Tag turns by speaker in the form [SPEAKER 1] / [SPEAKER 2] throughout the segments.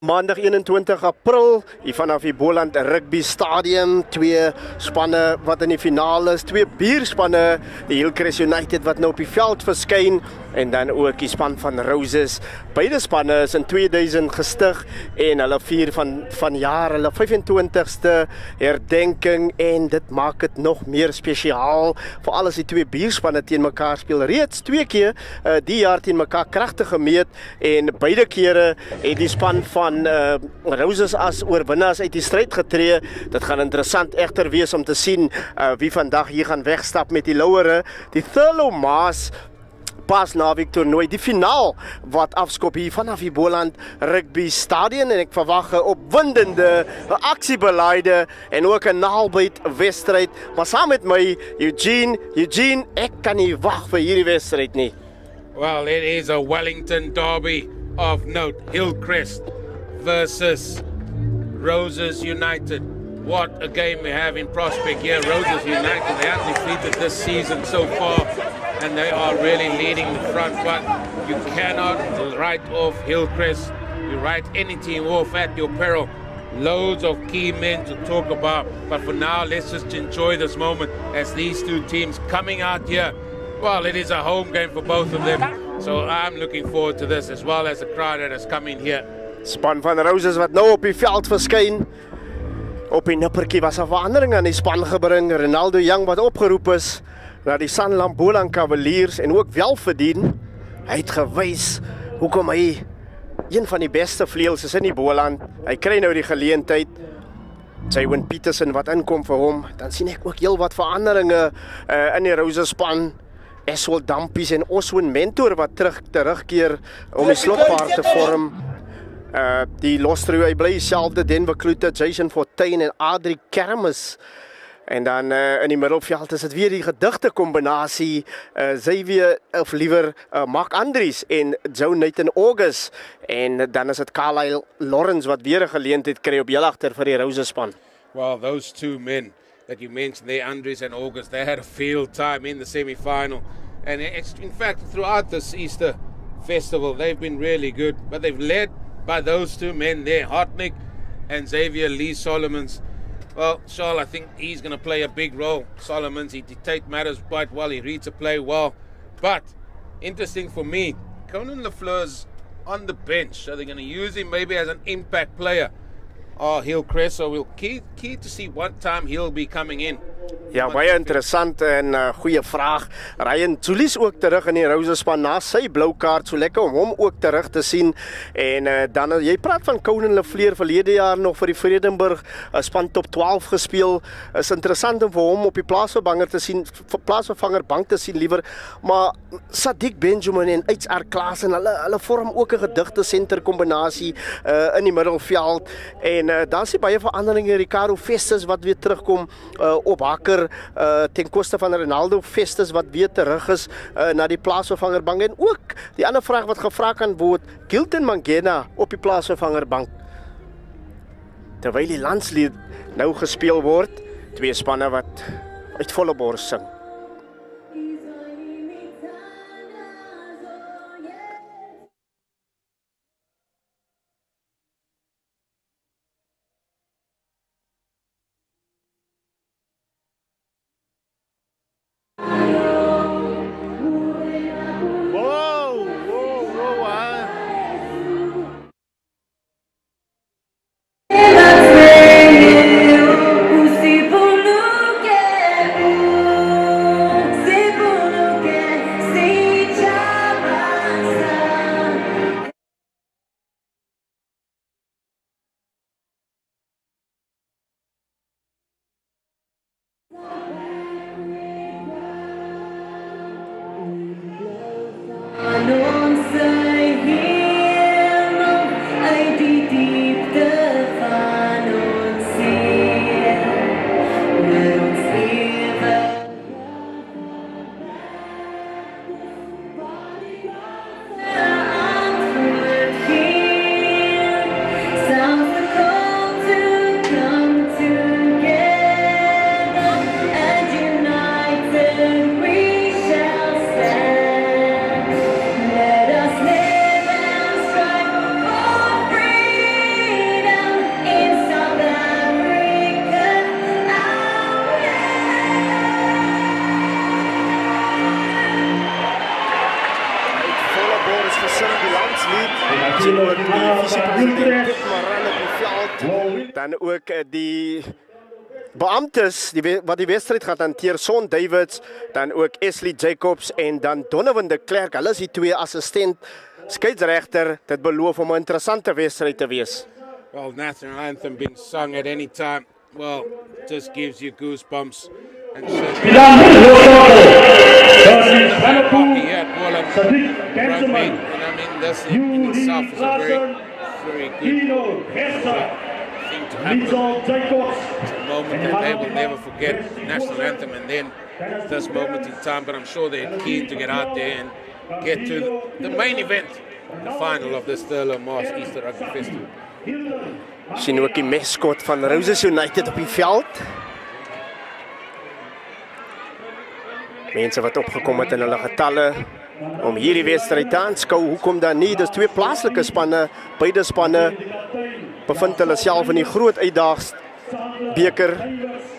[SPEAKER 1] Maandag 21 April, hier vanaf die BOLAND Rugby Stadium, twee spanne wat in die finale is, twee bierspanne, die Hillcrest United wat nou op die veld verskyn, en dan ook die span van Roses. Beide spanne is in 2000 gestig, en hulle vier van jaar, hulle 25ste herdenking, en dit maak dit nog meer spesiaal, veral as die twee bierspanne teen mekaar speel. Reeds twee keer die jaar teen mekaar kragtig gemeet, en beide kere het die span van Roses as oorwinnaars uit die stryd getree. Dit gaan interessant egter wees om te sien wie vandag hier gaan wegstap met die lauwere. Die Thurlow Marsh pas naweek toernooi, die finaal wat afskop hier vanaf die BOLAND Rugby Stadion, en ek verwag 'n opwindende, aksiebeleide en ook 'n naalbyt wedstryd. Maar saam met my Eugene, ek kan nie wag vir hierdie wedstryd nie.
[SPEAKER 2] Well, it is a Wellington derby of note. Hillcrest versus Roses United. What a game we have in prospect here. Roses United, they are undefeated this season so far, and they are really leading the front, but you cannot write off Hillcrest. You write any team off at your peril. Loads of key men to talk about, but for now, let's just enjoy this moment as these two teams coming out here. Well, it is a home game for both of them, so I'm looking forward to this, as well as the crowd that has come in here.
[SPEAKER 1] Span van Roses wat nou op die veld verskyn. Op die nippertjie was 'n verandering aan die span gebring. Ronaldo Young wat opgeroep is na die Sanlam Cavaliers en ook wel verdien. Hy het gewys hoekom hy een van die beste vleuels is in die BOLAND. Hy kry nou die geleentheid. Win Peterson wat inkom vir hom. Dan sien ek ook heel wat veranderinge in die Roses span. Eswald Dampies en Oswin Mentor wat terugkeer om die slotpaar te vorm. Die lostru, hy bly dieselfde, Denver Klute, Jason Fortuin en Adrie Kermis. En dan in die middelveld is dit weer die gedigte kombinasie, Xavier, of liewer Mark Andries en Joe Nathan August. En dan is dit Carlisle Lawrence wat weer 'n geleentheid kry op heel agter vir die Roses span.
[SPEAKER 2] Well, those two men that you mentioned there, Andries and August, they had a field time in the semi-final. And in fact, throughout this Easter festival, they've been really good. But they've led by those two men there, Hartnick and Xavier Lee Solomons. Well, Charles, I think he's going to play a big role. Solomons, he dictates matters quite well. He reads a play well. But interesting for me, Conan Lafleur's on the bench, so they're going to use him maybe as an impact player. Hillcrest, so we'll key to see what time he'll be coming in.
[SPEAKER 1] Ja, baie interessant en goeie vraag. Ryan Julies ook terug in die Roses span na sy blou kaart, so lekker om hom ook terug te sien. En dan, jy praat van Conan Lafleur, verlede jaar nog vir die Vredenburg span top 12 gespeel. Is interessant om vir hom op die plaasvervanger te sien, plaasvervangerbank te sien liewer. Maar Sadiq Benjamin en HR Klaasen, hulle vorm ook 'n gedigte senter kombinasie in die middelveld. En daar is baie veranderinge. Ricardo Festus wat weer terugkom op hakker ten koste van Ronaldo Festus wat weer terug is na die plaasvervangerbank. En ook die ander vraag wat gevra kan word, Gilton Mangena op die plaasvervangerbank. Terwyl die landslied nou gespeel word, twee spanne wat uit volle bors sing. visiepresident Piet Maran op die veld. Dan ook die beamptes wat die wedstryd gaan hanteer, Son Davids, dan ook Ashley Jacobs en dan Donovan de Klerk. Hulle is die twee assistent skeieregter. Dit beloof om 'n interessante wedstryd te wees.
[SPEAKER 2] Well, national anthem being sung at any time, well, just gives you goosebumps. And so, here at BOLAND Rugby, and I mean, this in itself is a very good thing to happen. It's a moment that they will never forget, the national anthem, and then this moment in time. But I'm sure they're keen to get out there and get to the main event, the final of this Thurlow Marsh Easter Rugby Festival.
[SPEAKER 1] Sien ook die mascot van Roses United op die veld. Mense wat opgekom het in hulle getalle om hierdie wedstryd te aanskou. Hoekom dan nie? Dis twee plaaslike spanne, beide spanne bevind hulle self in die groot uitdagsbeker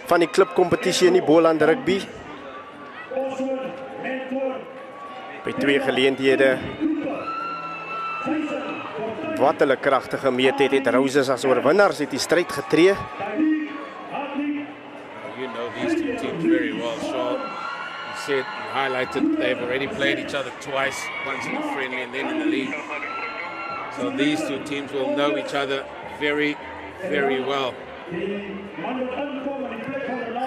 [SPEAKER 1] van die klubkompetisie in die BOLAND Rugby. By twee geleenthede wat hulle kragtig gemeet het Roses as oorwinnaars het die stryd getree.
[SPEAKER 2] You know these two teams very well, Sean. You said, you highlighted they've already played each other twice, once in the friendly and then in the league. So these two teams will know each other very, very well.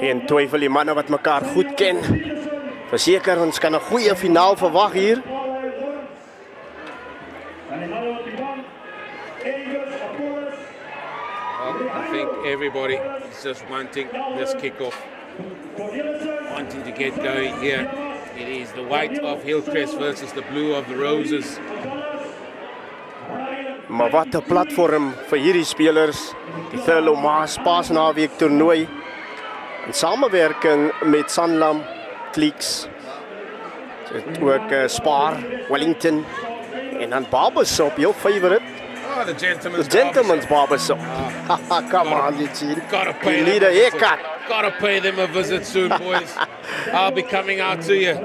[SPEAKER 1] Geen twyfel, die manne wat mekaar goed ken. Verseker, ons kan 'n goeie finaal verwag hier.
[SPEAKER 2] I think everybody is just wanting this kickoff, wanting to get going here. It is the white of Hillcrest versus the blue of the Roses.
[SPEAKER 1] Maar wat 'n platform vir hierdie spelers. Die Thurlow Marsh Paasnaweek toernooi in samewerking met Sanlam, Cleeks, ook Spar, Wellington en dan Barbershop, jou favorite.
[SPEAKER 2] Oh, the
[SPEAKER 1] gentleman's barbershop. Come on, Eugene. You need a haircut.
[SPEAKER 2] Gotta pay them a visit soon, boys. I'll be coming out to you.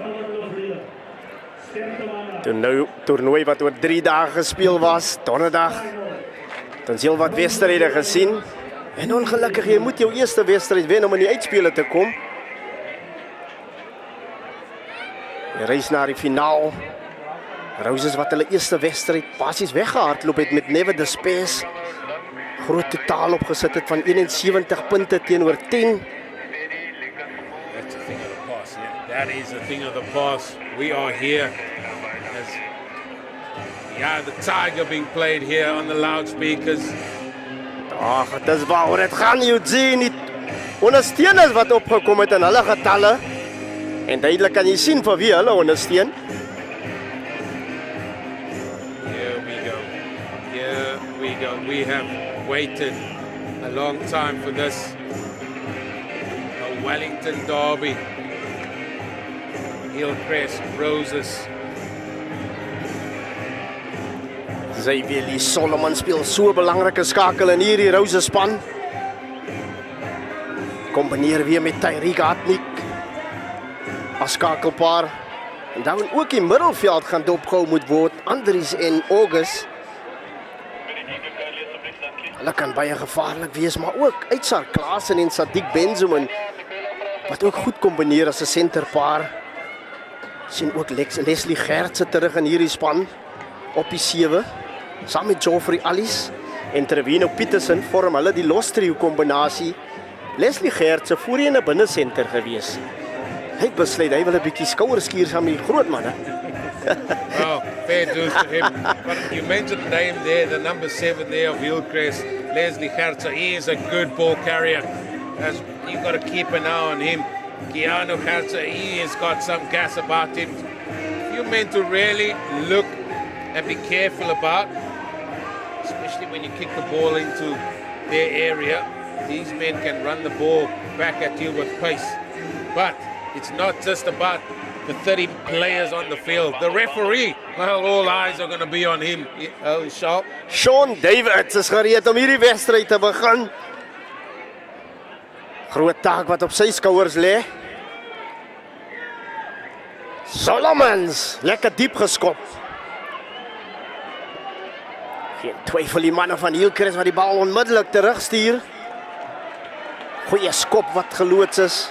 [SPEAKER 1] Toernooi wat oor 3 dae gespeel was, donderdag. Dan heel wat wedstryde gesien. En ongelukkig, jy moet jou eerste wedstryd wen om in die uitspele te kom. Jy reis na die finaal. Roses wat hulle eerste wedstryd basies weggehardloop het met Never Despairs. Groot totaal opgesit het van 71 punte teenoor 10.
[SPEAKER 2] That's a thing of the past, yeah. That is a thing of the past. We are here. The Tiger being played here on the loudspeakers.
[SPEAKER 1] Ag, dit is waaroor dit gaan, Eugene. Die ondersteuners wat opgekom het in hulle getalle. En duidelik kan jy sien vir wie hulle ondersteun.
[SPEAKER 2] We have waited a long time for this. A Wellington derby. Hillcrest, Roses.
[SPEAKER 1] Xavier Solomon speel so 'n belangrike skakel in hierdie Roses span. Kombineer weer met Tyreek Hartnick as skakelpaar. En dan ook die middelveld gaan dopgehou moet word, Andries en August. Hulle kan baie gevaarlik wees, maar ook Uitsar Klaasen en Sadiq Benjamin wat ook goed kombineer as 'n senterpaar. Sien ook Leslie Gertse terug in hierdie span op die 7, saam met Geoffrey Alice en Trevino Peterson vorm hulle die los trio kombinasie. Leslie Gertse voorheen 'n binnesenter gewees. Hy het besluit hy wil 'n bietjie skouerskuur saam met die groot manne.
[SPEAKER 2] Well, fair dues to him. But you mentioned the name there, the number 7 there of Hillcrest, Leslie Gertze. He is a good ball carrier. As you've got to keep an eye on him. Keanu Gertze, he has got some gas about him. You meant to really look and be careful about, especially when you kick the ball into their area. These men can run the ball back at you with pace. But it's not just about the 30 players on the field. The referee, well, all eyes are going to be on him. Oh, Sharp.
[SPEAKER 1] Sean Davids is gereed om hierdie wedstryd te begin. Groot taak wat op sy skouers lê. Solomons, lekker diep geskop. Geen twyfel die manne van Hillcrest wat die bal onmiddellik terugstuur. Goeie skop wat geloods is.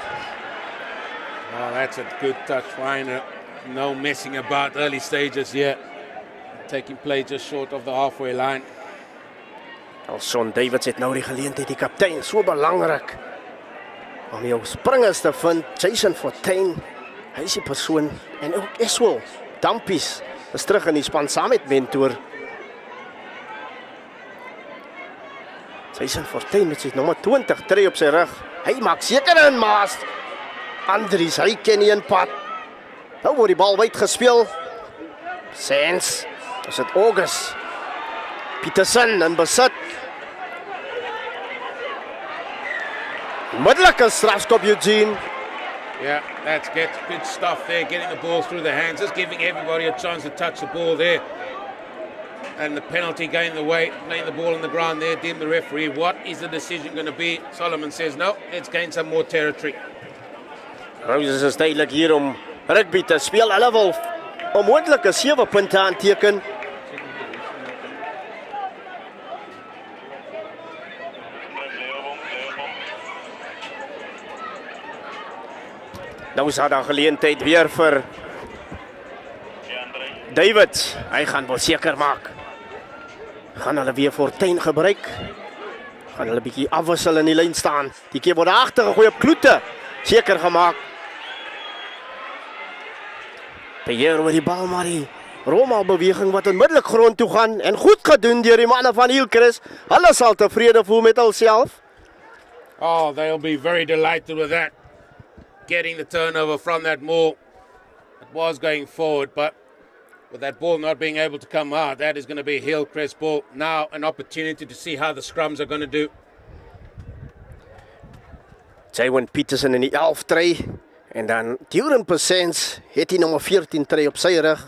[SPEAKER 2] Oh, that's a good touch, Weiner. No messing about early stages here. Taking play just short of the halfway line.
[SPEAKER 1] Alson Davids het nou die geleentheid, die kaptein, so belangrik om jou springers te vind. Jason Fortuin, hy is die persoon, en ook Eswell Dampies is terug in die span saam met mentor. Jason Fortuin met sy nommer 20 tree op sy rug. Hy maak seker in Maas. Andries, hy ken nie 'n pad. Nou word die bal wyd gespeel. Sens, is dit August. Peterson in besit. Onmiddellik 'n strafskop, Eugene.
[SPEAKER 2] Yeah, that's good stuff there, getting the ball through the hands, just giving everybody a chance to touch the ball there. And the penalty going the way, laying the ball on the ground there, deemed the referee. What is the decision going to be? Solomon says, no, let's gain some more territory.
[SPEAKER 1] Roses is duidelik hier om rugby te speel. Hulle wil onmoontlike 7 punte aanteken. Nou is daar geleentheid weer vir David. Hy gaan wel seker maak. Gaan hulle weer Fortuin gebruik. Gaan hulle bietjie afwissel in die lyn staan. Die keer word agter gegooi op Kloete. Seker gemaak. Beheer oor die bal, maar die rolmalbeweging wat onmiddellik grond toe gaan en goed gedoen deur die manne van Hillcrest. Hulle sal tevrede voel met hulself.
[SPEAKER 2] Oh, they'll be very delighted with that. Getting the turnover from that maul. It was going forward, but with that ball not being able to come out, that is going to be Hillcrest ball. Now an opportunity to see how the scrums are going to do.
[SPEAKER 1] Jywin Peterson in die 11 try. En dan Duran Persens het hy nommer 14 try op sy rug.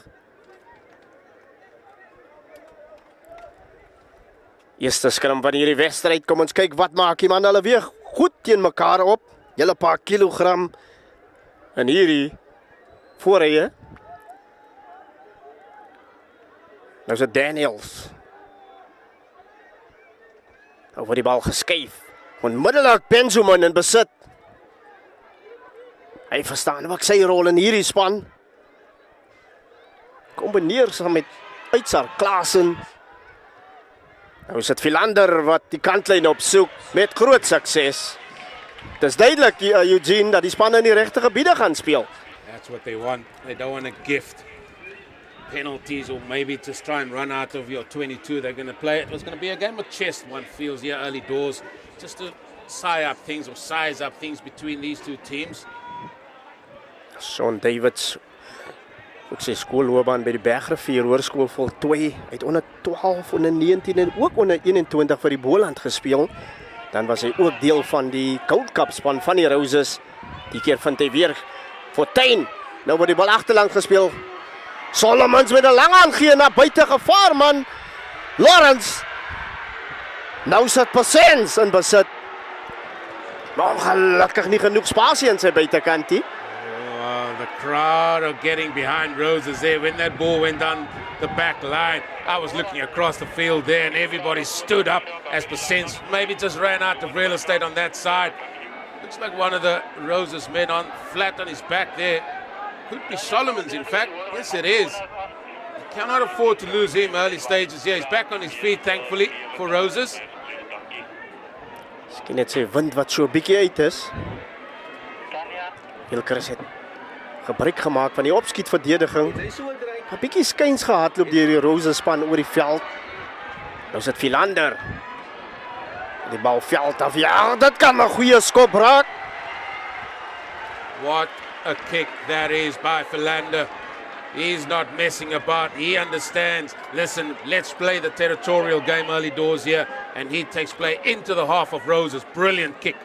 [SPEAKER 1] Eerste skrum van hierdie wedstryd. Kom ons kyk wat maak die man. Hulle weeg goed teen mekaar op. Julle paar kilogram in hierdie voorrye. Nou is dit Daniels. Nou word die bal geskuif. Onmiddellik Benjamin in besit. Hy verstaan ook sy rol in hierdie span. Kombineer saam met Uitsar Klaasen. Nou is dit Philander wat die kantlyn opsoek met groot sukses. Het is duidelik, Eugene, dat die spanne in die regte gebiede gaan speel.
[SPEAKER 2] That's what they want. They don't want a gift. Penalties or maybe just try and run out of your 22. They're going to play. It was going to be a game of chess, one feels here early doors, just to size up things between these two teams.
[SPEAKER 1] Sean Davids, ook sy skoolloopbaan by die Bergrivier Hoërskool voltooi. Hy het onder 12, onder 19 en ook onder 21 vir die BOLAND gespeel. Dan was hy ook deel van die Gold Cup span van die Roses. Die keer vind hy weer Fortuin. Nou word die bal agterlang gespeel. Solomons met 'n lang aangee na buite gevaar, man. Lawrence. Nou sit Persens in besit. Maar ongelukkig nie genoeg spasie in sy buitekant nie.
[SPEAKER 2] The crowd are getting behind Roses there. When that ball went down the back line, I was looking across the field there and everybody stood up as Persens maybe just ran out of real estate on that side. Looks like one of the Roses men on flat on his back there. Could be Solomon's, in fact. Yes, it is. You cannot afford to lose him early stages here. He's back on his feet, thankfully, for Roses.
[SPEAKER 1] Miskien net sy wind wat so 'n bietjie uit is. Hillcrest het gebruik gemaak van die opskietverdediging. 'n Bietjie skuins gehardloop deur die Roses span oor die veld. Nou is dit Philander. Die bal veld af. Ja, dit kan 'n goeie skop raak.
[SPEAKER 2] What a kick that is by Philander. He's not messing about. He understands. Listen, let's play the territorial game early doors here. And he takes play into the half of Roses. Brilliant kick.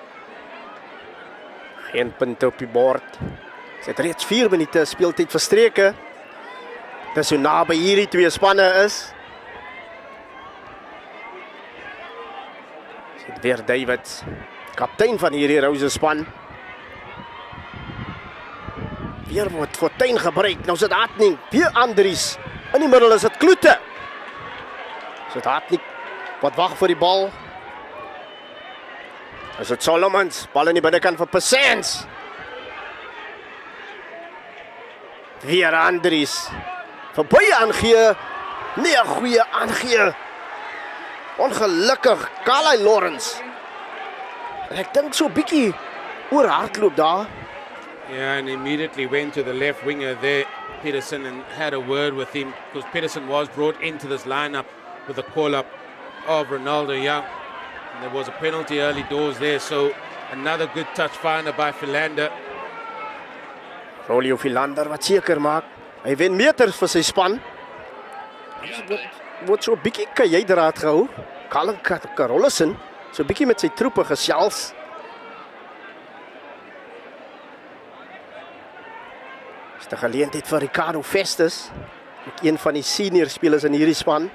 [SPEAKER 1] Geen punt op die bord. Dit het reeds 4 minute speeltyd verstreke. Dis so naby hierdie twee spanne is. Dit weer David, kaptein van hierdie Roses span. Weer word Fortuin gebruik. Nou is dit Atning, weer Andries. In die middel is dit Kloete. So dit Hartlik wat wag vir die bal. Is dit Solomons, bal in die binnekant vir Persens. Weer Andries. Verby aangee. Nee, 'n goeie aangee. Ongelukkig, Carly Lawrence. En ek dink so bietjie oor hardloop daar.
[SPEAKER 2] Yeah, and immediately went to the left winger there, Peterson, and had a word with him because Peterson was brought into this lineup with a call-up of Ronaldo Young. And there was a penalty early doors there, so another good touch finder by Philander.
[SPEAKER 1] Rolio Philander wat seker maak. Hy wen meters vir sy span. Word so 'n bietjie kajuitdraad gehou. Colin Carrollison so 'n bietjie met sy troepe gesels. Is 'n geleentheid vir Ricardo Festus, ook een van die senior spelers in hierdie span.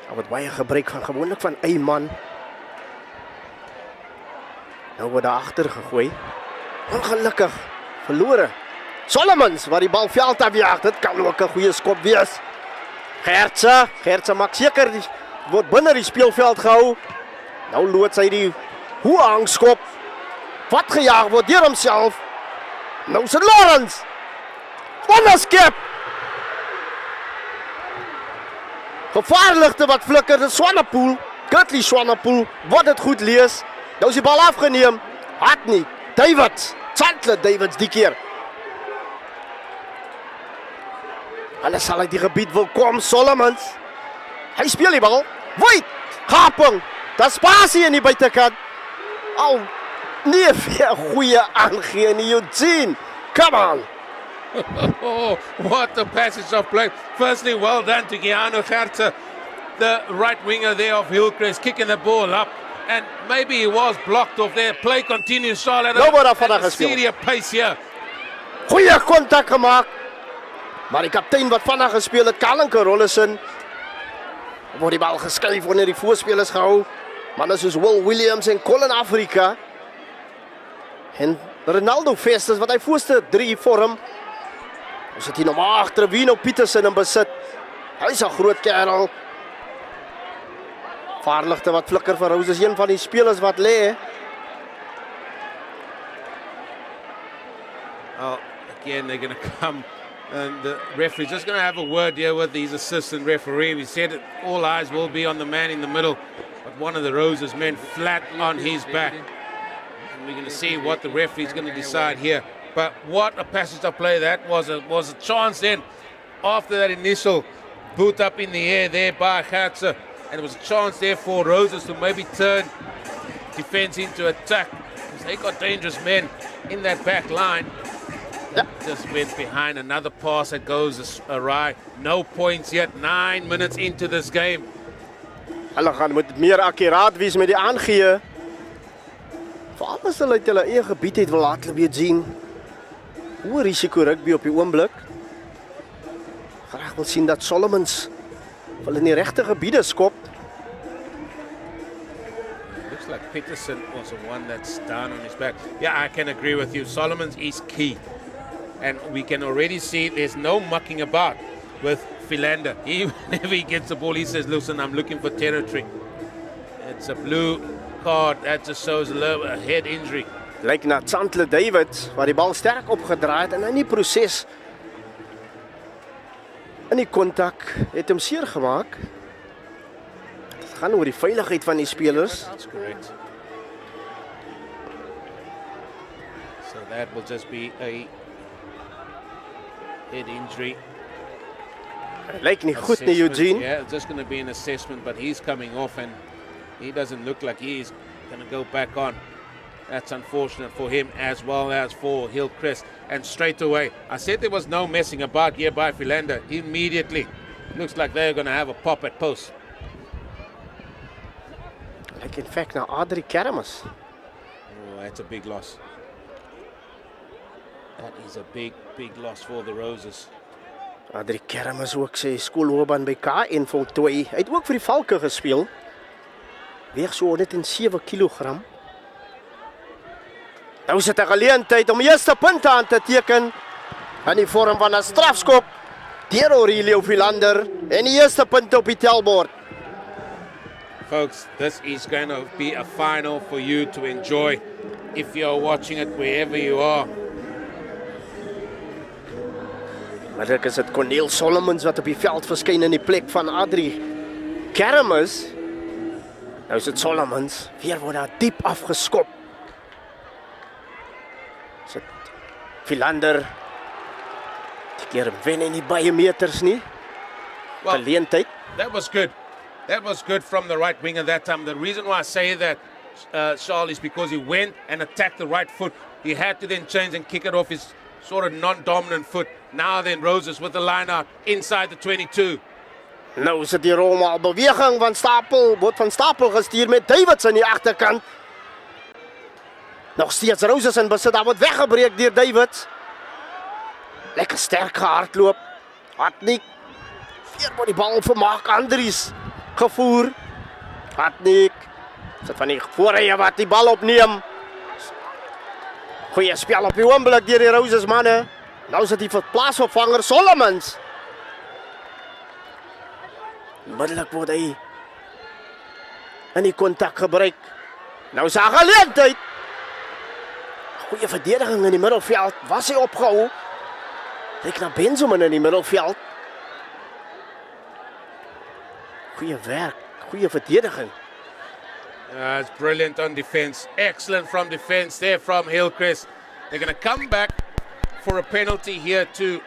[SPEAKER 1] Daar word baie gebruik van gewoonlik van eie man. Nou word daar agter gegooi. Ongelukkig verlore. Solomons wat die bal veld afjaag. Dit kan ook 'n goeie skop wees. Gertse maak seker die word binne die speelveld gehou. Nou loods hy die hoe hangskop. Wat gejaag word deur homself. Nou is Lawrence. Onderskep. Gevaarligte wat flikker, die Swanepoel. Kurtley Swanepoel, wat dit goed lees. Nou is die bal afgeneem. Hatnie, Davids, Chandler Davids die keer. Hulle sal uit die gebied wil kom, Solomons. Hy speel die bal. Wait, gaping. Daar spasie in die buitekant. Au, nee, weer goeie aangee in Eugene. Come on.
[SPEAKER 2] Oh, what a passage of play. Firstly, well done to Giano Gertze, the right winger there of Hillcrest, kicking the ball up. And maybe he was blocked off there. Play continues, Charlotte.
[SPEAKER 1] Nou word daar
[SPEAKER 2] at
[SPEAKER 1] vandag
[SPEAKER 2] a
[SPEAKER 1] gespeel.
[SPEAKER 2] steadier pace here.
[SPEAKER 1] Goeie kontak gemaak. Maar die kaptein wat vandag gespeel het, Colin Carrollison, word die bal geskuif onder die voorspelers gehou. Manne soos Will Williams en Colin Africa. En Ronaldo Festus wat hy voorste 3 vorm. Ons het hier nog maar agter Wino Peterson in besit. Hy's 'n groot kerel. Vaarligte wat flikker vir Rose is een van die spelers wat lê.
[SPEAKER 2] Oh, again, they're going to come. And the referee's just going to have a word here with his assistant referee. We said that all eyes will be on the man in the middle. But one of the Roses men flat on his back. And we're going to see what the referee's going to decide here. But what a passage of play that was. It was a chance then after that initial boot up in the air there by Gertze. And it was a chance there for Roses to maybe turn defense into attack. Because they got dangerous men in that back line. Just went behind another pass that goes awry. No points yet. 9 minutes into this game.
[SPEAKER 1] Hulle gaan moet meer akkuraat wees met die aangee. Veral as hulle uit hulle eie gebied het wil laat weer sien. Hoe risiko rugby op die oomblik. Graag wil sien dat Solomons wel in die regte gebiede skop.
[SPEAKER 2] Looks like Peterson was the one that's down on his back. Yeah, I can agree with you. Solomons is key. And we can already see there's no mucking about with Philander. Whenever he gets the ball, he says, listen, I'm looking for territory. It's a blue card. That just shows a head injury.
[SPEAKER 1] Lyk na Chandler Davids, waar die bal sterk opgedraai het en in die proses in die kontak het hom seer gemaak. Dit gaan oor die veiligheid van die spelers.
[SPEAKER 2] That's correct. So that will just be a head injury.
[SPEAKER 1] Lyk nie goed nie, Eugene.
[SPEAKER 2] Yeah, it's just going to be an assessment, but he's coming off and he doesn't look like he's going to go back on. That's unfortunate for him as well as for Hillcrest. And straight away, I said there was no messing about here by Philander. Immediately, looks like they're going to have a pop at post.
[SPEAKER 1] Like in fact, now Adri Karamas.
[SPEAKER 2] Oh, that's a big loss. That is a big, big loss for the Roses.
[SPEAKER 1] Adri Karamas ook sy skoolloopbaan by KN voltooi. Hy het ook vir die Valke gespeel. Weeg so 107 kilogram. Nou is dit 'n geleentheid om eerste punte aan te teken in die vorm van 'n strafskop deur Aurelio Philander en die eerste punt op die tellbord.
[SPEAKER 2] Folks, this is going to be a final for you to enjoy if you're watching it wherever you are.
[SPEAKER 1] Maar ek is dit Cornel Solomons wat op die veld verskyn in die plek van Adrie Kermis. Nou is dit Solomons, weer word daar diep afgeskop. Sit Philander. Die keer wen hy nie baie meters nie. Geleentheid.
[SPEAKER 2] That was good. That was good from the right wing at that time. The reason why I say that, Charles, is because he went and attacked the right foot. He had to then change and kick it off his sort of non-dominant foot. Now then Roses with the line out inside the 22.
[SPEAKER 1] Nou is dit die rolmaal beweging van Stapel, word van Stapel gestuur met Davids aan die agterkant. Nog steeds Roses in besit, daar word weggebreek deur Davids. Lekker sterk gehardloop. Hatnik. Weer word die bal vermaak, Andries gevoer. Hatnik. Sit van die voorrye wat die bal opneem. Goeie spel op die oomblik deur die Roses manne. Nou is dit die plaatsvervanger Solomons. Onmiddellik word hy in die kontak gebruik. Nou is daar geleentheid. Goeie verdediging in die middelveld. Was hy opgehou? Kyk na Benjamin in die middelveld. Goeie werk, goeie verdediging.
[SPEAKER 2] It's brilliant on defense. Excellent from defense there from Hillcrest. They're going to come back for a penalty here to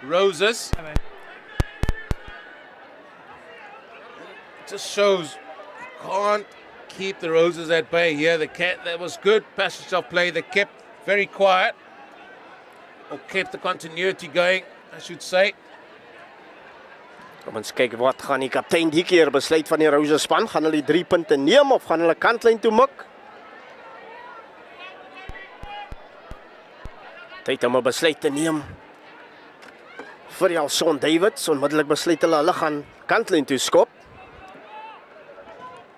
[SPEAKER 2] Roses. It just shows you can't keep the Roses at bay here. That was good passage of play. They kept very quiet, or kept the continuity going, I should say.
[SPEAKER 1] Kom ons kyk wat gaan die kaptein die keer besluit van die Roses span. Gaan hulle 3 punte neem of gaan hulle kantlyn toe mik? Tyd om 'n besluit te neem. Vir Alson Davids, onmiddellik besluit hulle gaan kantlyn toe skop.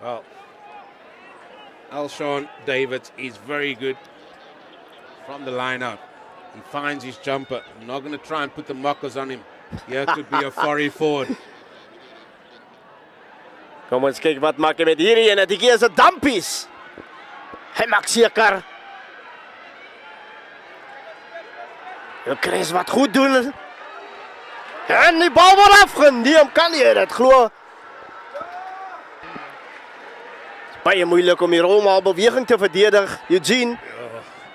[SPEAKER 2] Well, Alshon Davids is very good from the line out. He finds his jumper. I'm not going to try and put the mockers on him. Here could be a forry forward.
[SPEAKER 1] Kom ons kyk wat maak hy met hierdie en die keer is 'n dampies. Hy maak seker. Hillcrest wat goed doen. En die bal word afgeneem, kan jy dit glo? Baie moeilik om die rolmaal beweging te verdedig, Eugene.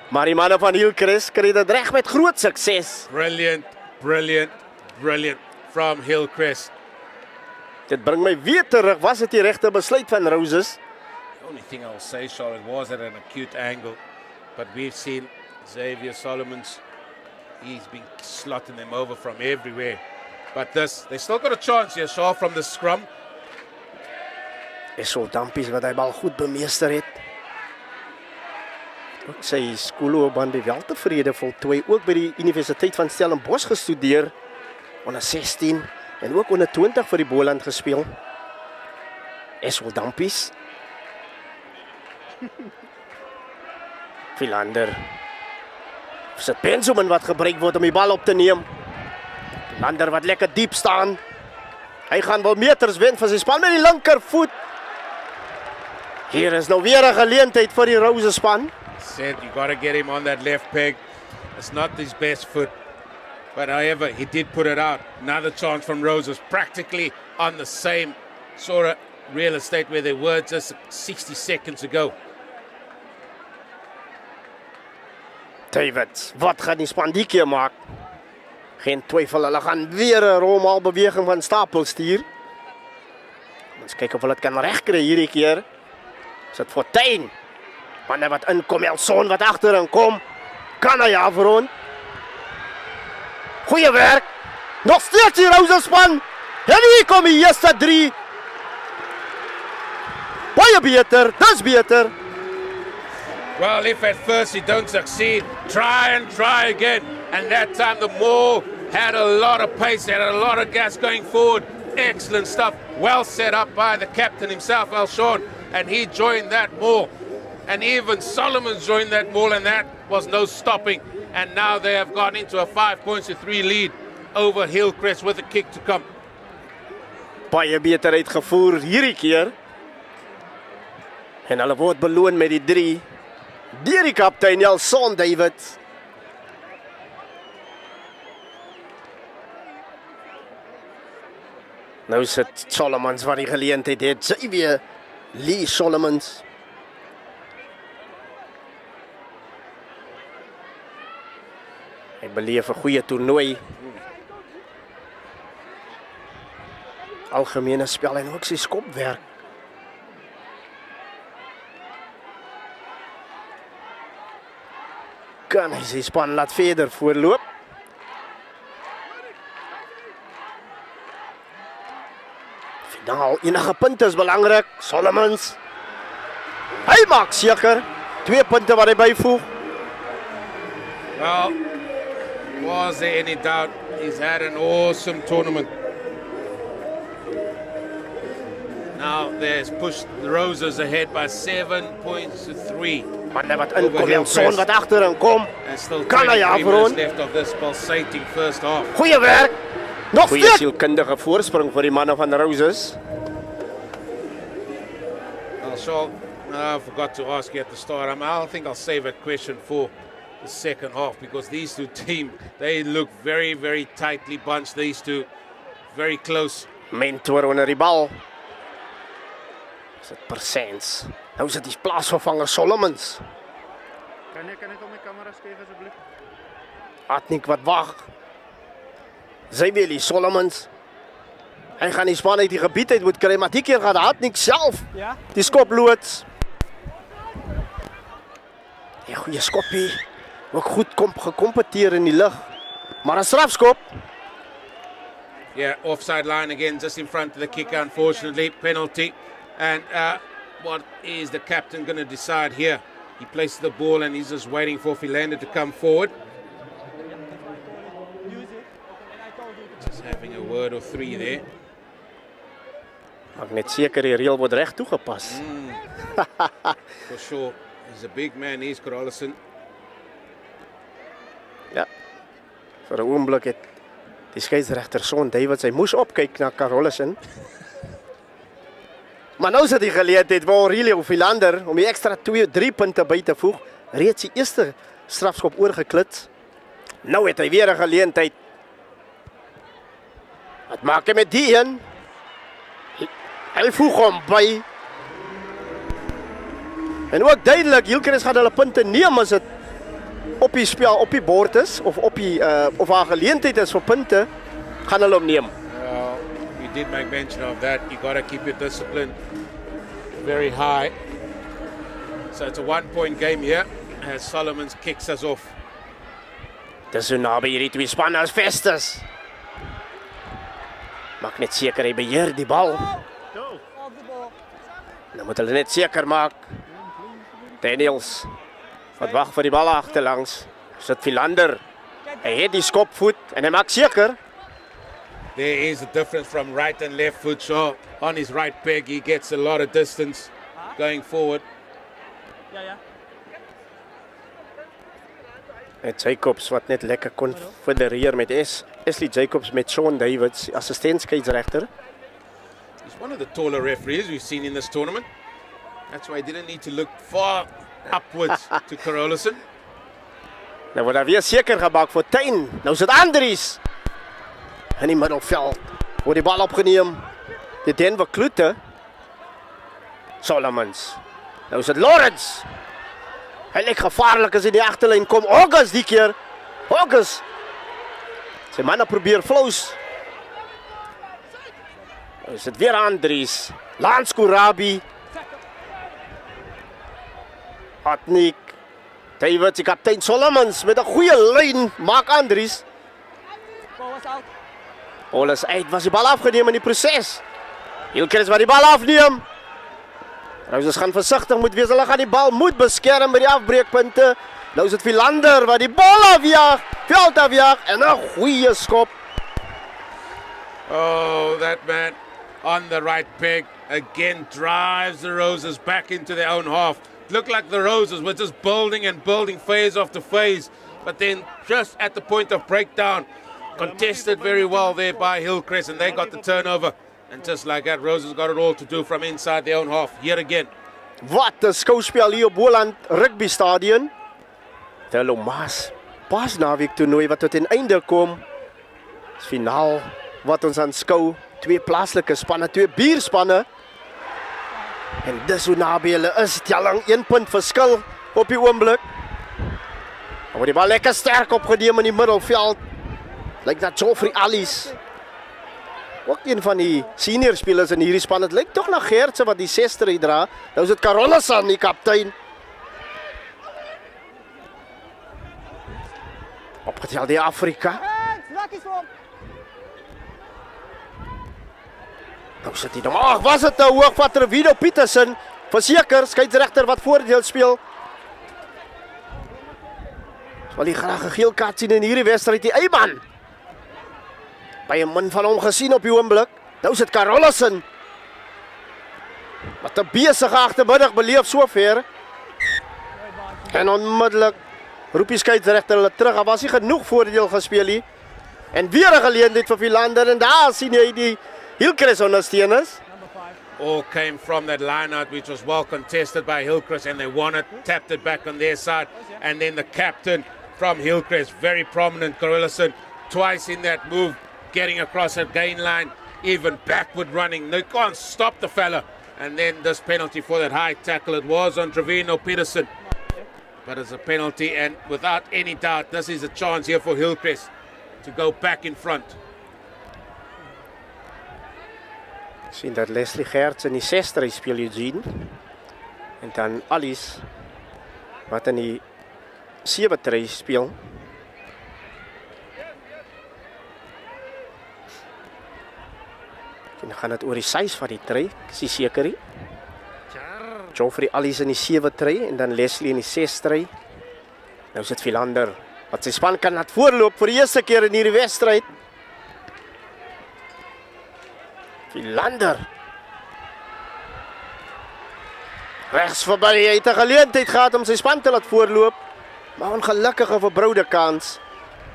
[SPEAKER 1] Maar die manne van Hillcrest kry dit reg met groot sukses.
[SPEAKER 2] Brilliant, brilliant, brilliant from Hillcrest.
[SPEAKER 1] Dit bring my weer terug, was dit die regte besluit van Roses?
[SPEAKER 2] The only thing I'll say, Charlotte, was at an acute angle. But we've seen Xavier Solomons. He's been slotting them over from everywhere. But they still got a chance here, Charles, from the scrum.
[SPEAKER 1] Is so dampies wat hy bal goed bemeester het. Ook sy skoolloopbaan wel tevrede voltooi, ook by die Universiteit van Stellenbosch gestudeer, onder 16 en ook onder 20 vir die BOLAND gespeel. Is so dampies. Philander. Sit Benjamin wat gebruik word om die bal op te neem. Philander wat lekker diep staan. Hy gaan wel meters wen vir sy span met die linkervoet. Hier is nou weer 'n geleentheid vir die Roses span.
[SPEAKER 2] Said you got to get him on that left peg. It's not his best foot. But however, he did put it out. Another chance from Roses, practically on the same sort of real estate where they were just 60 seconds ago.
[SPEAKER 1] Davids, wat gaan die span die keer maak? Geen twyfel, hulle gaan weer 'n rolmaal beweging van Stapel stuur. Ons kyk of hulle dit kan regkry hierdie keer. Sit Fortuin. Wanneer wat inkom, Elson wat agterin kom. Kan hy afrond? Goeie werk. Nog steeds die Roses span. En hier kom die eerste 3. Baie beter, dis beter.
[SPEAKER 2] Well, if at first you don't succeed, try and try again. And that time the Maul had a lot of pace, had a lot of gas going forward. Excellent stuff. Well set up by the captain himself, Alshon. And he joined that Maul. And even Solomon joined that Maul, and that was no stopping. And now they have gone into a 5-3 lead over Hillcrest with a kick to come.
[SPEAKER 1] Baie beter uitgevoer hierdie keer. En hulle word beloon met die 3. Deur die kaptein Jelson David. Nou sit Solomons wat die geleentheid het. Sy weer Lee Solomons. Hy beleef 'n goeie toernooi. Algemene spel en ook sy skopwerk. Kan hy sy span laat verder voorloop? Finaal, enige punte is belangrik. Solomons. Hy maak seker 2 punte wat hy byvoeg.
[SPEAKER 2] Well, was there any doubt? He's had an awesome tournament. Now there's pushed the Roses ahead by 7 points to 3.
[SPEAKER 1] Manne wat inkom, Jelson wat agterin kom. Kan hy afrond?
[SPEAKER 2] Left of this pulsating first half.
[SPEAKER 1] Goeie werk. Nog goeie sielkundige voorsprong vir die manne van Roses.
[SPEAKER 2] Well, Shaw, I forgot to ask you at the start. I think I'll save that question for the second half because these two teams, they look very, very tightly bunched. These two, very close.
[SPEAKER 1] Mentor onder die bal. Is dit persents? Nou is dit die plaasvervanger Solomons.
[SPEAKER 3] Kan ek op my kamera skuif asseblief?
[SPEAKER 1] Atnik wat wag. Zybelie Solomons. Hy gaan die span uit die gebied uit moet kry, maar die keer gaan Atnik self.
[SPEAKER 3] Ja.
[SPEAKER 1] Die skop loods. Die goeie skoppie. Ook goed gekompeteer in die lug. Maar 'n strafskop.
[SPEAKER 2] Yeah, offside line again, just in front of the kicker, unfortunately. Penalty. And what is the captain going to decide here? He places the ball and he's just waiting for Philander to come forward. Just having a word or 3 there.
[SPEAKER 1] Maak net seker die reël word reg toegepas.
[SPEAKER 2] For sure. He's a big man, he's Carlson.
[SPEAKER 1] Ja. Vir 'n oomblik het die skeieregter Son David sy moes opkyk na Carolson. Maar nou is dit die geleentheid waar Aurelio Philander om die ekstra 2-3 punte by te voeg, reeds die eerste strafskop oorgeklits. Nou het hy weer 'n geleentheid. Wat maak hy met die een? Hy voeg hom by. En ook duidelik, Hillcrest gaan hulle punte neem as dit op die spel, op die bord is, of op die of haar geleentheid is vir punte, gaan hulle hom neem.
[SPEAKER 2] You did make mention of that. You got to keep your discipline very high. So it's a 1-point game here as Solomons kicks us off.
[SPEAKER 1] Dis so naby hierdie twee spanne as Festus. Maak net seker hy beheer die bal. Nou moet hulle net seker maak. Daniels wat wag vir die bal agterlangs. Sit Philander. Hy het die skopvoet en hy maak seker.
[SPEAKER 2] There is a difference from right and left foot. So on his right peg, he gets a lot of distance going forward.
[SPEAKER 1] En Jacobs wat net lekker kon federeer met Ashley Jacobs met Sean Davids, assistent-skeieregter.
[SPEAKER 2] He's one of the taller referees we've seen in this tournament. That's why he didn't need to look far upwards to Carolson.
[SPEAKER 1] Nou word daar weer seker gemaak vir Tuin. Nou sit Andries in die middelveld. Word die bal opgeneem. Die Denver Kloete. Solomons. Nou sit Lawrence. Hy lyk gevaarlik as hy die agterlyn kom. August die keer. August. Sy manne probeer flous. Nou sit weer Andries. Lance Kurabi. Atnik. David, die kaptein Solomons met 'n goeie lyn maak Andries. Alles uit, was die bal afgeneem in die proses. Hillcrest wat die bal afneem. Roses gaan versigtig moet wees, hulle gaan die bal moet beskerm by die afbreekpunte. Nou is dit Philander wat die bal afjaag, veld afjaag en 'n goeie skop.
[SPEAKER 2] Oh, that man on the right peg again drives the Roses back into their own half. It looked like the Roses were just building and building phase after phase, but then just at the point of breakdown, contested very well there by Hillcrest, and they got the turnover. And just like that, Roses got it all to do from inside their own half, yet again.
[SPEAKER 1] Wat 'n skouspel hier op BOLAND Rugby Stadion. Thurlow Marsh pas naweek toernooi wat tot 'n einde kom. Dis finaal wat ons aanskou. 2 plaaslike spanne, 2 buurspanne. En dis hoe naby hulle is. Telling 1 punt verskil op die oomblik. Dan word die bal lekker sterk opgeneem in die middelveld. Lyk dat Geoffrey Alice, ook een van die senior spelers in hierdie span. Het lyk tog na Gertse wat die 6-stry dra. Nou is dit Carolison, die kaptein. Opgetel die Afrika. Nou sit hy dan. Ag, was dit 'n hoog van Trevido Peterson? Verseker, skeieregter wat voordeel speel. Wil hy graag 'n geel kaart sien in hierdie wedstryd, die Eyman. By 'n min van hom gesien op die oomblik. Nou sit Carolison. Wat 'n besige agtermiddag beleef sover. En onmiddellik roep die skeieregter hulle terug. Daar was nie genoeg voordeel gespeel nie. En weer 'n geleentheid vir Philander en daar sien jy die Hillcrest ondersteuners.
[SPEAKER 2] All came from that line-out, which was well contested by Hillcrest, and they won it, tapped it back on their side, and then the captain from Hillcrest, very prominent, Carolison, twice in that move, getting across that gain line, even backward running. They can't stop the fella. And then this penalty for that high tackle, it was on Trevino Peterson. But it's a penalty, and without any doubt, this is a chance here for Hillcrest to go back in front.
[SPEAKER 1] Sien dat Leslie Gertz in die 6-stry speel, Eugene. En dan Alice wat in die 7-stry speel. En dan gaan dit oor die size van die try, ek is seker nie. Geoffrey Alice in die 7-stry en dan Leslie in die 6-stry. Nou sit Philander wat sy span kan laat voorloop vir die eerste keer in hierdie wedstryd. Philander. Regs verby, hy het 'n geleentheid gehad om sy span te laat voorloop. Maar ongelukkige verbroude kans.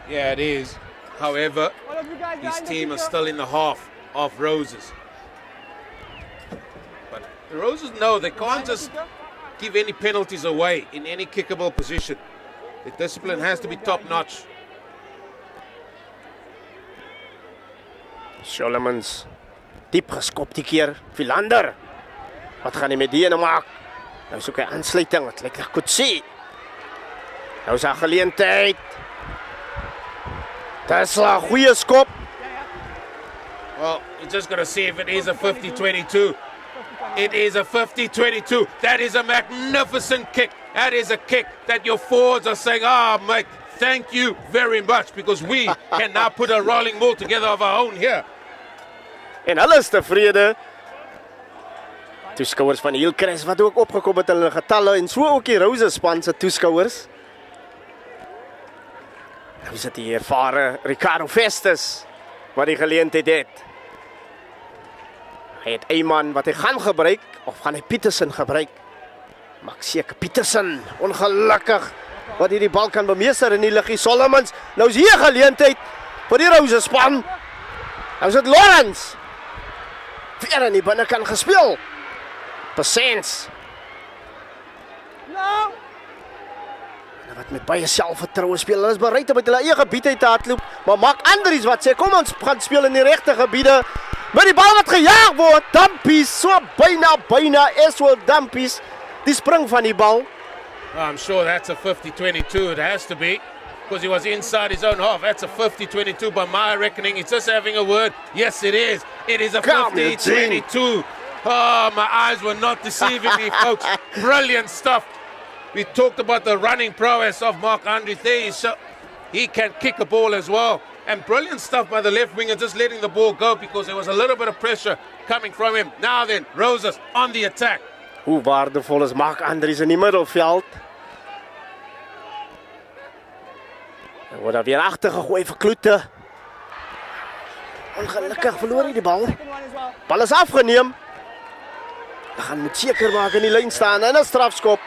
[SPEAKER 2] Yeah, it is. However, his team is still in the half of Roses. But the Roses know they can't just give any penalties away in any kickable position. The discipline has to be top-notch.
[SPEAKER 1] Solomons. Diep geskop die keer. Philander. Wat gaan hy met die ene maak? Nou soek hy aansluiting. Wat lyk ek goed sê. Nou is 'n geleentheid. Dis 'n goeie skop.
[SPEAKER 2] Well, you just got to see if it is a 50-22. It is a 50-22. That is a magnificent kick. That is a kick that your forwards are saying, "Ah, mate, thank you very much, because we can now put a rolling ball together of our own here."
[SPEAKER 1] En hulle is tevrede. Toeskouers van Hillcrest wat ook opgekom het in hulle getalle en so ook die Roses span se toeskouers. Nou is dit die ervare Ricardo Festus wat die geleentheid het. Hy het Eyman wat hy gaan gebruik of gaan hy Peterson gebruik? Maak seker Peterson, ongelukkig wat hierdie bal kan bemeester in die liggie. Solomons, nou is hier 'n geleentheid vir die Roses span. Nou is dit Lawrence. Weer aan die binnekant gespeel. Persens. No. Wat met baie selfvertroue speel. Hulle is bereid om uit hulle eie gebied uit te hardloop. Maar Mark Andries wat sê, kom ons gaan speel in die regte gebiede. Met die bal wat gejaag word. Dumpies, so byna Eswell Dumpies. Die spring van die bal.
[SPEAKER 2] I'm sure that's a 50-22. It has to be, because he was inside his own half. That's a 50-22 by my reckoning. He's just having a word. Yes, it is. It is a 50-22. Oh, my eyes were not deceiving me, folks. Brilliant stuff. We talked about the running prowess of Mark Andries there. He can kick a ball as well. And brilliant stuff by the left winger, just letting the ball go because there was a little bit of pressure coming from him. Now then, Roses on the attack.
[SPEAKER 1] Hoe waardevol is Mark Andries in die middelveld? En word daar weer agter gegooi vir Kloete. Ongelukkig verloor hy die bal. Bal is afgeneem. Hy gaan moet seker maak in die lyn staan en 'n strafskop.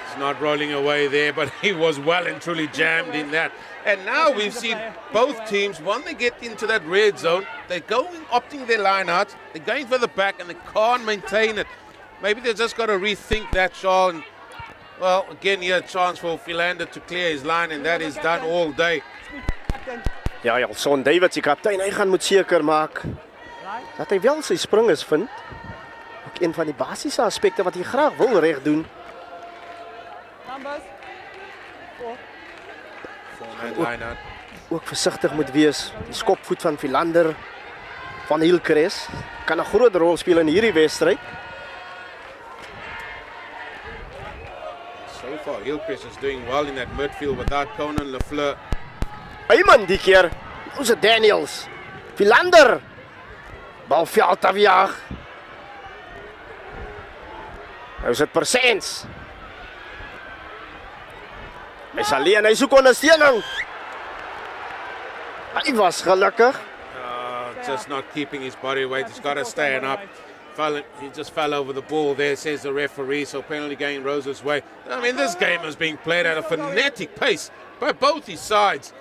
[SPEAKER 2] He's not rolling away there, but he was well and truly jammed in that. And now we've seen both teams, when they get into that red zone, they're opting their line out, they're going for the back and they can't maintain it. maybe they just got to rethink that, Sean. Well, again, here a chance for Philander to clear his line, and that is done all day.
[SPEAKER 1] Ja, Son Davids, die kaptein, hy gaan moet seker maak dat hy wel sy springers vind. Ook een van die basiese aspekte wat hy graag wil reg doen. Ook versigtig moet wees. Die skopvoet van Philander van Hillcrest kan 'n groot rol speel in hierdie wedstryd.
[SPEAKER 2] So far, Hillcrest is doing well in that midfield without Conan Lafleur.
[SPEAKER 1] Ayman die keer. Ons het Daniels. Philander. Bal veld afjaag. Nou is dit Persens. Hy is alleen, hy soek ondersteuning. Hy was gelukkig.
[SPEAKER 2] Just not keeping his body weight. He's got to stand up. He just fell over the ball there, says the referee. So penalty going Rose's way. I mean, this game is being played at a frenetic pace by both his sides.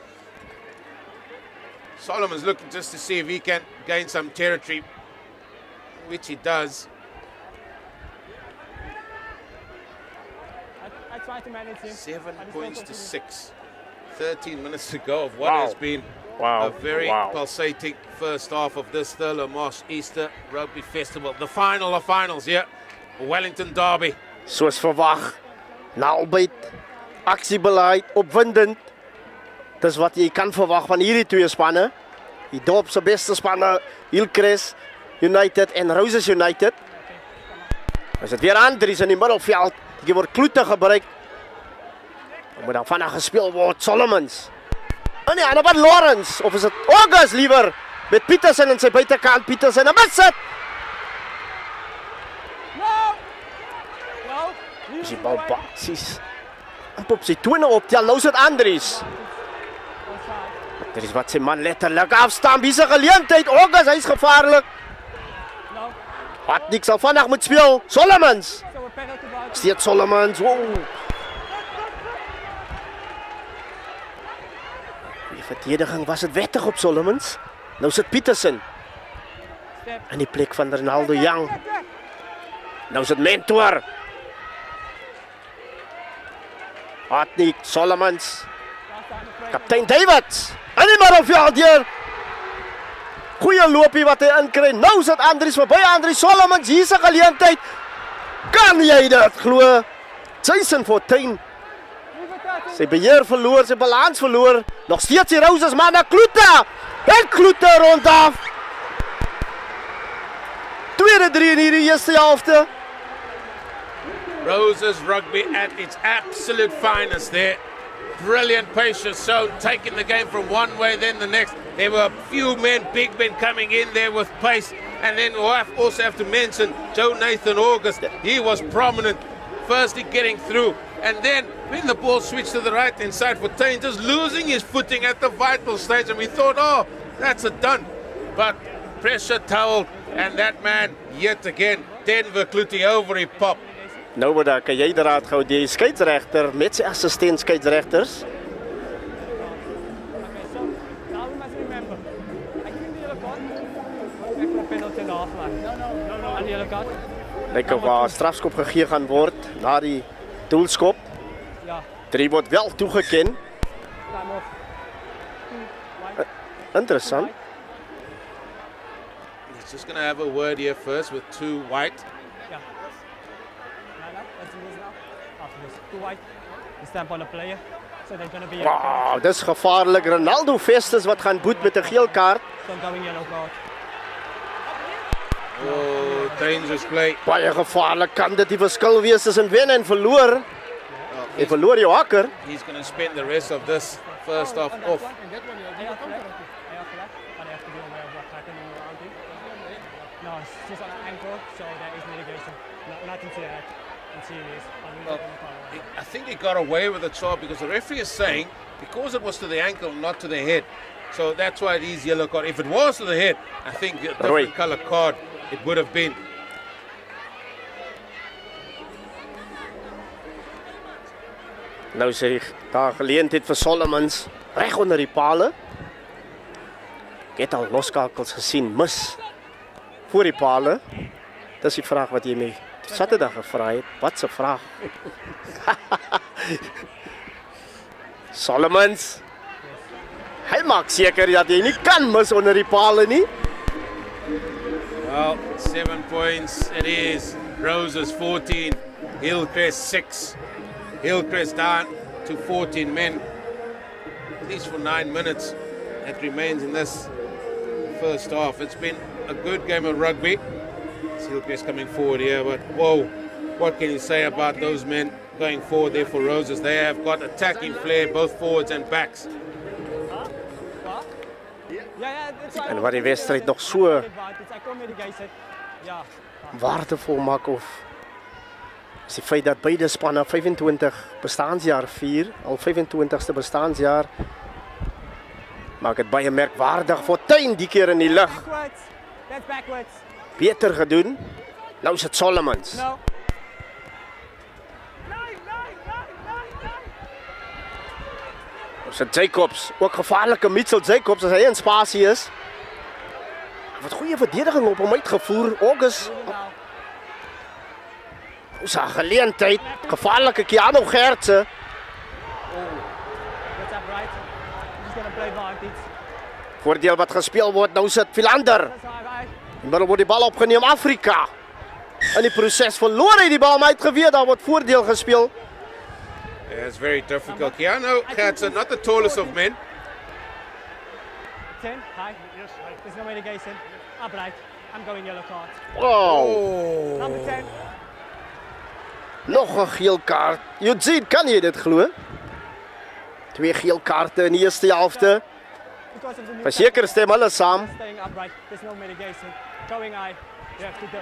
[SPEAKER 2] Solomon's looking just to see if he can gain some territory, which he does.
[SPEAKER 4] I try to manage him.
[SPEAKER 2] 7 points to 6. 13 minutes to go of what has been a very pulsating first half of this Thurlow Marsh Easter Rugby Festival. The final of finals here, Wellington Derby.
[SPEAKER 1] Soos verwag, naalbyt, aksiebeleid, opwindend. Dis wat jy kan verwag van hierdie twee spanne. Die dorp se beste spanne, Hillcrest United en Roses United. Is dit weer Andries in die middelveld. Die word kloete gebruik. Dan moet dan vanaf gespeel word Solomons. En die ander wat Lawrence, of is dit August liewer, met Petersen in sy buitekant, Petersen en mis het. Is die bal basis. Op sy tone optel, nou is dit Andries. Dit is wat sy man letterlik afstaan, wie se geleentheid, August, hy is gevaarlik. Wat niks sal vandag moet speel, Solomons. Steeds Solomons, wow. Die verdediging was het wettig op Solomons. Nou sit Petersen in die plek van Ronaldo Young. Nou is het Mentor. Hatnik, Solomons. Kaptein Davids. In die middelveld hier. Goeie loopie wat hy inkry. Nou is dit Andries verby. Andries Solomons, hier is 'n geleentheid. Kan jy dit glo? Jason Fortuin. Sy beheer verloor, sy balans verloor. Nog steeds die Roses man na Kloete. En Kloete rondaf. Tweede 3 in hierdie eerste helfte.
[SPEAKER 2] Roses Rugby at its absolute finest there. Brilliant patience shown, taking the game from one way then the next. There were a few men, big men coming in there with pace. And then we'll also have to mention Joe Nathan August. He was prominent, firstly getting through. And then when the ball switched to the right-hand side for Tain, just losing his footing at the vital stage. And we thought, oh, that's a done. But pressure toweled. And that man, yet again, Denver Kloete over he pop.
[SPEAKER 1] Nou word daar jy draad gehou die skeieregter met sy assistent skeieregters. Lyk of waar strafskop gegee gaan word na die doelskop. 3 word wel toegeken. Interessant.
[SPEAKER 2] He's just going to have a word here first with 2 white.
[SPEAKER 4] Stamp on a player. So they're going to be
[SPEAKER 1] Wow, dis gevaarlik. Ronaldo Festus wat gaan boet met 'n geel kaart.
[SPEAKER 4] going yellow card.
[SPEAKER 2] Oh, dangerous play.
[SPEAKER 1] Baie gevaarlik kan dit die verskil wees tussen wen en verloor. En verloor jou hakker.
[SPEAKER 2] He's going to spend the rest of this first half off.
[SPEAKER 4] No, it's just on an ankle, so there is mitigation. Nothing to add. Serious.
[SPEAKER 2] I think he got away with the charge because the referee is saying because it was to the ankle, not to the head. So that's why it is yellow card. If it was to the head, I think a different color card it would have been.
[SPEAKER 1] Nou sê daar geleentheid vir Solomons reg onder die pale. Ek het al loskakels gesien mis voor die pale. Dis die vraag wat jy my Saterdag gevra het. Wat 'n vraag. Solomons. Hy maak seker dat jy nie kan mis onder die pale nie.
[SPEAKER 2] Well, 7 points it is. Roses 14, Hillcrest 6. Hillcrest down to 14 men. At least for 9 minutes. It remains in this first half. It's been a good game of rugby. It's Hillcrest coming forward here, but whoa, what can you say about those men going forward there for Roses? They have got attacking flair, both forwards and backs.
[SPEAKER 1] En wat die wedstryd nog so waardevol maak of is die feit dat beide spanne 25 bestaansjaar vier, al 25ste bestaansjaar, maak dit baie merkwaardig. Fortuin die keer in die lug. Beter gedoen. Nou is dit Solomons. Nou is dit Jacobs. Ook gevaarlike Mitchell Jacobs as hy in spasie is. Wat goeie verdediging op hom uitgevoer. August. Ons het geleentheid. Gevaarlike Keanu Gertse. Voordeel wat gespeel word. Nou is dit Philander. Maar word die bal opgeneem Afrika. In die proses verloor hy die bal, maar hy het geweet daar word voordeel gespeel.
[SPEAKER 2] Yeah, it's very difficult. Keanu Gertse, not the tallest of men.
[SPEAKER 4] 10, hi. Yes, hi. There's no mitigation. Upright. I'm going yellow card.
[SPEAKER 1] Wow.
[SPEAKER 4] Number 10.
[SPEAKER 1] Nog 'n geel kaart. Eugene, kan jy dit glo? 2 geel kaarte in die eerste helfte. Verseker stem hulle saam.
[SPEAKER 4] Staying upright. There's no mitigation. Going high. Yeah, to the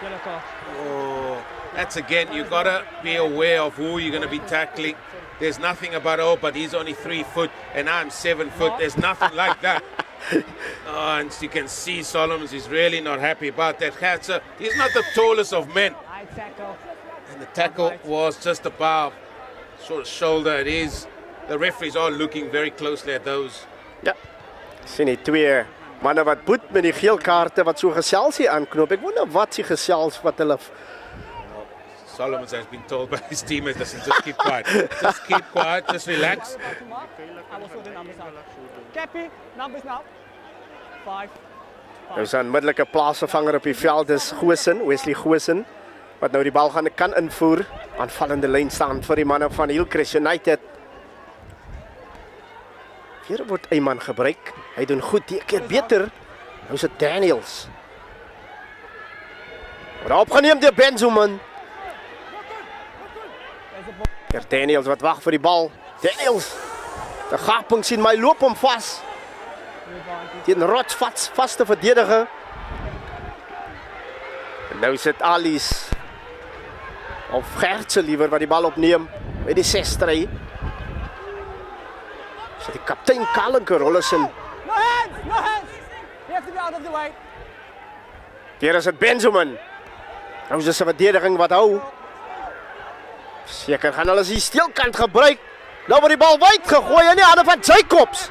[SPEAKER 4] yellow card.
[SPEAKER 2] Oh, that's again, you gotta be aware of who you're gonna be tackling. There's nothing about, oh, but he's only 3 foot and I'm 7 foot. There's nothing like that. Oh, and you can see Solomons is really not happy about that. Gertse, he's not the tallest of men.
[SPEAKER 4] I tackle.
[SPEAKER 2] And the tackle was just above sort of shoulder. It is. The referees are looking very closely at those.
[SPEAKER 1] Ja. Sien die 2 manne wat boet met die geel kaarte wat so gesels hier aanknop. Ek wonder wat se gesels wat hulle
[SPEAKER 2] Solomons has been told by his teammates, listen, just keep quiet. Just keep quiet, just relax.
[SPEAKER 4] I will sort the numbers out. Cappy, numbers now. 5.
[SPEAKER 1] Nou is 'n onmiddellike plaasvervanger op die veld, dis Goosen, Wesley Goosen, wat nou die bal kan invoer. Aanvallende lyn staan vir die manne van Hillcrest United. Hier word 'n man gebruik. Hy doen goed, die keer beter. Nou is dit Daniels. Word opgeneem deur Benjamin. Daniels wat wag vir die bal. Daniels. De gaping sien my loop hom vas. Teen rots vaste verdediger. En nou sit Alice of Gertse liewer wat die bal opneem by die 6 stry. So die kaptein Kalenker Rollison.
[SPEAKER 4] No hands! No hands! You have to be out of the way.
[SPEAKER 1] Hier is dit Benjamin. Nou is dit 'n verdediging wat hou. Seker gaan hulle die steelkant gebruik. Nou word die bal wyd gegooi in die hande van Jacobs.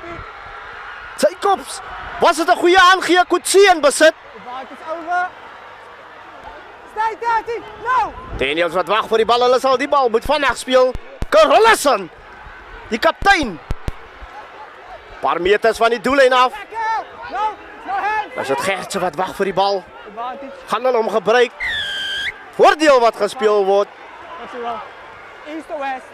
[SPEAKER 1] Jacobs, was dit 'n goeie aangee? Kutsie in besit.
[SPEAKER 4] The ball is over. Stay 30. No!
[SPEAKER 1] Daniels wat wag vir die bal. Hulle sal die bal moet vandag speel. Carlson, die kaptein. Paar meters van die doellyn af.
[SPEAKER 4] No! No hands!
[SPEAKER 1] Is dit Gertse wat wag vir die bal.
[SPEAKER 4] Advantage.
[SPEAKER 1] Gaan hulle hom gebruik. Voordeel wat gespeel word.
[SPEAKER 4] What's the roll? East to west.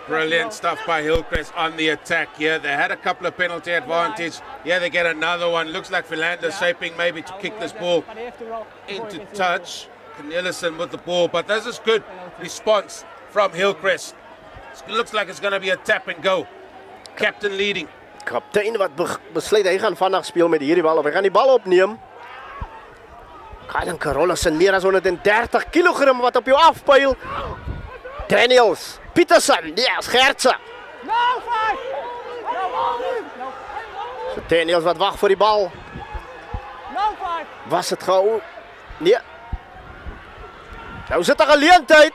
[SPEAKER 2] Brilliant stuff by Hillcrest on the attack here. They had a couple of penalty advantage. Yeah, they get another one. Looks like Philander shaping maybe to kick this ball
[SPEAKER 4] But they have to roll.
[SPEAKER 2] into touch. Cornelison with the ball, but this is good response from Hillcrest. It looks like it's going to be a tap and go. Captain leading.
[SPEAKER 1] Kaptein wat besluit hy gaan vandag speel met hierdie bal of hy gaan die bal opneem. Kylan Carolson meer as 130 kg wat op jou afpyl. Daniels, Peterson, yes, Gertse.
[SPEAKER 4] No, 5! No.
[SPEAKER 1] So Daniels wat wag vir die bal.
[SPEAKER 4] No, 5!
[SPEAKER 1] Was dit gehou? Nee. Nou sit 'n geleentheid.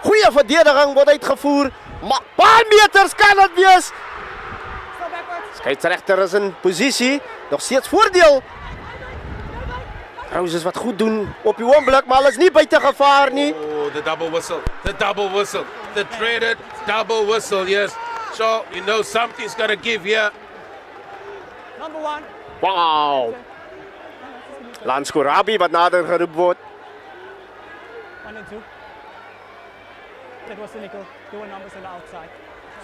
[SPEAKER 1] Goeie verdediging word uitgevoer. Maar paar meters kan dit wees.
[SPEAKER 4] Stop backwards.
[SPEAKER 1] Skeieregter is in posisie. Nog steeds voordeel. Roses wat goed doen op die oomblik, maar hulle is nie buite gevaar nie.
[SPEAKER 2] Oh, the double whistle, the dreaded double whistle, yes. So, you know something's got to give here.
[SPEAKER 4] Number 1.
[SPEAKER 1] Wow. Lance Korabi wat nader geroep word.
[SPEAKER 4] 1 and 2. That was cynical. There were numbers on the outside.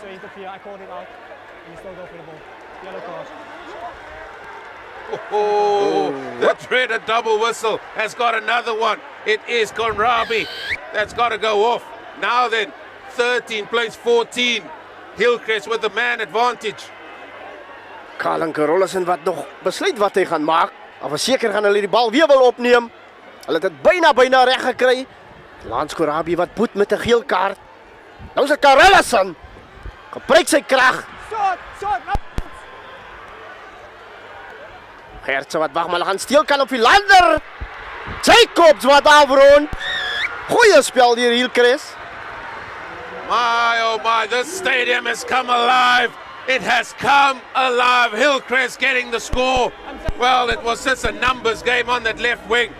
[SPEAKER 4] So he interfered. I called him out. And he still go for the ball. Yellow card.
[SPEAKER 2] Oh, the dreaded double whistle has got another one. It is Conrabi. That's got to go off. Now then, 13 plays 14. Hillcrest with the man advantage.
[SPEAKER 1] Colin Carolison wat nog besluit wat hy gaan maak. Maar verseker gaan hulle die bal weer wil opneem. Hulle het dit byna reg gekry. Lance Korabi wat boet met 'n geel kaart. Nou is dit Carolison. Gebruik sy krag.
[SPEAKER 4] Shot.
[SPEAKER 1] Gertse wat wag maar hulle gaan steel kan op die lander. Jacobs wat afrond. Goeie spel deur Hillcrest.
[SPEAKER 2] My, oh my, this stadium has come alive. It has come alive. Hillcrest getting the score. Well, it was just a numbers game on that left wing.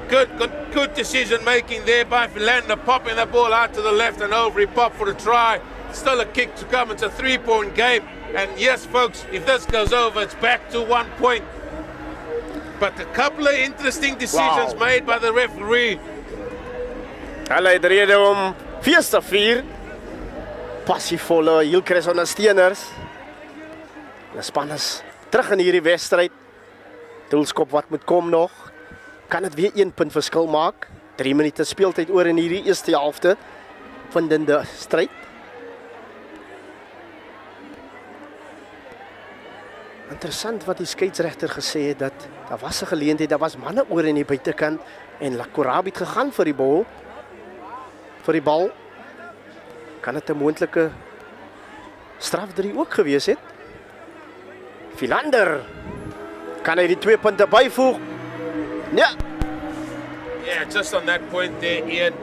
[SPEAKER 2] Good decision making there by Philander, popping the ball out to the left and over. He popped for a try. Still a kick to come. It's a 3-point game. And yes, folks, if this goes over, it's back to 1 point. But a couple of interesting decisions made by the referee.
[SPEAKER 1] Hulle het rede om fees te vier. Passievolle Hillcrest ondersteuners. Die span is terug in hierdie wedstryd. Doelskop wat moet kom nog. Kan dit weer 1 punt verskil maak. 3 minute speeltyd oor in hierdie eerste helfte van die stryd. Interessant wat die skeieregter gesê het dat daar was 'n geleentheid, daar was manne oor in die buitekant en Korabi het gegaan vir die bal. Kan dit 'n moontlike straf 3 ook gewees het? Philander kan hy die 2 punte byvoeg? Ja.
[SPEAKER 2] Yeah, just on that point there, Ian,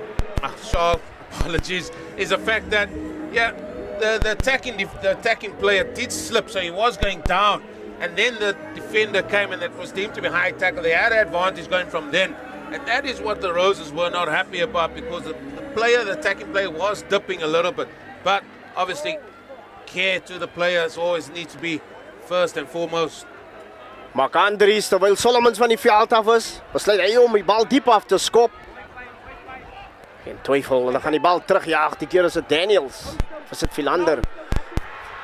[SPEAKER 2] Charles, apologies, is the fact that, yeah, the attacking player did slip, so he was going down. And then the defender came and it was deemed to be high tackle. They had an advantage going from then. And that is what the Roses were not happy about because the attacking player was dipping a little bit. But obviously, care to the players always needs to be first and foremost.
[SPEAKER 1] Mark Andries, terwyl Solomons van die veld af is, besluit hy om die bal diep af te skop. Geen twyfel, hulle gaan die bal terugjaag. Die keer is dit Daniels. Is dit Philander?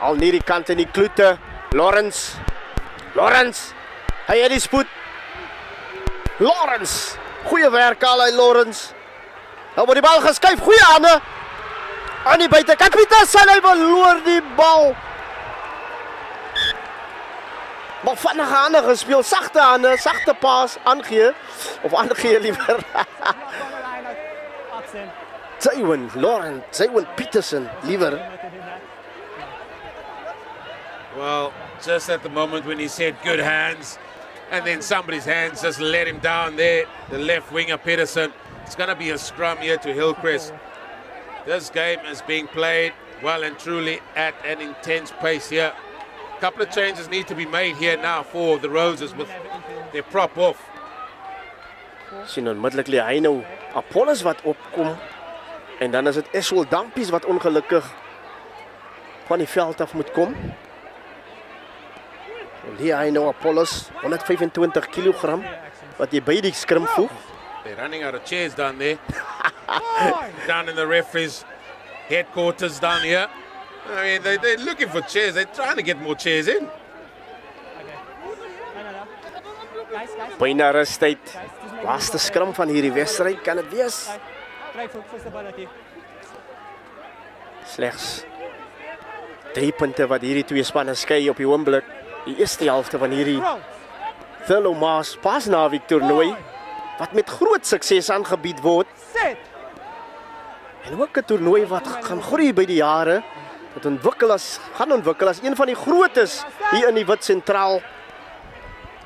[SPEAKER 1] Al nie die kant in die kloete. Lawrence, hy het die spoed. Lawrence, goeie werk al hy Lawrence. Nou word die bal geskuif, goeie hande. Aan die buitekant, Pieter, hy verloor die bal. Maar vinnige hande gespeel, sagte hande, sagte paas, aangee liewer. Zywin Peterson, liewer.
[SPEAKER 2] Well, just at the moment when he said good hands, and then somebody's hands just let him down there, the left winger Peterson. It's going to be a scrum here to Hillcrest. This game is being played well and truly at an intense pace here. A couple of changes need to be made here now for the Roses with their prop off.
[SPEAKER 1] Sien onmiddellik lê hy nou Apollos wat opkom. En dan is dit Eswel Dampies wat ongelukkig van die veld af moet kom. Lê hy nou Apollos 125 kg wat jy by die skrim voeg.
[SPEAKER 2] They're running out of chairs down there. Down in the referees' headquarters down here. I mean, they're looking for chairs. They're trying to get more chairs in.
[SPEAKER 1] Byna rustyd. Laaste skrim van hierdie wedstryd kan dit wees. Slegs 3 punte wat hierdie twee spanne skei op die oomblik. Die eerste helfte van hierdie Thurlow Marsh pasnaweek toernooi wat met groot sukses aangebied word. En ook 'n toernooi wat gaan groei by die jare. Dit gaan ontwikkel as een van die grootes hier in die wit sentraal.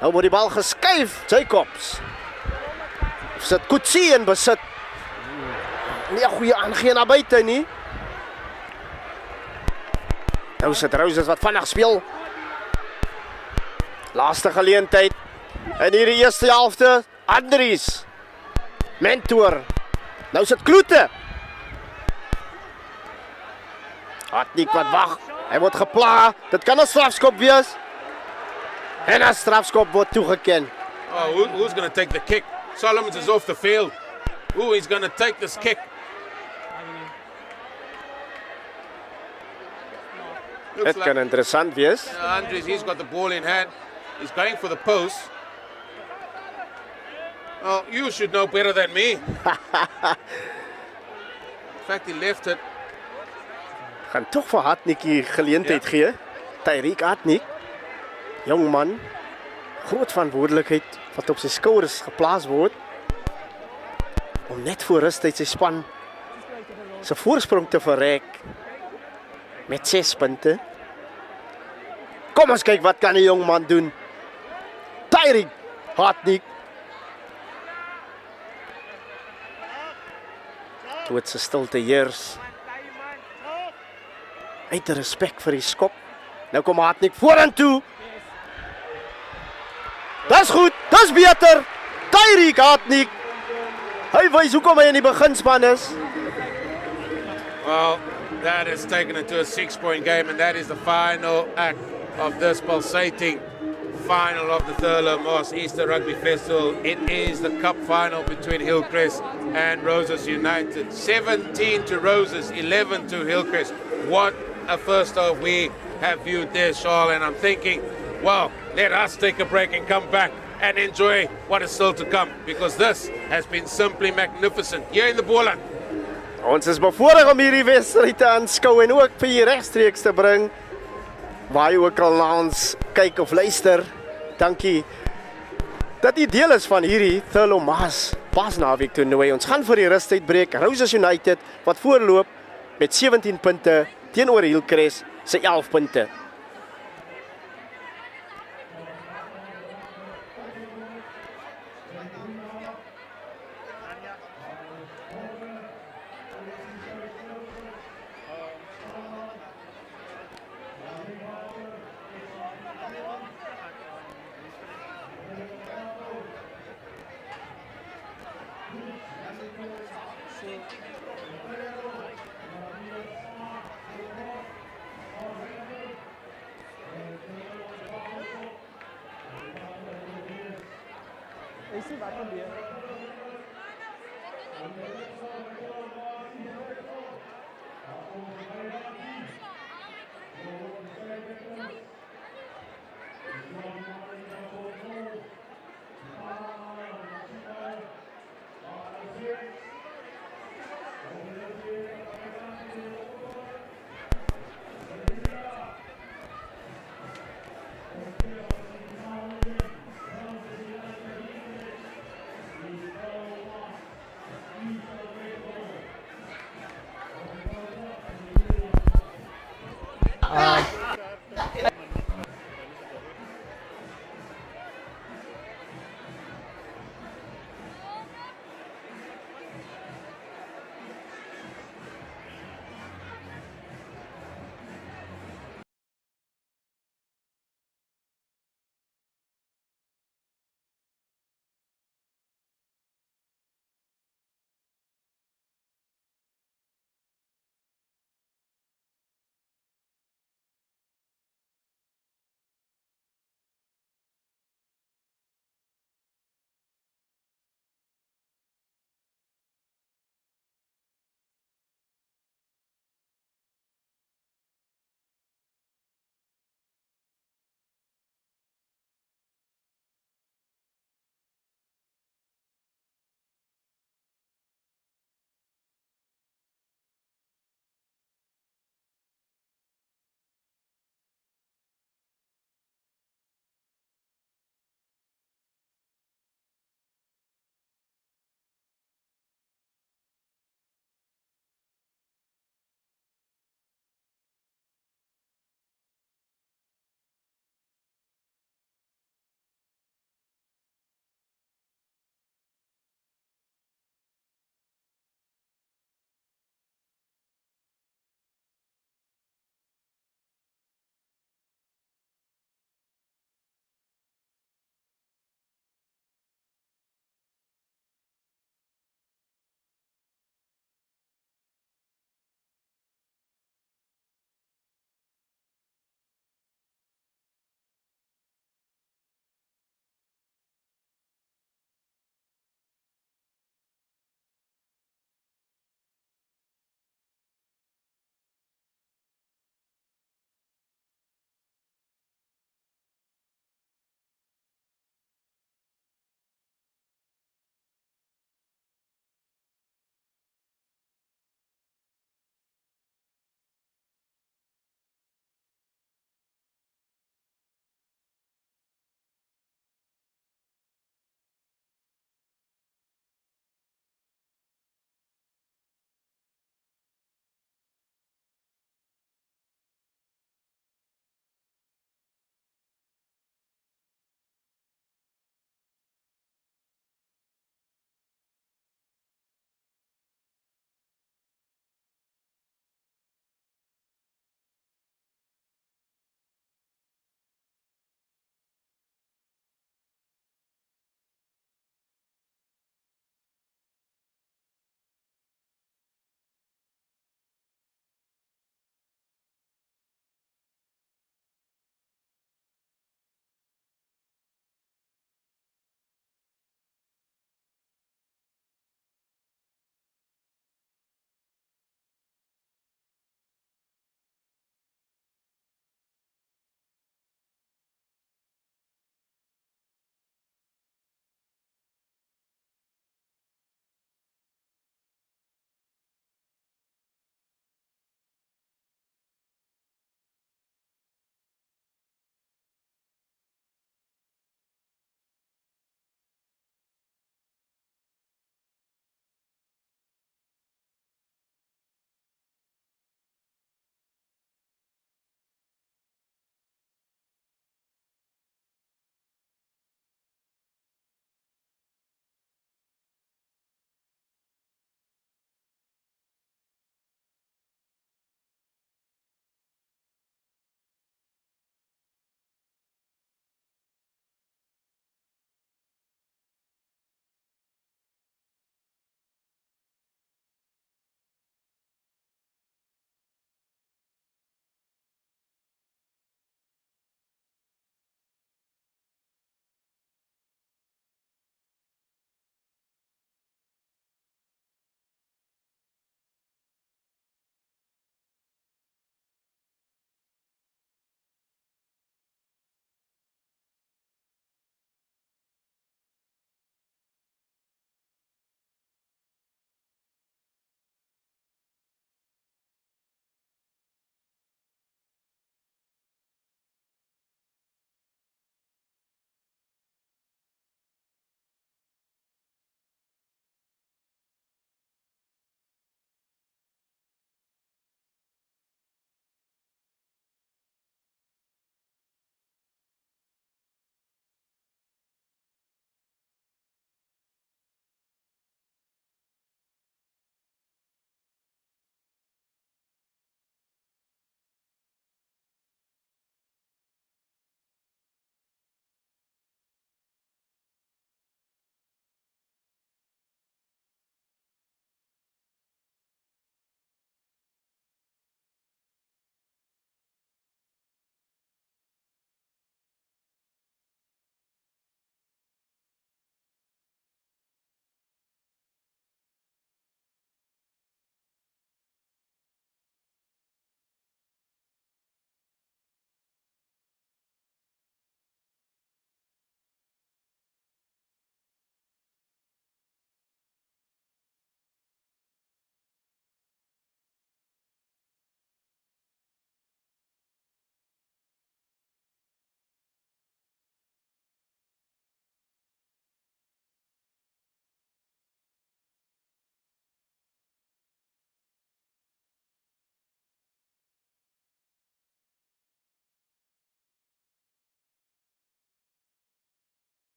[SPEAKER 1] Nou word die bal geskuif, Jacobs. Sit Kutsie in besit. Nie 'n goeie aangee na buite nie. Nou sit Roses wat vinnig speel. Laaste geleentheid in hierdie eerste helfte. Andries. Mentor. Nou sit Kloete. Hartnik wat wag. Hy word gepla. Dit kan 'n strafskop wees. En 'n strafskop word toegeken.
[SPEAKER 2] Oh, who's going to take the kick? Solomons is off the field. Who is going to take this kick? Looks
[SPEAKER 1] Dit kan interessant wees.
[SPEAKER 2] Andries, he's got the ball in hand. He's going for the post. Oh, you should know better than me. In fact, he left it.
[SPEAKER 1] Gaan tog vir Hartnikie geleentheid gee. Tyreek Hartnik. Jong man. Groot verantwoordelikheid wat op sy skouers geplaas word. Om net voor rustyd sy span se voorsprong te verrek. Met 6 punte. Kom ons kyk wat kan die jong man doen. Tyreek Hartnik. Doodse stilte heers. Uit respek vir die skop. Nou kom Hartnik vorentoe. Dis goed, dis beter. Tyreek Hartnik. Hy wys hoekom hy in die beginspan is.
[SPEAKER 2] Well, that has taken it to a 6-point game, and that is the final act of this pulsating final of the Thurlow Marsh Easter Rugby Festival. It is the cup final between Hillcrest and Roses United. 17 to Roses, 11 to Hillcrest. What a first half we have viewed there, Charles, and I'm thinking, well, let us take a break and come back and enjoy what is still to come, because this has been simply magnificent here in the BOLAND.
[SPEAKER 1] Ons is bevoorreg om hierdie wedstryd te aanskou en ook vir u regstreeks te bring. Waar jy ook al na ons kyk of luister. Dankie dat u deel is van hierdie Thurlow Marsh Paasnaweek toernooi. Ons gaan vir die rustydbreek. Roses United wat voorloop met 17 punte teenoor Hillcrest se 11 punte.
[SPEAKER 4] AC back on here.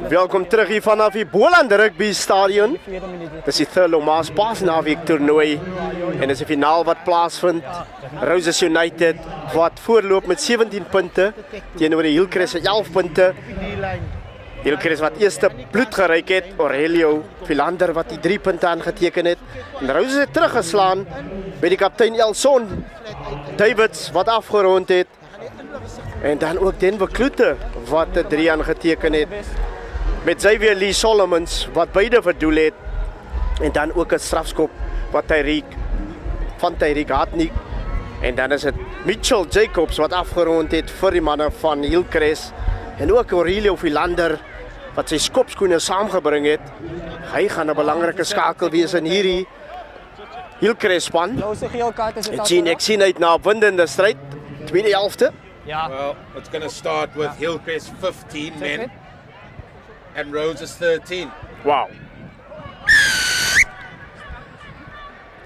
[SPEAKER 1] Welkom terug hier vanaf die BOLAND Rugby Stadion. Dis die Thurlow Marsh paasnaweek toernooi en dis 'n finaal wat plaasvind. Roses United wat voorloop met 17 punte teenoor die Hillcrest se 11 punte. Hillcrest wat eerste bloed geryk het, Aurelio Philander wat die 3 punte aangeteken het. En Roses het teruggeslaan by die kaptein Elson Davids wat afgerond het. En dan ook Denver Kloete wat 'n 3 aangeteken het. Met Xavier Lee Solomons wat beide verdoel het. En dan ook 'n strafskop wat Tyreek Hartnick. En dan is dit Mitchell Jacobs wat afgerond het vir die manne van Hillcrest. En ook Aurelio Philander wat sy skopskoene saamgebring het. Hy gaan 'n belangrike skakel wees in hierdie Hillcrest span. Ek sien uit na 'n opwindende stryd. Tweede helfte.
[SPEAKER 4] Yeah.
[SPEAKER 2] Well, it's going to start with Hillcrest 15 men and Roses 13.
[SPEAKER 1] Wow.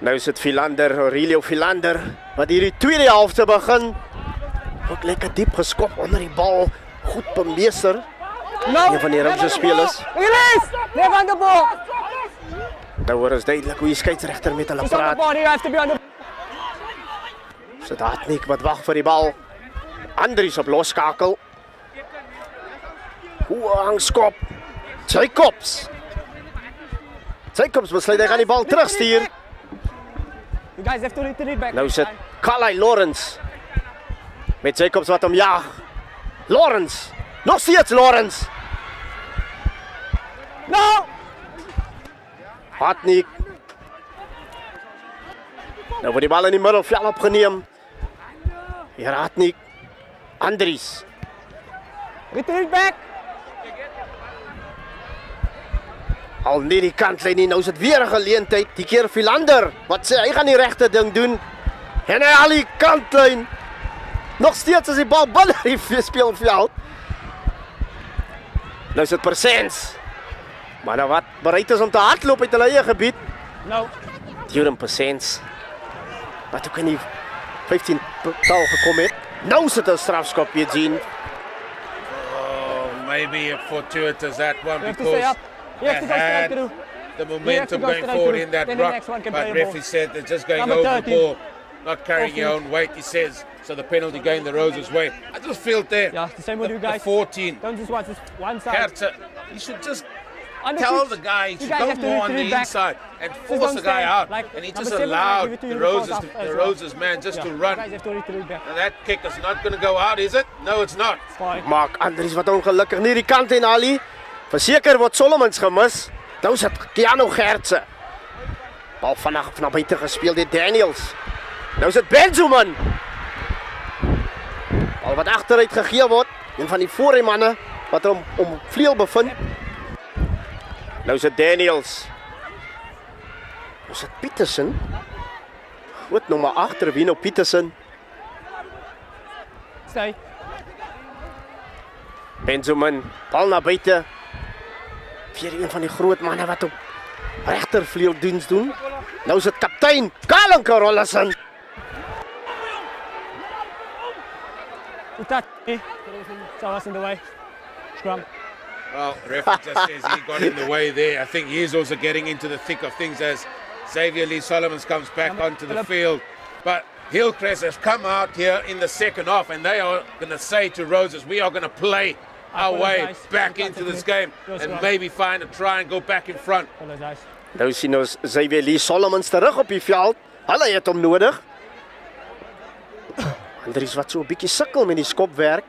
[SPEAKER 1] Nou is dit Philander, Aurelio Philander wat hierdie tweede helfte begin. Ook lekker diep geskop onder die bal. Goed bemeester. Een van die Roses spelers.
[SPEAKER 4] Release! Never on the ball!
[SPEAKER 1] Nou hoor ons duidelik hoe die skeieregter met hulle
[SPEAKER 4] He's on the
[SPEAKER 1] praat.
[SPEAKER 4] ball, you have to be on the
[SPEAKER 1] Sit Hartnick wat wag vir die bal. Andries op losskakel. Hoe hangskop. Jacobs besluit hy gaan die bal terugstuur.
[SPEAKER 4] You guys have to read back.
[SPEAKER 1] Nou sit Carly Lawrence met Jacobs wat hom jaag. Lawrence, nog steeds Lawrence.
[SPEAKER 4] No!
[SPEAKER 1] Hartnick. Nou word die bal in die middelveld opgeneem. Hier Hartnick. Andries.
[SPEAKER 4] Retreat back!
[SPEAKER 1] Al nie die kantlyn nie, nou is dit weer 'n geleentheid. Die keer Philander, wat sê hy gaan die regte ding doen. En hy al die kantlyn. Nog steeds is die bal binne die speelveld. Nou is dit Persens. Maar nou wat bereid is om te hardloop uit hulle eie gebied.
[SPEAKER 4] No.
[SPEAKER 1] Durham Persens. Wat ook in die 15 taal gekom het. Nou sit 'n strafskop, Eugene.
[SPEAKER 2] Oh, maybe a fortuitous that one
[SPEAKER 4] You have to stay
[SPEAKER 2] because
[SPEAKER 4] up. You have to go straight
[SPEAKER 2] had
[SPEAKER 4] through.
[SPEAKER 2] the
[SPEAKER 4] You have
[SPEAKER 2] momentum
[SPEAKER 4] to go
[SPEAKER 2] going
[SPEAKER 4] straight
[SPEAKER 2] forward
[SPEAKER 4] through.
[SPEAKER 2] in that
[SPEAKER 4] Then the
[SPEAKER 2] ruck.
[SPEAKER 4] next one can
[SPEAKER 2] But
[SPEAKER 4] play the
[SPEAKER 2] referee
[SPEAKER 4] ball.
[SPEAKER 2] said they're just going
[SPEAKER 4] Number
[SPEAKER 2] over the
[SPEAKER 4] 13.
[SPEAKER 2] ball, not carrying your
[SPEAKER 4] Off
[SPEAKER 2] own weight, he says. So the penalty going the Roses' way. I just feel there.
[SPEAKER 4] Yeah, the same with you
[SPEAKER 2] The
[SPEAKER 4] guys.
[SPEAKER 2] 14.
[SPEAKER 4] Don't just watch this one side.
[SPEAKER 2] Kertzer, you should just
[SPEAKER 4] On the
[SPEAKER 2] tell
[SPEAKER 4] pitch,
[SPEAKER 2] the guy
[SPEAKER 4] you
[SPEAKER 2] to
[SPEAKER 4] guys
[SPEAKER 2] go
[SPEAKER 4] have to
[SPEAKER 2] more on
[SPEAKER 4] retrieve
[SPEAKER 2] the
[SPEAKER 4] back.
[SPEAKER 2] inside and
[SPEAKER 4] Just
[SPEAKER 2] force
[SPEAKER 4] don't
[SPEAKER 2] the guy
[SPEAKER 4] stand.
[SPEAKER 2] out.
[SPEAKER 4] Like,
[SPEAKER 2] And he
[SPEAKER 4] number
[SPEAKER 2] just
[SPEAKER 4] 7, I
[SPEAKER 2] allowed
[SPEAKER 4] give it to
[SPEAKER 2] the
[SPEAKER 4] you before
[SPEAKER 2] Roses,
[SPEAKER 4] half as
[SPEAKER 2] the
[SPEAKER 4] well.
[SPEAKER 2] Roses man just to
[SPEAKER 4] You
[SPEAKER 2] run.
[SPEAKER 4] guys have to retrieve back.
[SPEAKER 2] And that kick is not going to go out, is it? No, it's not.
[SPEAKER 4] It's fine.
[SPEAKER 1] Maak Andries wat ongelukkig nie die kant en Ali. Verseker word Solomons gemis. Nou sit Keanu Gertse. Bal vanaf buite gespeel deur Daniels. Nou sit Benjamin. Bal wat agteruit gegee word. Een van die voormanne wat hom om vleuel bevind. Nou sit Daniels. Nou sit Petersen. Goed nommer 8 Revino Petersen.
[SPEAKER 4] Stay.
[SPEAKER 1] Benjamin, bal na buite. Weer een van die groot manne wat op regtervleuel diens doen. Nou is dit kaptein Kalanka Rollason.
[SPEAKER 4] Good touch. So I was in the way. Scrum.
[SPEAKER 2] Well, referee just says he got in the way there. I think he is also getting into the thick of things as Xavier Lee Solomons comes back onto the field. But Hillcrest has come out here in the second half and they are going to say to Roses, we are going to play our way back into this game and maybe find a try and go back in front.
[SPEAKER 4] Apologize.
[SPEAKER 1] Nou sien ons Xavier Lee Solomons terug op die veld. Hulle het hom nodig. Andries wat so 'n bietjie sukkel met die skopwerk.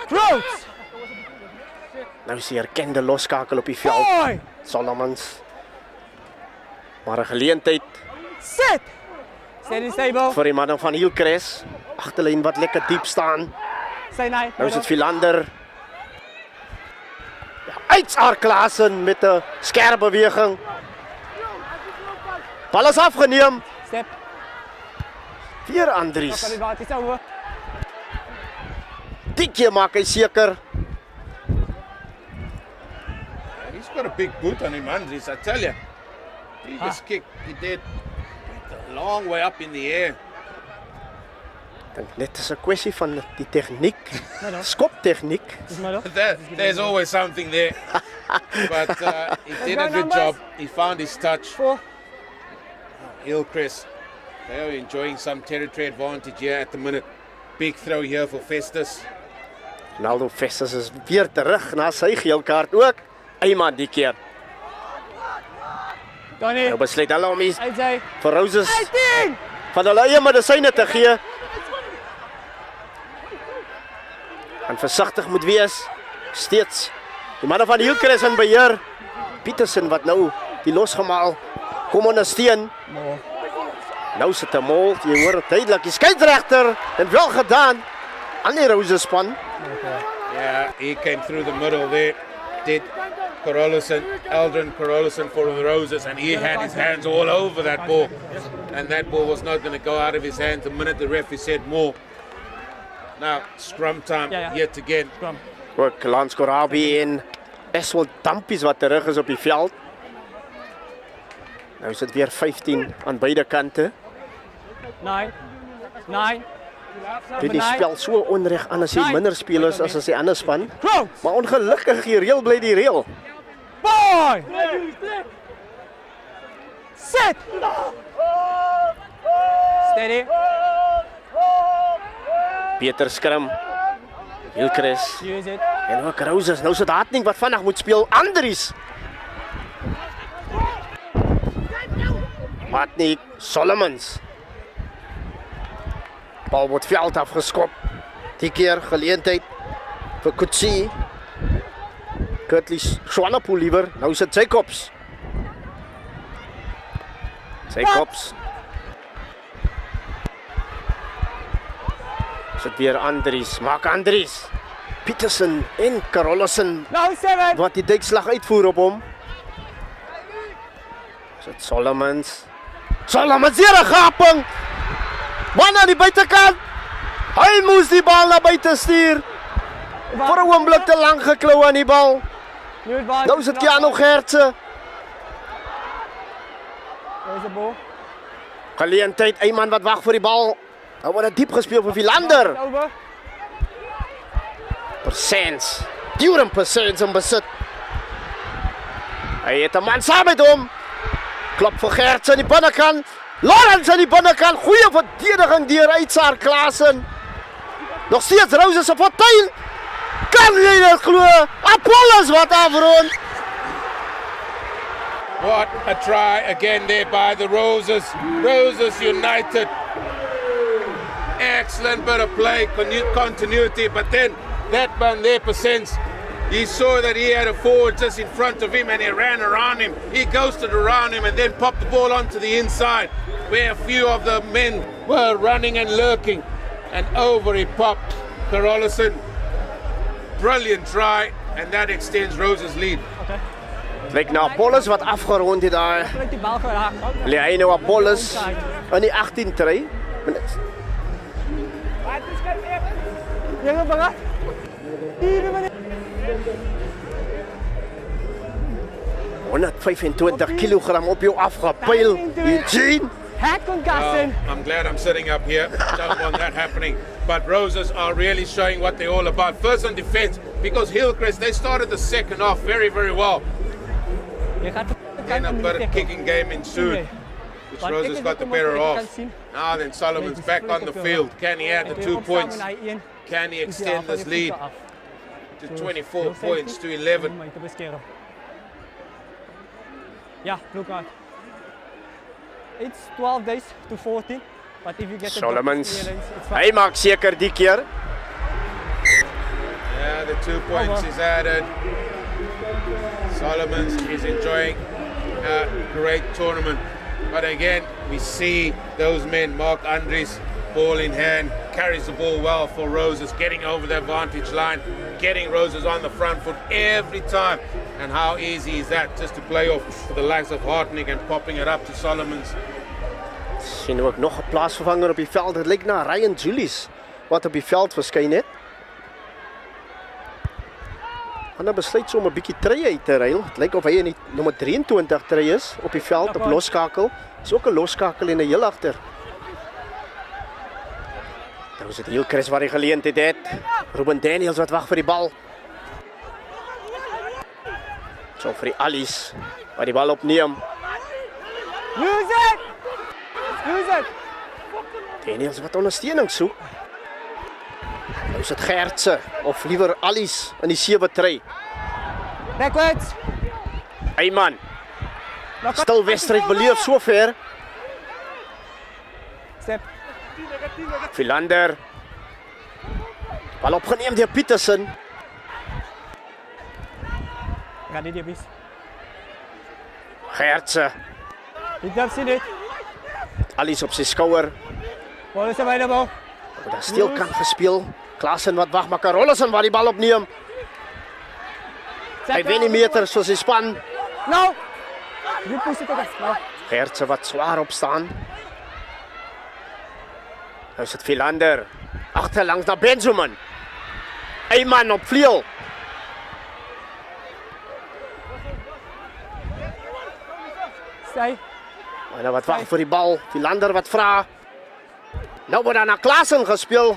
[SPEAKER 4] Close!
[SPEAKER 1] Nou is die erkende loskakel op die veld.
[SPEAKER 4] Boy!
[SPEAKER 1] Solomons. Maar 'n geleentheid
[SPEAKER 4] Sit! Steady stable.
[SPEAKER 1] vir die manne van Hillcrest. Agterlyn wat lekker diep staan.
[SPEAKER 4] Stay nine.
[SPEAKER 1] Nou is dit Philander. Uitsaar Klaasen met 'n skerp beweging. Bal is afgeneem.
[SPEAKER 4] Step.
[SPEAKER 1] Weer Andries.
[SPEAKER 4] It's over.
[SPEAKER 1] Die keer maak hy seker.
[SPEAKER 2] He's got a big boot on him, Andries, I tell you. He just kicked, he did a long way up in the air.
[SPEAKER 1] Dink net is 'n kwessie van die tegniek,
[SPEAKER 4] no.
[SPEAKER 1] skoptegniek.
[SPEAKER 4] Dis maar nog.
[SPEAKER 2] There's always something there. But he did a good job. He found his touch.
[SPEAKER 4] 4.
[SPEAKER 2] Hillcrest, they are enjoying some territory advantage here at the minute. Big throw here for Festus.
[SPEAKER 1] Ronaldo Festus is weer terug na sy geel kaart ook. Iemand die keer.
[SPEAKER 4] Donnie.
[SPEAKER 1] Nou besluit hulle om iets
[SPEAKER 4] AJ.
[SPEAKER 1] vir Roses
[SPEAKER 4] 18.
[SPEAKER 1] van hulle eie medisyne te gee. En versigtig moet wees. Steeds. Die manne van Hillcrest in beheer. Petersen wat nou die losgemaal kom ondersteun. Nou sit 'n mol, jy hoor dit duidelik. Die skeieregter het wel gedaan aan die Roses span.
[SPEAKER 2] Yeah, he came through the middle there. Did Eldrin Carolison for the Roses, and he had his hands all over that ball. And that ball was not going to go out of his hands the minute the referee said more. Now, scrum time yet again.
[SPEAKER 4] Scrum.
[SPEAKER 1] Ook Lance Korabi en Eswald Dampies wat terug is op die veld. Nou is dit weer 15 aan beide kante.
[SPEAKER 4] 9. 9.
[SPEAKER 1] Die spel so onreg aan as jy minder spelers as die ander span.
[SPEAKER 4] Close.
[SPEAKER 1] Maar ongelukkig die reël bly die reël.
[SPEAKER 4] Boy. Sit. Steady.
[SPEAKER 1] Peter Skram. Hillcrest.
[SPEAKER 4] Use it.
[SPEAKER 1] En ook Roses. Nou sit Hartning wat vandag moet speel. Andries. Hartning. Solomons. Bal word veld afgeskop. Die keer geleentheid vir Kutsi. Kurtlis Swanepoel liewer. Nou sit Jacobs. Jacobs. Sit weer Andries. Maak Andries. Petersen en Carolison.
[SPEAKER 4] Nou 7.
[SPEAKER 1] Wat die duikslag uitvoer op hom. Sit Solomons. Solomons hier 'n gaping. Man aan die buitekant. Hy moes die bal na buite stuur. Vir 'n oomblik te lank geklou aan die bal. Nou is dit Keanu Gertse.
[SPEAKER 4] There's a ball.
[SPEAKER 1] Geleentheid, iemand wat wag vir die bal. Nou word dit diep gespeel vir Philander.
[SPEAKER 4] Over.
[SPEAKER 1] Persens. Duren Persens in besit. Hy het 'n man saam met hom. Klop vir Gertse aan die binnekant. Lawrence aan die binnekant. Goeie verdediging deur Uitsaar Klaasen. Nog steeds Roses op fontein. Kan jy dit glo? Apollos wat afrond.
[SPEAKER 2] What a try again there by the Roses. Roses United. Excellent bit of play, continuity, but then that man there, Persens, he saw that he had a forward just in front of him and he ran around him. He ghosted around him and then popped the ball onto the inside where a few of the men were running and lurking. And over he popped Carolison. Brilliant try, and that extends Rose's lead.
[SPEAKER 4] Okay.
[SPEAKER 1] Lyk na Apollos wat afgerond het daar.
[SPEAKER 4] Ek die bal geraak.
[SPEAKER 1] Lê nou Apollos in die 18 try.
[SPEAKER 4] Jy gaan beraad. Hier man.
[SPEAKER 1] 125 kilogram op jou afgepyl. Eugene.
[SPEAKER 4] Hack on Gassen.
[SPEAKER 2] I'm glad I'm sitting up here. Don't want that happening. But Roses are really showing what they're all about. First on defense, because Hillcrest, they started the second half very, very well. Then a bit of kicking game ensued, which Roses got the better of. Now then Solomon's back on the field. Can he add the 2 points? Can he extend this lead to 24 points to 11?
[SPEAKER 4] Yeah, look out. It's 12 days to 14, but if you get
[SPEAKER 1] Solomons. Hy maak seker die keer.
[SPEAKER 2] Yeah, the 2 points is added. Solomons is enjoying a great tournament. But again, we see those men, Mark Andries, ball in hand, carries the ball well for Roses, getting over the advantage line, getting Roses on the front foot every time. And how easy is that just to play off for the likes of Hartning and popping it up to Solomons.
[SPEAKER 1] Sien ook nog 'n plaasvervanger op die veld. Dit lyk na Ryan Julius wat op die veld verskyn het. Hulle besluit so om 'n bietjie trye uit te ruil. Dit lyk of hy in die nommer 23 trye is op die veld op loskakel. Dis ook 'n loskakel en 'n heel agter. Nou is dit Hillcrest waar die geleentheid het. Ruben Daniels wat wag vir die bal. So vir die Alice wat die bal opneem.
[SPEAKER 4] Use it! Use it!
[SPEAKER 1] Daniels wat ondersteuning soek. Nou is dit Gertse of liewer Alice in die 7 try.
[SPEAKER 4] Backwards!
[SPEAKER 1] Hey man, stil wedstryd beleef sover.
[SPEAKER 4] Step.
[SPEAKER 1] Philander. Bal opgeneem deur Peterson.
[SPEAKER 4] Ga dit bis.
[SPEAKER 1] Gertse.
[SPEAKER 4] Dit dan sien dit.
[SPEAKER 1] Alice op sy skouer.
[SPEAKER 4] Bal is available.
[SPEAKER 1] Daar steelkant gespeel. Klaasen wat wag, maar Carolson wat die bal opneem. Hy wen die meter soos die span.
[SPEAKER 4] Nou. Dit push dit ook. Nou.
[SPEAKER 1] Gertse wat swaar op staan. Nou is dit Philander. Agterlangs na Benjamin. Een man op vleuel.
[SPEAKER 4] Stay.
[SPEAKER 1] En nou wat wag vir die bal. Philander wat vra. Nou word daar na Klaasen gespeel.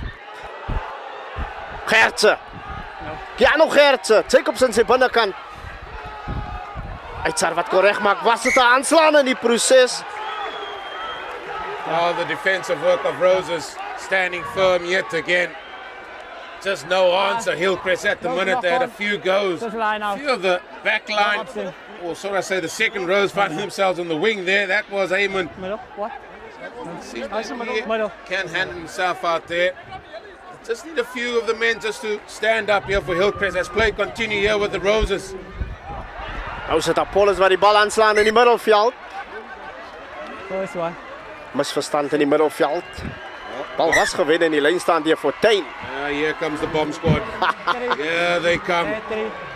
[SPEAKER 1] Gertse. Ja, nog Gertse. Jacobs in sy binnekant. Uitsar wat korrek maak. Was dit 'n aanslaan in die proses?
[SPEAKER 2] Oh, the defensive work of Roses standing firm yet again. Just no answer. Hillcrest at the minute. They had a few goes.
[SPEAKER 4] Just line out.
[SPEAKER 2] Few of the back line, or so I say the second rows finding themselves on the wing there. That was Eamon.
[SPEAKER 4] Middle. What?
[SPEAKER 2] Seems like he
[SPEAKER 4] Middle.
[SPEAKER 2] can handle himself out there. Just need a few of the men just to stand up here for Hillcrest as play continue here with the Roses.
[SPEAKER 1] Nou is dit Apollos wat die bal aanslaan in die middelveld.
[SPEAKER 4] First one.
[SPEAKER 1] Misverstand in die middelveld. Bal was gewen in die lyn staan deur Fortuin.
[SPEAKER 2] Here comes the bomb squad. Here they come.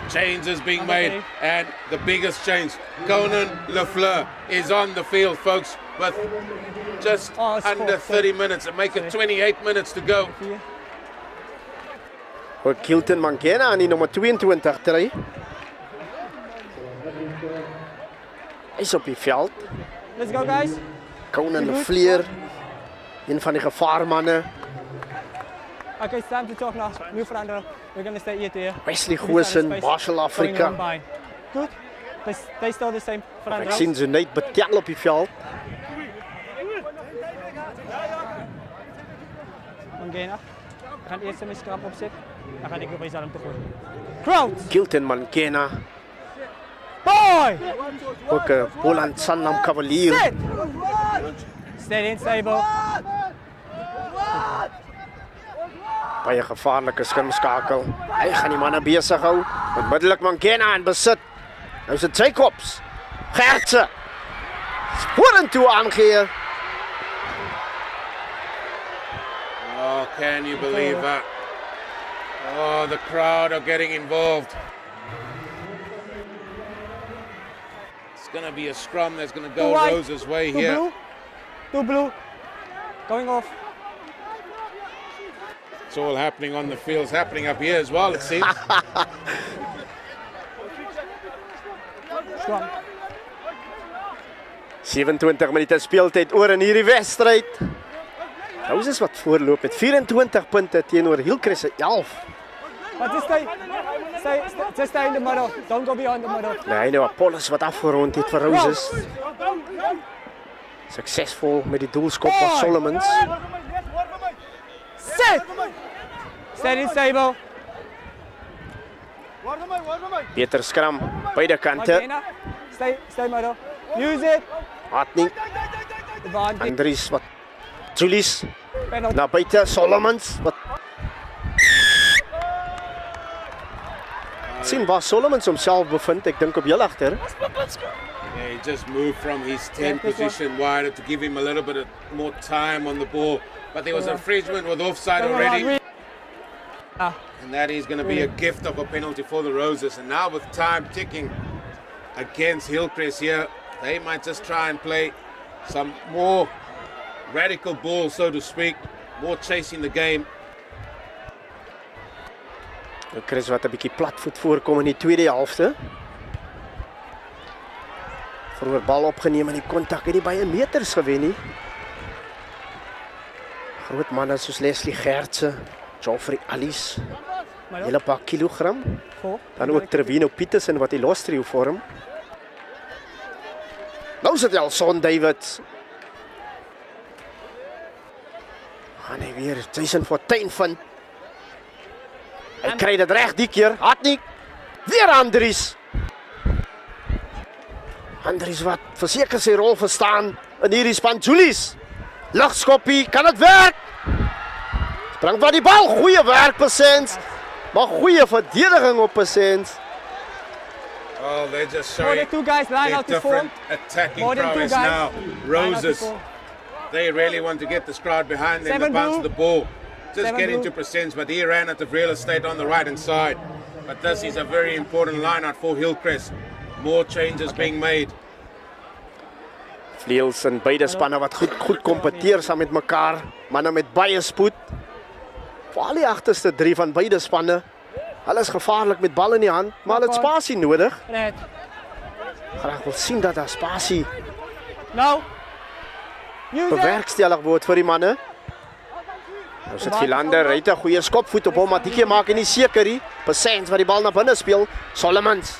[SPEAKER 2] Change is being made, and the biggest change. Conan Lafleur is on the field, folks, with just under 30 minutes and make it 28 minutes to go.
[SPEAKER 1] Voor Kilton Mankena aan die nommer 22 try. Hy is op die veld.
[SPEAKER 4] Let's go, guys.
[SPEAKER 1] Conan Lafleur, een van die gevaarmanne.
[SPEAKER 4] Okay, it's time to talk now. Move veranderen. We're going to stay here.
[SPEAKER 1] Wesley Goosen, Marshall Afrika.
[SPEAKER 4] Good. They still the same.
[SPEAKER 1] Ek sien ze net betel op die veld.
[SPEAKER 4] Mankena. We gaan eerst een scrap opzetten. Dan ga ik weer bij Zalm te gooien. Crowd!
[SPEAKER 1] Kilton Mankena.
[SPEAKER 4] Boy!
[SPEAKER 1] Ook 'n Boland Sanlam Cavalier.
[SPEAKER 4] Sit! Stay in, stable.
[SPEAKER 1] Baie gevaarlike skrimskakel. Hy gaan die manne besig hou. Onmiddellik Mankena in besit. Nou is dit Jacobs. Gertse. Vorentoe aangee.
[SPEAKER 2] Oh, can you believe that? Oh, the crowd are getting involved. It's going to be a scrum that's going to go Rose's way here.
[SPEAKER 4] Blue. Two blue. Going off.
[SPEAKER 2] It's all happening on the field. It's happening up here as well, it seems.
[SPEAKER 4] Scrum.
[SPEAKER 1] 27 minute speeltyd oor in hierdie wedstryd. Roses wat voorloop met 24 punte teenoor Hillcrest se 11.
[SPEAKER 4] But just stay in the middle. Don't go beyond the middle.
[SPEAKER 1] Nee, nou Apollos wat afgerond het vir Roses. Suksesvol met die doelskop van Solomons.
[SPEAKER 4] Sit! Stay in stable.
[SPEAKER 1] Beter skram beide kante.
[SPEAKER 4] Mankena. Stay middle. Use it.
[SPEAKER 1] Hatnie.
[SPEAKER 4] Advantage.
[SPEAKER 1] Andries wat Julius
[SPEAKER 4] Penalty.
[SPEAKER 1] na buite Solomons wat sien waar Solomons homself bevind. Ek dink op heel agter.
[SPEAKER 2] Yeah, he just moved from his 10 position wider to give him a little bit more time on the ball. But there was an infringement with offside already. And that is going to be a gift of a penalty for the Roses. And now with time ticking against Hillcrest here, they might just try and play some more radical ball, so to speak. More chasing the game.
[SPEAKER 1] Chris wat 'n bietjie platvoet voorkom in die tweede helfte. Vroeër bal opgeneem in die kontak, het nie baie meters gewen nie. Groot manne soos Leslie Gertse, Geoffrey Alice,
[SPEAKER 4] Maar
[SPEAKER 1] hele paar kilogram.
[SPEAKER 4] Voor.
[SPEAKER 1] Dan ook Trevino Petersen wat die lostrio vorm. Nou is dit Elson David. Gaan hy weer Jason Fortuin vind. Hy kry dit reg die keer. Hatnik. Weer Andries. Andries wat verseker sy rol verstaan in hierdie span. Julius. Lugskoppie, kan dit werk? Spring van die bal, goeie werk Persens. Maar goeie verdediging op Persens.
[SPEAKER 2] Oh, they're just
[SPEAKER 4] More
[SPEAKER 2] showing
[SPEAKER 4] than 2 guys line
[SPEAKER 2] their
[SPEAKER 4] out this
[SPEAKER 2] different
[SPEAKER 4] form.
[SPEAKER 2] attacking
[SPEAKER 4] More than 2
[SPEAKER 2] prowess
[SPEAKER 4] guys.
[SPEAKER 2] now.
[SPEAKER 4] Line out this
[SPEAKER 2] Roses,
[SPEAKER 4] form.
[SPEAKER 2] they really want to get this crowd behind them, the
[SPEAKER 4] 7
[SPEAKER 2] bounce of
[SPEAKER 4] blue.
[SPEAKER 2] the ball. Just
[SPEAKER 4] 7
[SPEAKER 2] getting
[SPEAKER 4] blue.
[SPEAKER 2] to Presence, but he ran out of real estate on the right-hand side. But this is a very important line-out for Hillcrest. More changes being made.
[SPEAKER 1] Vleuels en beide spanne wat goed kompeteer saam met mekaar. Manne met baie spoed. Veral die agterste 3 van beide spanne. Hulle is gevaarlik met bal in die hand, maar hulle het spasie nodig.
[SPEAKER 4] Red.
[SPEAKER 1] Graag wil sien dat daar spasie
[SPEAKER 4] No. Use it.
[SPEAKER 1] bewerkstellig word vir die manne. Nou sit Philander, hy het 'n goeie skopvoet op hom, maar die keer maak hy nie seker nie. Persens wat die bal na binne speel. Solomons.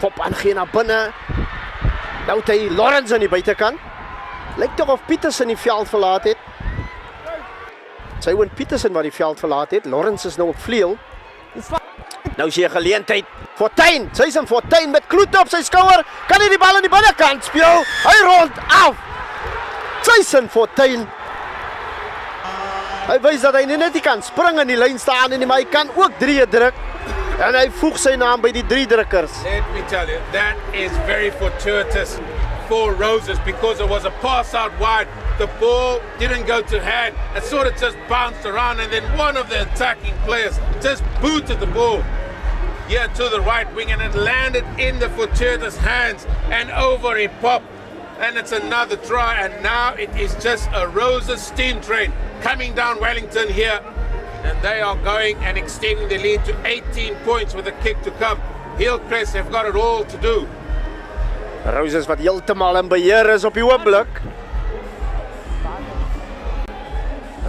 [SPEAKER 1] Pop aangee na binne. Nou het hy Lawrence aan die buitekant. Lyk tog of Petersen die veld verlaat het. Sy Petersen wat die veld verlaat het. Lawrence is nou op vleuel.
[SPEAKER 4] It's fine.
[SPEAKER 1] Nou is hier 'n geleentheid. Fortuin, sy's in Fortuin met kloot op sy skouer. Kan hy die bal aan die binnekant speel? Hy rond af. Sy's in Fortuin. Hy wys dat hy nie net kan spring in die lyn staan en maar hy kan ook 3 druk. En hy voeg sy naam by die 3 drukkers.
[SPEAKER 2] Let me tell you, that is very fortuitous for Roses because it was a pass out wide. The ball didn't go to hand. It sort of just bounced around and then one of the attacking players just booted the ball here to the right wing and it landed in the fortuitous hands and over a pop. And it's another try and now it is just a Roses steam train coming down Wellington here. And they are going and extending the lead to 18 points with a kick to come. Hillcrest have got it all to do.
[SPEAKER 1] Roses wat heeltemal in beheer is op die oomblik.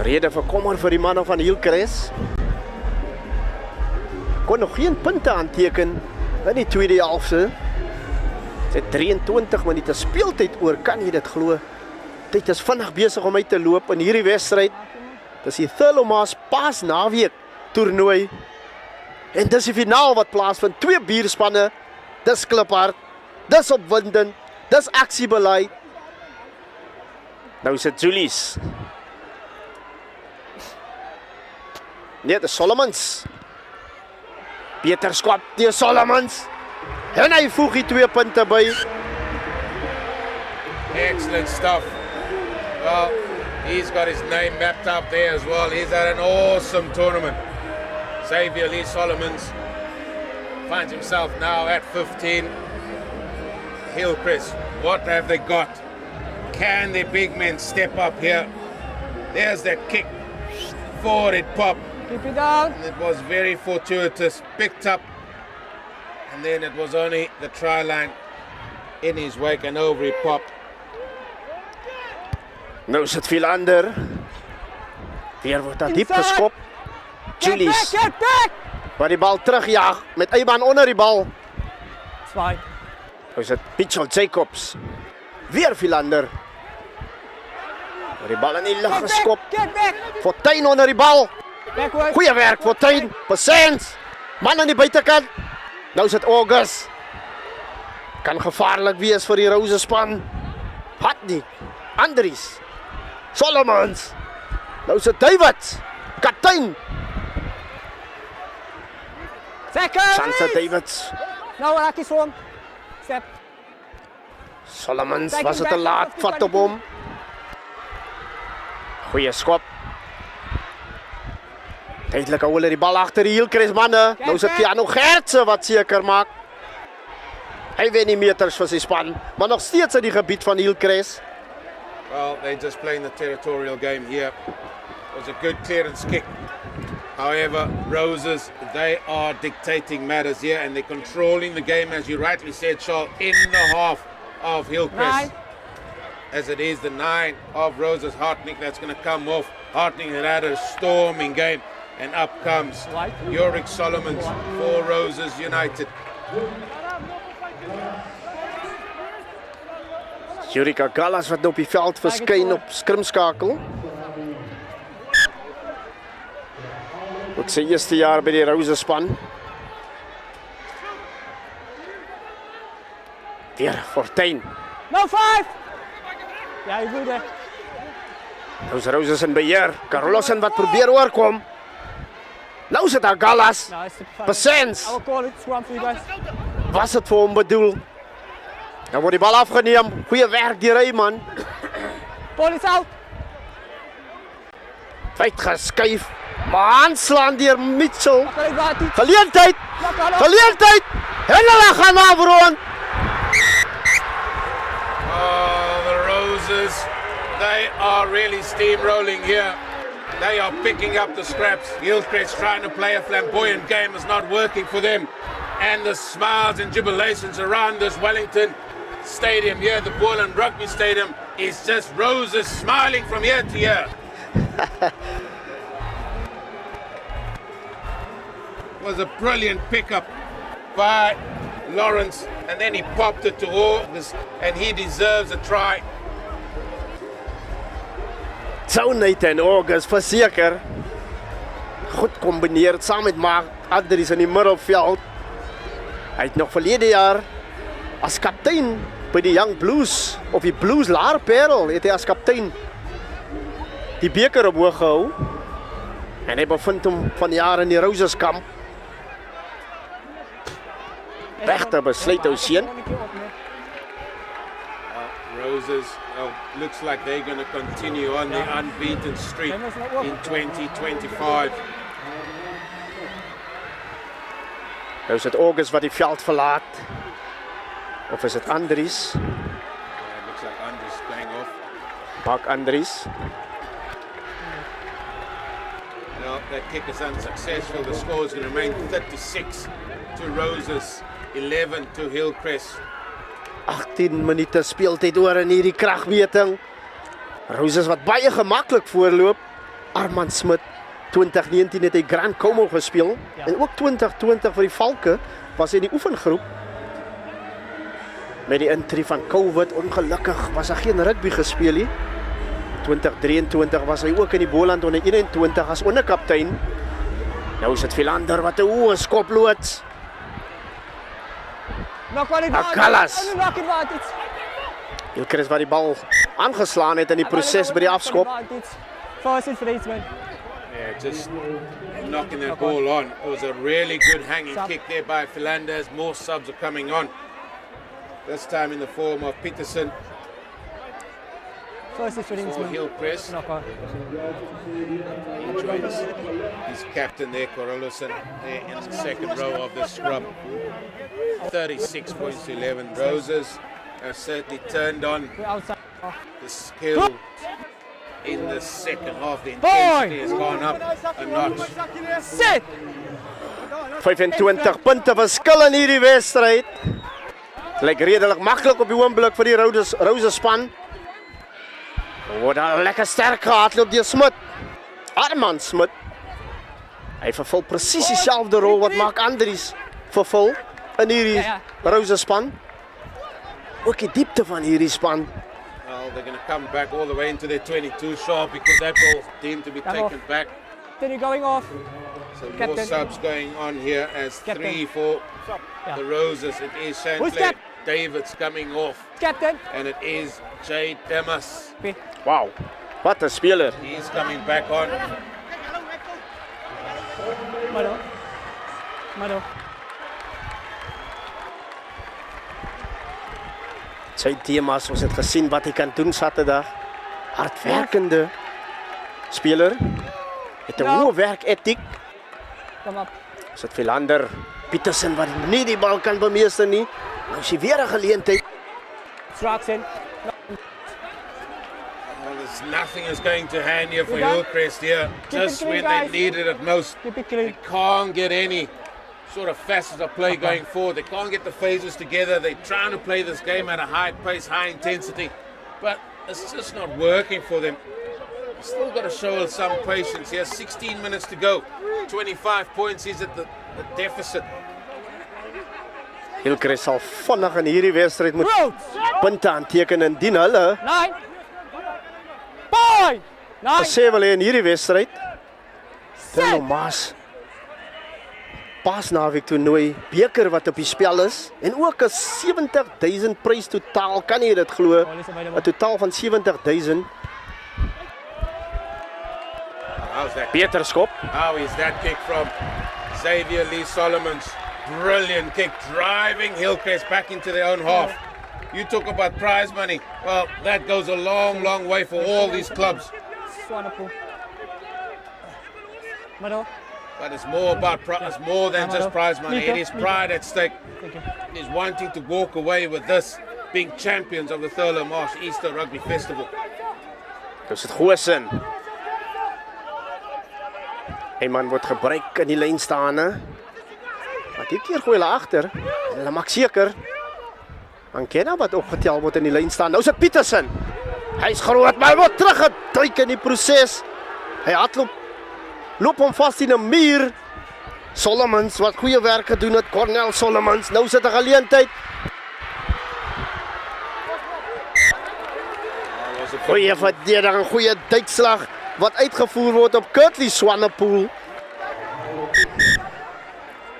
[SPEAKER 1] Rede vir kommer vir die manne van Hillcrest. Kon nog geen punte aanteken in die tweede helfte. Sy 23 minute speeltyd oor, kan jy dit glo? Tyd is vinnig besig om uit te loop in hierdie wedstryd. Dis die Thurlow Marsh Paas naweek toernooi. En dis die finaal wat plaasvind. 2 bierspanne. Dis kliphard. Dis opwindend. Dis aksiebeleid. Nou is dit Julius. Nee, dis Solomons. Peter skop die Solomons. En hy voeg die 2 punte by.
[SPEAKER 2] Excellent stuff. Well, he's got his name mapped up there as well. He's had an awesome tournament. Xavier Lee Solomons finds himself now at 15. Hillcrest, what have they got? Can the big men step up here? There's that kick. Forward it popped.
[SPEAKER 4] Keep it down.
[SPEAKER 2] And it was very fortuitous. Picked up. And then it was only the try line in his wake and over it popped.
[SPEAKER 1] Nou is dit Philander. Weer word daar diep geskop. Julius.
[SPEAKER 4] Get back!
[SPEAKER 1] Wat die bal terugjaag met Eyman onder die bal.
[SPEAKER 4] It's fine.
[SPEAKER 1] Nou is dit Mitchell Jacobs. Weer Philander. Die bal in die lug geskop.
[SPEAKER 4] Get back!
[SPEAKER 1] Fortuin onder die bal.
[SPEAKER 4] Backward.
[SPEAKER 1] Goeie werk Fortuin. Persens. Man aan die buitekant. Nou is dit August. Kan gevaarlik wees vir die Rose span. Hatnie. Andries. Solomons. Nou is dit David. Kaptein. Sansa Davids.
[SPEAKER 4] No, Raki's home. Step.
[SPEAKER 1] Solomons was het te laat. Vat op hom. Goeie skop. Tydelik hou hulle die bal agter die Hillcrest manne. Nou is dit Keanu Gertse wat seker maak. Hy wen die meters vir sy span, maar nog steeds in die gebied van Hillcrest.
[SPEAKER 2] Well, they're just playing the territorial game here. It was a good clearance kick. However, Roses, they are dictating matters here and they're controlling the game, as you rightly said, Charles, in the half of Hillcrest.
[SPEAKER 4] 9.
[SPEAKER 2] as it is the 9 of Roses Hartnick that's going to come off. Hartnick had a storming game, and up comes Yorick Solomons for Roses United.
[SPEAKER 1] Jurika Gallas wat nou op die veld verskyn op skrimskakel. Ook sy eerste jaar by die Roses span. Weer Fortuin.
[SPEAKER 4] No 5! Ja, jy moet dit.
[SPEAKER 1] Nou is Roses in beheer. Carlosen wat probeer oorkom. Nou sit daar Gallas.
[SPEAKER 4] No, it's the
[SPEAKER 1] Besens.
[SPEAKER 4] I will call it scrum for you guys.
[SPEAKER 1] Was dit vir hom bedoel? Nou word die bal afgeneem. Goeie werk deur hy man.
[SPEAKER 4] Ball is out.
[SPEAKER 1] Feit geskuif. Maar aanslaan deur Mitchell.
[SPEAKER 4] Kan ek wat iets?
[SPEAKER 1] Geleentheid. Geleentheid. En hulle gaan afrond.
[SPEAKER 2] Oh, the Roses, they are really steamrolling here. They are picking up the scraps. Hillcrest trying to play a flamboyant game is not working for them. And the smiles and jubilations around this Wellington stadium here, the BOLAND Rugby Stadium, is just Roses smiling from ear to ear. Was a brilliant pickup by Lawrence, and then he popped it to August, and he deserves a try.
[SPEAKER 1] Sou Nathan August verseker goed kombineer saam met Mark Andries in die middelveld. Hy het nog verlede jaar as kaptein by die Young Blues of die Blues Laarperel het hy as kaptein die beker op hoog gehou. En hy bevind hom van jare in die Roses kamp. Regter besluit ou seun.
[SPEAKER 2] Roses looks like they're going to continue on the unbeaten streak in 2025.
[SPEAKER 1] Nou is dit August wat die veld verlaat. Of is dit Andries?
[SPEAKER 2] Looks like Andries playing off.
[SPEAKER 1] Mark Andries.
[SPEAKER 2] No, that kick is unsuccessful. The score is going to remain 36 to Roses, 11 to Hillcrest.
[SPEAKER 1] 18 minute speeltyd oor in hierdie kragmeting. Roses wat baie gemaklik voorloop. Armand Smit 2019 het hy Grand Como gespeel en ook 2020 vir die Valke was hy in die oefengroep. Met die intree van COVID ongelukkig was daar geen rugby gespeel nie. 2023 was hy ook in die BOLAND onder 21 as onderkaptein. Nou is dit Philander wat 'n hoë skop loods. Gallas. Hillcrest wat die bal aangeslaan het in die proses by die afskop.
[SPEAKER 2] Yeah, just knocking that ball on. It was a really good hanging kick there by Philander as more subs are coming on. This time in the form of Peterson for Hillcrest. He joins his captain there, Corolison, there in the second row of the scrum. 36 points to 11. Roses have certainly turned on the skill in the second half. The intensity has gone up a notch.
[SPEAKER 1] 25 punte verskil in hierdie wedstryd. Lyk redelik maklik op die oomblik vir die Roses span. Word al lekker sterk gehardloop deur Smit. Armand Smit. Hy vervul presies dieselfde rol wat Mark Andries vervul in hierdie Roses span. Ook die diepte van hierdie span.
[SPEAKER 2] Well, they're going to come back all the way into their 22 sharp because that ball deemed to be taken back.
[SPEAKER 4] Then you're going off.
[SPEAKER 2] So more subs going on here as 3 for the Roses. It is Shane Davids coming off.
[SPEAKER 4] Captain.
[SPEAKER 2] And it is Jade Demas.
[SPEAKER 1] Wow, wat 'n speler.
[SPEAKER 2] He's coming back on.
[SPEAKER 4] Mado.
[SPEAKER 1] Sy Demas, ons het gesien wat hy kan doen Saterdag. Hardwerkende speler. Het 'n hoë werketiek.
[SPEAKER 4] Kom op.
[SPEAKER 1] Is dit Philander, Peterson wat nie die bal kan bemeester nie. Nou is hy weer 'n geleentheid.
[SPEAKER 4] Straks in.
[SPEAKER 2] Well, there's nothing is going to hand here for Hillcrest here. Just when they needed it most. They can't get any sort of facets of play going forward. They can't get the phases together. They're trying to play this game at a high pace, high intensity. But it's just not working for them. Still got to show us some patience here. 16 minutes to go. 25 points is at the deficit.
[SPEAKER 1] Hillcrest sal vinnig in hierdie wedstryd moet punte aanteken indien hulle
[SPEAKER 4] 9. Boy! 9.
[SPEAKER 1] sê wil hê in hierdie wedstryd. Thurlow Marsh paasnaweek toernooi beker wat op die spel is en ook 'n 70,000 prys totaal. Kan jy dit glo? 'n Totaal van 70,000.
[SPEAKER 2] How's that?
[SPEAKER 1] Beter skop.
[SPEAKER 2] How is that kick from Xavier Lee Solomons? Brilliant kick, driving Hillcrest back into their own half. You talk about prize money. Well, that goes a long, long way for all these clubs.
[SPEAKER 4] Wonderful. Middle.
[SPEAKER 2] But it's more about it's more than just prize money. It is pride at stake.
[SPEAKER 4] Thank you.
[SPEAKER 2] It is wanting to walk away with this, being champions of the Thurlow Marsh Easter Rugby Festival.
[SPEAKER 1] Dis dit Goosen. Hy man word gebruik in die lyn staan, hè. Maar die keer gooi hulle agter. En hulle maak seker. Ankena wat opgetel word in die lyn staan. Nou is dit Petersen. Hy's groot, maar hy word teruggedruk in die proses. Hy loop hom vas in 'n muur. Solomons wat goeie werk gedoen het, Cornel Solomons. Nou sit 'n geleentheid. Goeie verdediging, goeie duikslag wat uitgevoer word op Kurtley Swanepoel.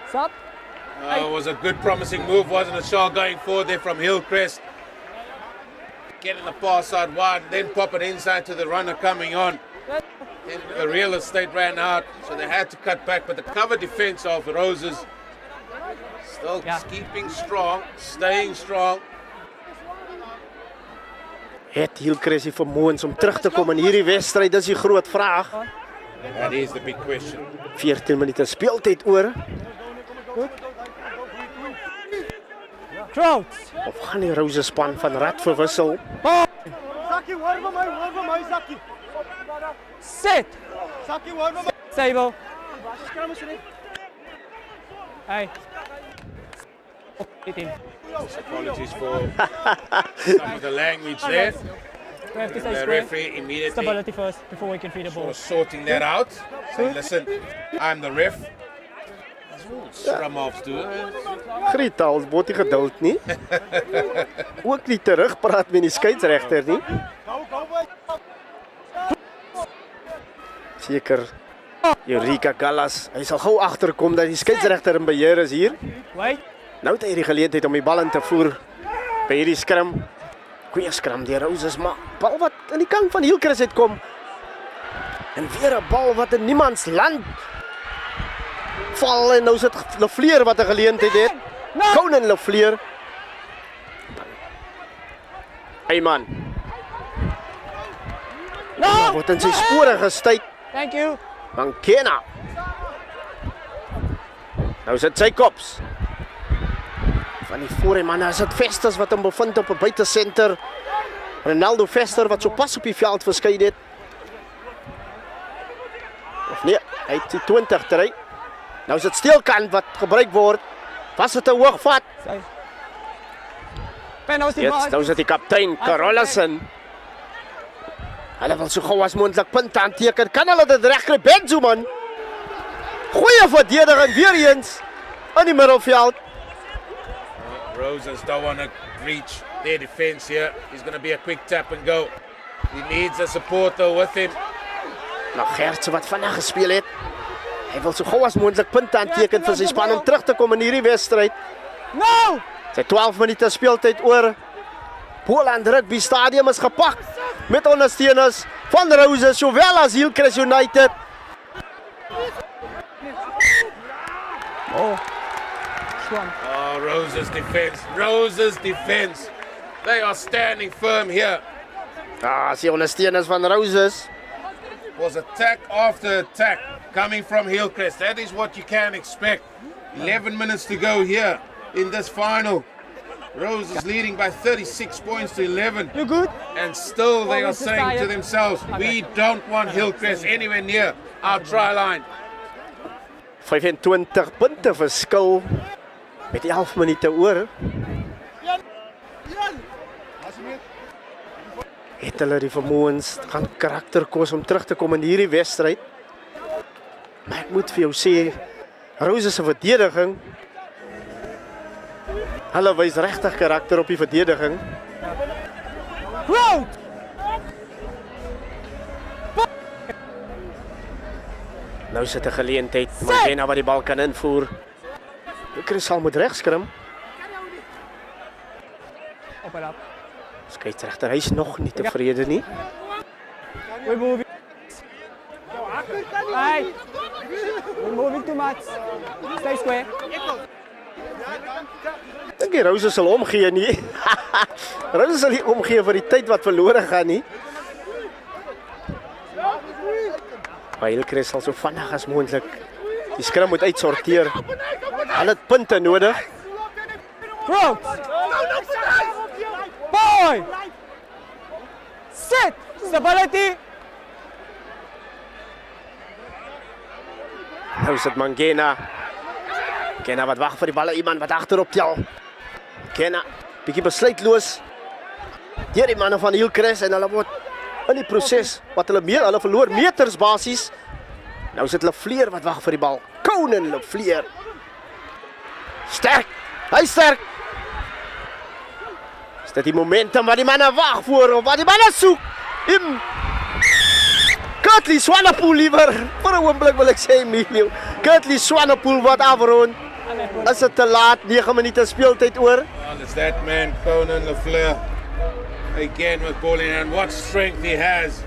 [SPEAKER 4] Stop.
[SPEAKER 2] It was a good promising move, wasn't it, Shaw, going forward there from Hillcrest. Getting the pass out wide, then pop it inside to the runner coming on. Then the real estate ran out, so they had to cut back. But the cover defense of Roses still keeping strong, staying strong.
[SPEAKER 1] Het Hillcrest die vermoëns om terug te kom in hierdie wedstryd? Dis die groot vraag.
[SPEAKER 2] That is the big question.
[SPEAKER 1] 14 minute speeltyd oor.
[SPEAKER 4] Crouch.
[SPEAKER 1] Of gaan die Roses span van Rad verwissel?
[SPEAKER 3] Sakkie, hoor vir my, Sakkie.
[SPEAKER 4] Sit.
[SPEAKER 3] Sakkie, hoor vir my.
[SPEAKER 4] Stable.
[SPEAKER 3] Skram is nie.
[SPEAKER 4] Hey. 18.
[SPEAKER 2] Apologies for some of the language there.
[SPEAKER 4] We have to stay
[SPEAKER 2] The
[SPEAKER 4] square.
[SPEAKER 2] referee immediately
[SPEAKER 4] Stability first before we can feed the ball.
[SPEAKER 2] was sorting that out. Saying, listen, I'm the ref. Scrum-offs do it.
[SPEAKER 1] Greta, ons word nie geduld nie. Ook nie terugpraat met die skeieregter nie. Seker Eureka Gallas, hy sal gou agterkom dat die skeieregter in beheer is hier.
[SPEAKER 4] Wait.
[SPEAKER 1] Nou het hy die geleentheid om die bal in te voer by hierdie skrum. Goeie skrum deur Roses, maar bal wat in die kant van Hillcrest uitkom. En weer 'n bal wat in niemands land val en nou sit Lefleur wat 'n geleentheid het. Conan Lefleur. Hey man.
[SPEAKER 4] No.
[SPEAKER 1] Word in sy spore gestuit.
[SPEAKER 4] Thank you.
[SPEAKER 1] Mankena. Nou sit sy kops. Van die voormanne is dit Vesters wat hom bevind op 'n buitesenter. Ronaldo Vester wat sopas op die veld verskyn het. Of nee, hy het die 20 try. Nou is dit steelkant wat gebruik word. Was dit 'n hoogvat? Nou is dit die kaptein Carolasen. Hulle wil so gou as moontlik punte aanteken. Kan hulle dit regkry? Benjamin. Goeie verdediging weer eens in die middelveld.
[SPEAKER 2] Roses don't want to breach their defense here. He's going to be a quick tap and go. He needs the support though with him.
[SPEAKER 1] Nou Gertse wat vinnig gespeel het. Hy wil so gou as moontlik punte aanteken vir sy span om terug te kom in hierdie wedstryd.
[SPEAKER 4] No!
[SPEAKER 1] Sy 12 minute speeltyd oor. BOLAND Rugby Stadium is gepak met ondersteuners van Roses sowel as Hillcrest United.
[SPEAKER 4] Oh. Strong.
[SPEAKER 2] Oh, Roses defense. Roses defense. They are standing firm here.
[SPEAKER 1] As die ondersteuners van Roses.
[SPEAKER 2] Was attack after attack coming from Hillcrest. That is what you can expect. 11 minutes to go here in this final. Roses leading by 36 points to 11.
[SPEAKER 4] You good?
[SPEAKER 2] And still they are saying to themselves, we don't want Hillcrest anywhere near our try line.
[SPEAKER 1] 25 punte verskil met 11 minute oor. Het hulle die vermoëns, gaan karakter kos om terug te kom in hierdie wedstryd. Maar ek moet vir jou sê, Roses se verdediging, hulle wys regtig karakter op die verdediging.
[SPEAKER 4] Road!
[SPEAKER 1] Nou sit 'n geleentheid, Magena wat die bal kan invoer. Hillcrest sal moet regskrim.
[SPEAKER 4] Op en op.
[SPEAKER 1] Skeieregter, hy's nog nie tevrede nie.
[SPEAKER 4] We're moving. Hey! We're moving too much. Stay square.
[SPEAKER 1] Dink jy Roses sal omgee nie? Roses sal nie omgee vir die tyd wat verlore gaan nie. Maar Hillcrest sal so vinnig as moontlik die skrim moet uitsorteer. Hulle het punte nodig.
[SPEAKER 4] Road! Boy! Sit! Stability!
[SPEAKER 1] Nou sit Magena. Magena wat wag vir die balle, iemand wat agterop tel. Magena, bietjie besluitloos. Deur die manne van Hillcrest en hulle word in die proses wat hulle verloor meters basies. Nou sit hulle Vleer wat wag vir die bal. Conan Vleer. Sterk. Hy sterk. Is dit die momentum wat die manne wag voor of wat die manne soek? Kurtley Swanepoel liewer. Vir 'n oomblik wil ek sê Emilio. Kurtley Swanepoel wat afrond. Is dit te laat? 9 minute speeltyd oor.
[SPEAKER 2] Well, it's that man, Conan Lafleur, again with ball in hand. What strength he has.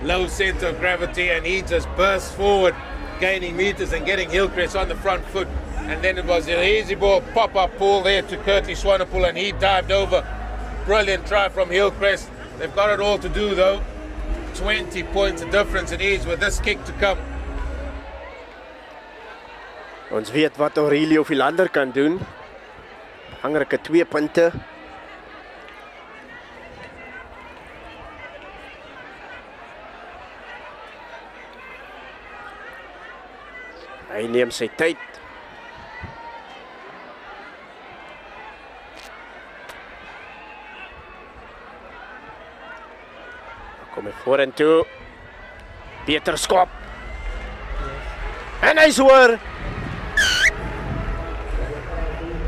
[SPEAKER 2] Low center of gravity, and he just bursts forward, gaining meters and getting Hillcrest on the front foot. And then it was an easy ball, pop-up pull there to Kurtley Swanepoel, and he dived over. Brilliant try from Hillcrest. They've got it all to do, though. 20 points of difference it is with this kick to come.
[SPEAKER 1] Ons weet wat Aurelio Philander kan doen. Belangrike 2 punte. Hy neem sy tyd. Kom hy vorentoe. Peter skop. En hy hoor.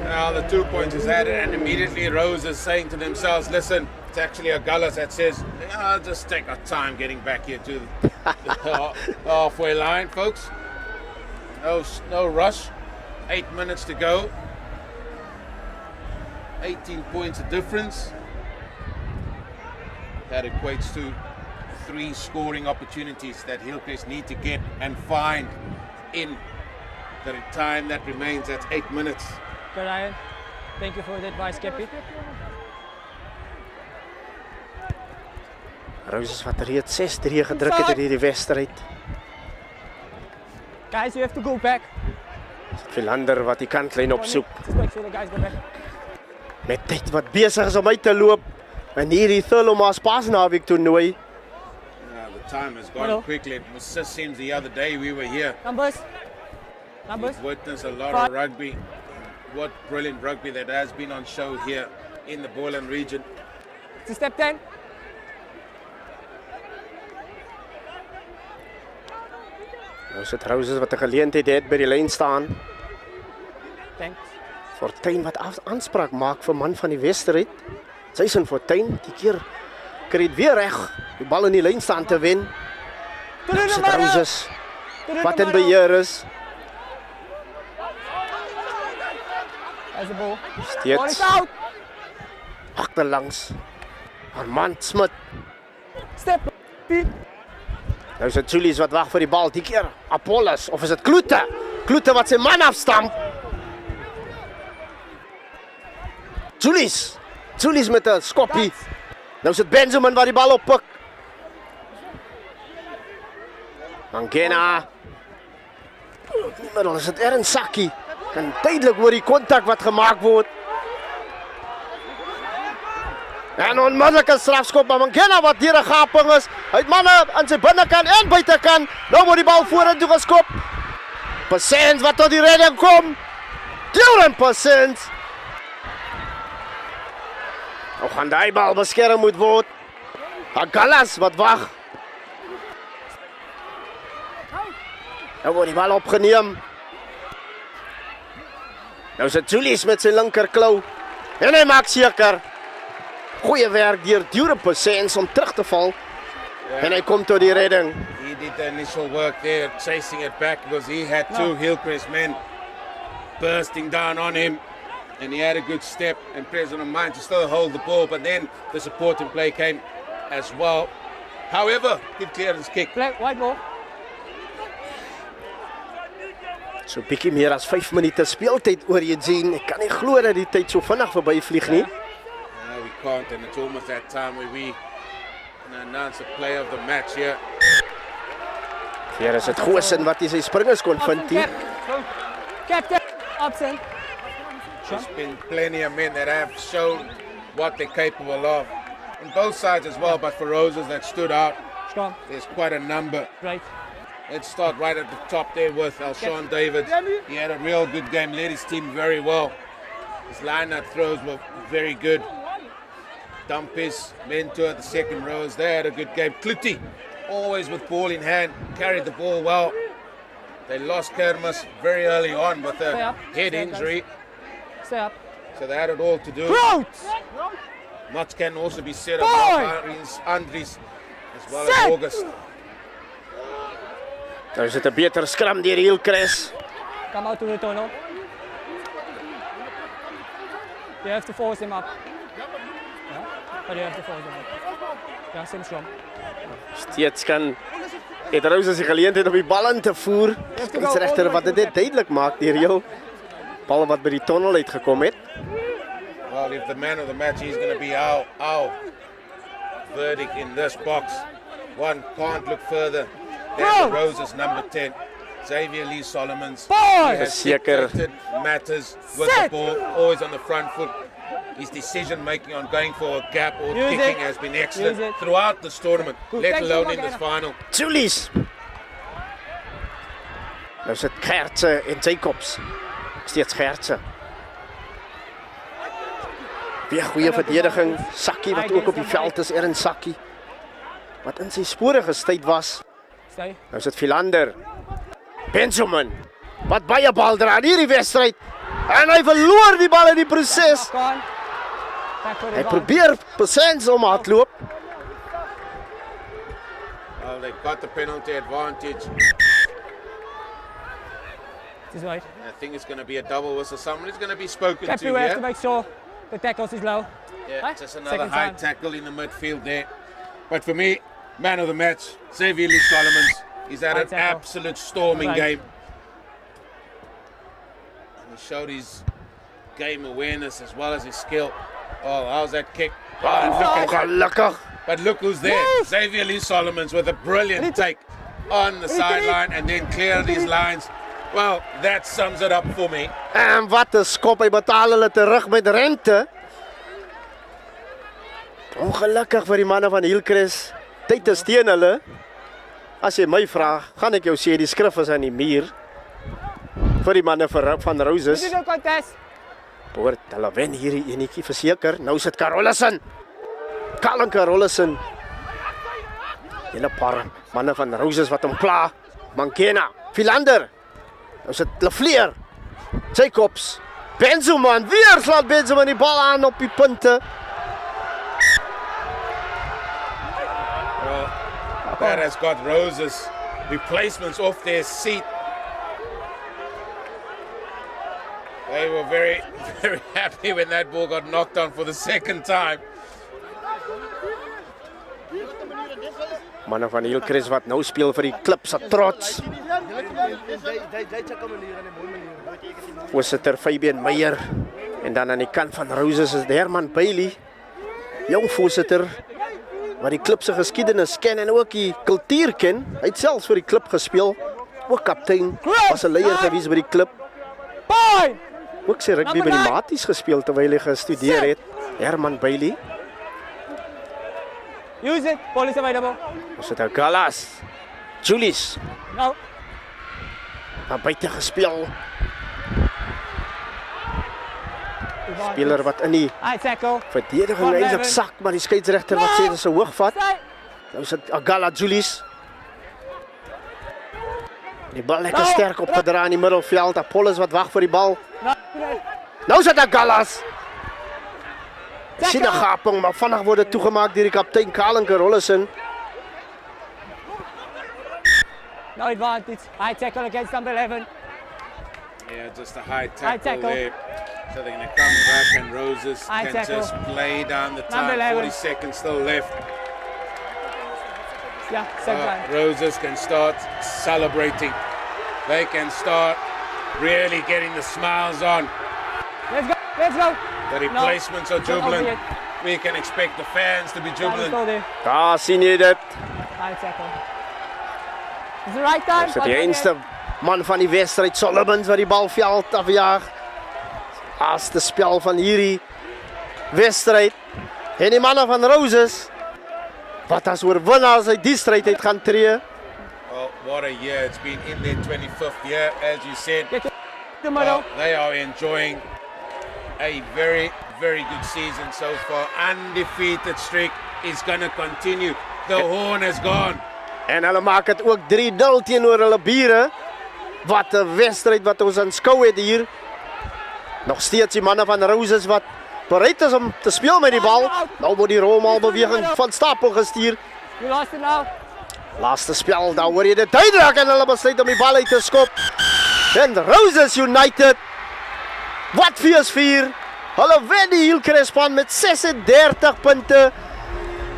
[SPEAKER 2] Now the 2 points is added, and immediately Rose is saying to themselves, listen, it's actually a Gullis that says, just take our time getting back here to the halfway line, folks. No rush. 8 minutes to go. 18 points of difference. That equates to 3 scoring opportunities that Hillcrest need to get and find in the time that remains. That's 8 minutes.
[SPEAKER 4] Okay, Ryan. Thank you for the advice, Kepi.
[SPEAKER 1] Roses wat reeds 6-3 gedruk het in hierdie wedstryd.
[SPEAKER 4] Guys, you have to go back.
[SPEAKER 1] Philander wat die kantlyn opsoek.
[SPEAKER 4] Just make sure the guys go back.
[SPEAKER 1] Met tyd wat besig is om uit te loop. En hierdie Thurlow Marsh paasnaweek toernooi.
[SPEAKER 2] The time has gone quickly. It just seems the other day we were here.
[SPEAKER 4] Numbers.
[SPEAKER 2] We've witnessed a lot of rugby. What brilliant rugby that has been on show here in the BOLAND region.
[SPEAKER 4] To step 10.
[SPEAKER 1] Nou sit Roses wat 'n geleentheid het by die lyn staan.
[SPEAKER 4] Thanks.
[SPEAKER 1] Fortuin wat aanspraak maak vir man van die wedstryd. Jason Fortuin, die keer kry dit weer reg. Die bal in die lyn staan te wen. Nou sit Roses wat in beheer is.
[SPEAKER 4] As a ball.
[SPEAKER 1] Steeds agterlangs. Armand Smit.
[SPEAKER 4] Step.
[SPEAKER 1] Nou is dit Julius wat wag vir die bal. Die keer Apollos of is dit Kloete? Kloete wat sy man afstamp. Julius met 'n skoppie. Nou is dit Benjamin wat die bal oppik. Magena. Middel is dit Aaron Saki. Kan duidelik hoor die kontak wat gemaak word. En onmiddellike strafskop, maar Magena wat deur 'n gaping is. Hy het manne aan sy binnekant en buitekant. Nou word die bal vorentoe geskop. Persens wat tot die redding kom. Dylan Persens. Nou gaan die bal beskerm moet word. Gallas wat wag. Nou word die bal opgeneem. Nou is dit Julius met sy linkerklou. En hy maak seker. Goeie werk deur Durapasens om terug te val. En hy kom tot die redding.
[SPEAKER 2] He did the initial work there, chasing it back because he had two Hillcrest men bursting down on him. And he had a good step and presence of mind to still hold the ball, but then the supporting play came as well. However, good clearance kick.
[SPEAKER 4] Black, white ball.
[SPEAKER 1] So bietjie meer as 5 minute speeltyd oor Eugene. Ek kan nie glo dat die tyd so vinnig verbyvlieg nie.
[SPEAKER 2] No, we can't, and it's almost that time where we announce the play of the match here.
[SPEAKER 1] Hier is dit Goosen wat hy sy springers kon vind hier.
[SPEAKER 4] Captain, absent.
[SPEAKER 2] There's been plenty of men that have shown what they're capable of. On both sides as well, but for Roses that stood out,
[SPEAKER 4] Strong.
[SPEAKER 2] there's quite a number.
[SPEAKER 4] Right.
[SPEAKER 2] Let's start right at the top there with Alshon Davids. He had a real good game, led his team very well. His line-out throws were very good. Dumpis, mentor at the second rows, they had a good game. Kluti, always with ball in hand, carried the ball well. They lost Kermas very early on with a head injury.
[SPEAKER 4] Stay up.
[SPEAKER 2] So they had it all to do.
[SPEAKER 4] Float!
[SPEAKER 2] Much can also be said about Andries as well as August.
[SPEAKER 1] Nou is dit 'n beter skram deur Hillcrest.
[SPEAKER 4] Come out to the tunnel. You have to force him up. Yeah? But you have to force him up. Ja, sim strong.
[SPEAKER 1] Steeds kan het Roses die geleentheid om die bal in te voer. Skeieregter wat dit net duidelik maak deur jou bal wat by die tunnel uitgekom het.
[SPEAKER 2] Well, if the man of the match is going to be our verdict in this box, one can't look further than the Roses number 10, Xavier Lee Solomons. He has dictated matters with the ball, always on the front foot. His decision making on going for a gap or kicking has been excellent throughout this tournament, let alone in this final.
[SPEAKER 1] Julius. Nou sit Gertse en Jacobs. Steeds Gertse. Weer goeie verdediging. Sakkie wat ook op die veld is, Erin Sakkie. Wat in sy spore gestuit was.
[SPEAKER 4] Stay.
[SPEAKER 1] Nou is dit Philander. Benjamin. Wat baie bal dra in hierdie wedstryd. En hy verloor die bal in die proses. Hy probeer Pasens om hardloop.
[SPEAKER 2] Well, they got the penalty advantage.
[SPEAKER 4] This is right.
[SPEAKER 2] I think it's going to be a double whistle. Someone is going to be spoken
[SPEAKER 4] Captain,
[SPEAKER 2] to
[SPEAKER 4] we have
[SPEAKER 2] here.
[SPEAKER 4] to make sure the tackles is low.
[SPEAKER 2] Yeah,
[SPEAKER 4] Right?
[SPEAKER 2] just another
[SPEAKER 4] Second
[SPEAKER 2] high
[SPEAKER 4] time.
[SPEAKER 2] tackle in the midfield there. But for me, man of the match, Xavier Lee Solomons. He's had
[SPEAKER 4] High
[SPEAKER 2] an
[SPEAKER 4] tackle.
[SPEAKER 2] absolute storming
[SPEAKER 4] Right.
[SPEAKER 2] game. And he showed his game awareness as well as his skill. Oh, how's that kick? Oh, and look at that.
[SPEAKER 1] Gelukkig.
[SPEAKER 2] But look who's there. Xavier Lee Solomons with a brilliant take on the sideline and then clear these lines. Well, that sums it up for me.
[SPEAKER 1] En wat 'n skop, hy betaal hulle terug met rente. Ongelukkig vir die manne van Hillcrest. Tyd is teen hulle. As jy my vra, gaan ek jou sê die skrif is aan die muur. Vir die manne van Roses.
[SPEAKER 4] This is a contest.
[SPEAKER 1] Hoort, hulle wen hierdie enetjie verseker. Nou sit Carolison. Colin Carolison. Hele paar manne van Roses wat hom pla. Mankena, Philander. Nou sit Lefleur. Jacobs. Benjamin, weer slaat Benjamin die bal aan op die punte.
[SPEAKER 2] Well, that has got Roses replacements off their seat. They were very, very happy when that ball got knocked on for the second time.
[SPEAKER 1] Manne van Hillcrest wat nou speel vir die klub se trots. Voorsitter Fabian Meyer. En dan aan die kant van Roses is Herman Bailey. Jong voorsitter wat die klub se geskiedenis ken en ook die kultuur ken. Hy het selfs vir die klub gespeel. Ook kaptein, was 'n leier gewees by die klub. Ook sy rugby by die Maties gespeel terwyl hy gestudeer het. Herman Bailey.
[SPEAKER 4] Use it. Ball is available.
[SPEAKER 1] Ons het Gallas. Julius.
[SPEAKER 4] No.
[SPEAKER 1] Aan buite gespeel.
[SPEAKER 4] advantage.
[SPEAKER 1] Speler wat in die
[SPEAKER 4] High tackle.
[SPEAKER 1] verdediging eintlik sak, maar die skeieregter wat sê dit is 'n hoogvat. Nou is dit Agala Julius. Die bal lekker sterk opgedra in die middelveld. Apollos wat wag vir die bal. Nou is dit Agalas. Sien 'n gaping, maar vinnig word dit toegemaak deur die kaptein Kalinke Rollison.
[SPEAKER 4] No advantage. High tackle against number 11.
[SPEAKER 2] Yeah, just a high
[SPEAKER 4] High
[SPEAKER 2] tackle
[SPEAKER 4] tackle.
[SPEAKER 2] there. So they're going to come back and Roses
[SPEAKER 4] High
[SPEAKER 2] can
[SPEAKER 4] tackle.
[SPEAKER 2] just play down the
[SPEAKER 4] Number
[SPEAKER 2] time.
[SPEAKER 4] 11.
[SPEAKER 2] 40 seconds still left.
[SPEAKER 4] Yeah, same time.
[SPEAKER 2] Roses can start celebrating. They can start really getting the smiles on.
[SPEAKER 4] Let's go. Let's go.
[SPEAKER 2] The replacements are jubilant.
[SPEAKER 4] Albeit.
[SPEAKER 2] We can expect the fans to be
[SPEAKER 4] Let's
[SPEAKER 2] jubilant.
[SPEAKER 4] go there.
[SPEAKER 1] Daar sien jy dit.
[SPEAKER 4] High tackle. Is the right time?
[SPEAKER 1] Dis die enigste man van die wedstryd, Solomons wat die bal veld afjaag. Laaste spel van hierdie wedstryd. En die manne van Roses wat as oorwinnaars uit die stryd uit gaan tree.
[SPEAKER 2] Well, what a year. It's been in their 25th year, as you said.
[SPEAKER 4] Get the middle.
[SPEAKER 2] They are enjoying a very, very good season so far. Undefeated streak is going to continue. The horn has gone.
[SPEAKER 1] En hulle maak dit ook 3-0 teenoor hulle bure. Wat 'n wedstryd wat ons aanskou het hier. Nog steeds die manne van Roses wat bereid is om te speel met die bal. Nou word die rolmaalbeweging van stapel gestuur.
[SPEAKER 4] You lost it now.
[SPEAKER 1] Laaste spel, daar hoor jy dit duidelik en hulle besluit om die bal uit te skop. En Roses United, wat feesvier. Hulle wen die Hillcrest span met 36 punte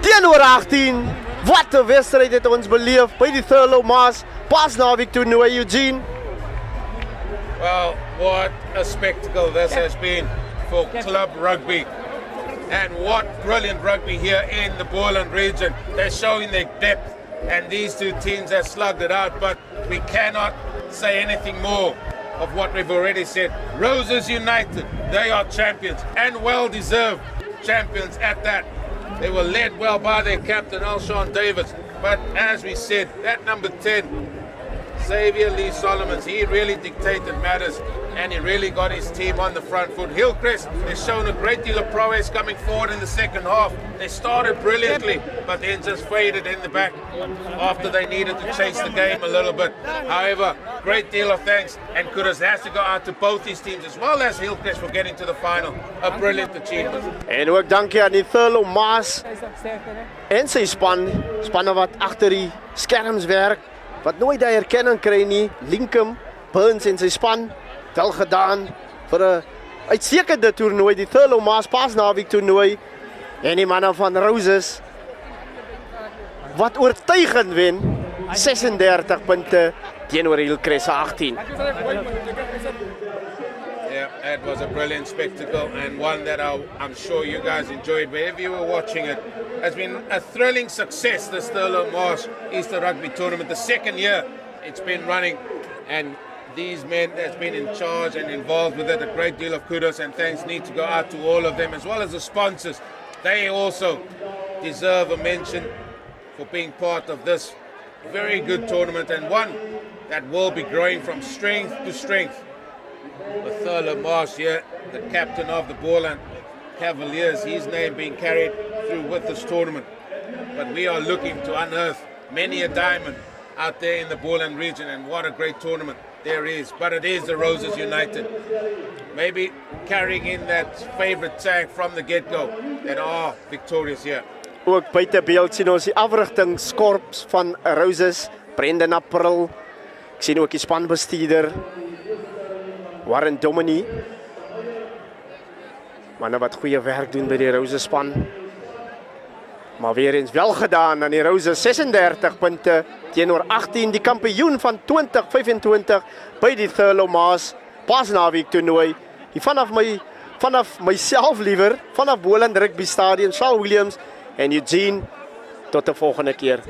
[SPEAKER 1] teenoor 18. Wat 'n wedstryd het ons beleef by die Thurlow Marsh Paasnaweek toernooi, Eugene.
[SPEAKER 2] Well, what a spectacle this has been for club rugby. And what brilliant rugby here in the BOLAND region. They're showing their depth, and these two teams have slugged it out, but we cannot say anything more of what we've already said. Roses United, they are champions, and well-deserved champions at that. They were led well by their captain, Alshon Davis, but as we said, that number 10, Xavier Lee Solomons, he really dictated matters and he really got his team on the front foot. Hillcrest has shown a great deal of prowess coming forward in the second half. They started brilliantly, but then just faded in the back after they needed to chase the game a little bit. However, great deal of thanks and kudos has to go out to both these teams as well as Hillcrest for getting to the final. A brilliant achievement.
[SPEAKER 1] En ook dankie aan die Thurlow Marsh en sy spanne wat agter die skerms werk, wat nooit die erkenning kry nie. Lincoln, Burns en sy span, wel gedaan vir 'n uitstekende toernooi, die Thurlow Marsh Paasnaweek toernooi. En die manne van Roses wat oortuigend wen, 36 punte teenoor Hillcrest 18.
[SPEAKER 2] Yeah, it was a brilliant spectacle and one that I'm sure you guys enjoyed wherever you were watching it. It's been a thrilling success, this Thurlow Marsh Easter Rugby Tournament. The second year it's been running, and these men that's been in charge and involved with it, a great deal of kudos and thanks need to go out to all of them, as well as the sponsors. They also deserve a mention for being part of this very good tournament, and one that will be growing from strength to strength. The Thurlow Marsh here, the captain of the BOLAND Cavaliers, his name being carried through with this tournament. But we are looking to unearth many a diamond out there in the BOLAND region, and what a great tournament there is. But it is the Roses United, maybe carrying in that favorite tag from the get-go, that are victorious here.
[SPEAKER 1] Ook buite beeld sien ons die afrigtingskorps van Roses, Brendan April. Ek sien ook die spanbestuurder Warren Domini. Manne wat goeie werk doen by die Roses span. Maar weer eens wel gedaan aan die Roses, 36 punte teenoor 18, die kampioen van 2025 by die Thurlow Marsh Paasnaweek toernooi. Vanaf myself liewer, vanaf BOLAND Rugby Stadium, Charles Williams en Eugene, tot 'n volgende keer.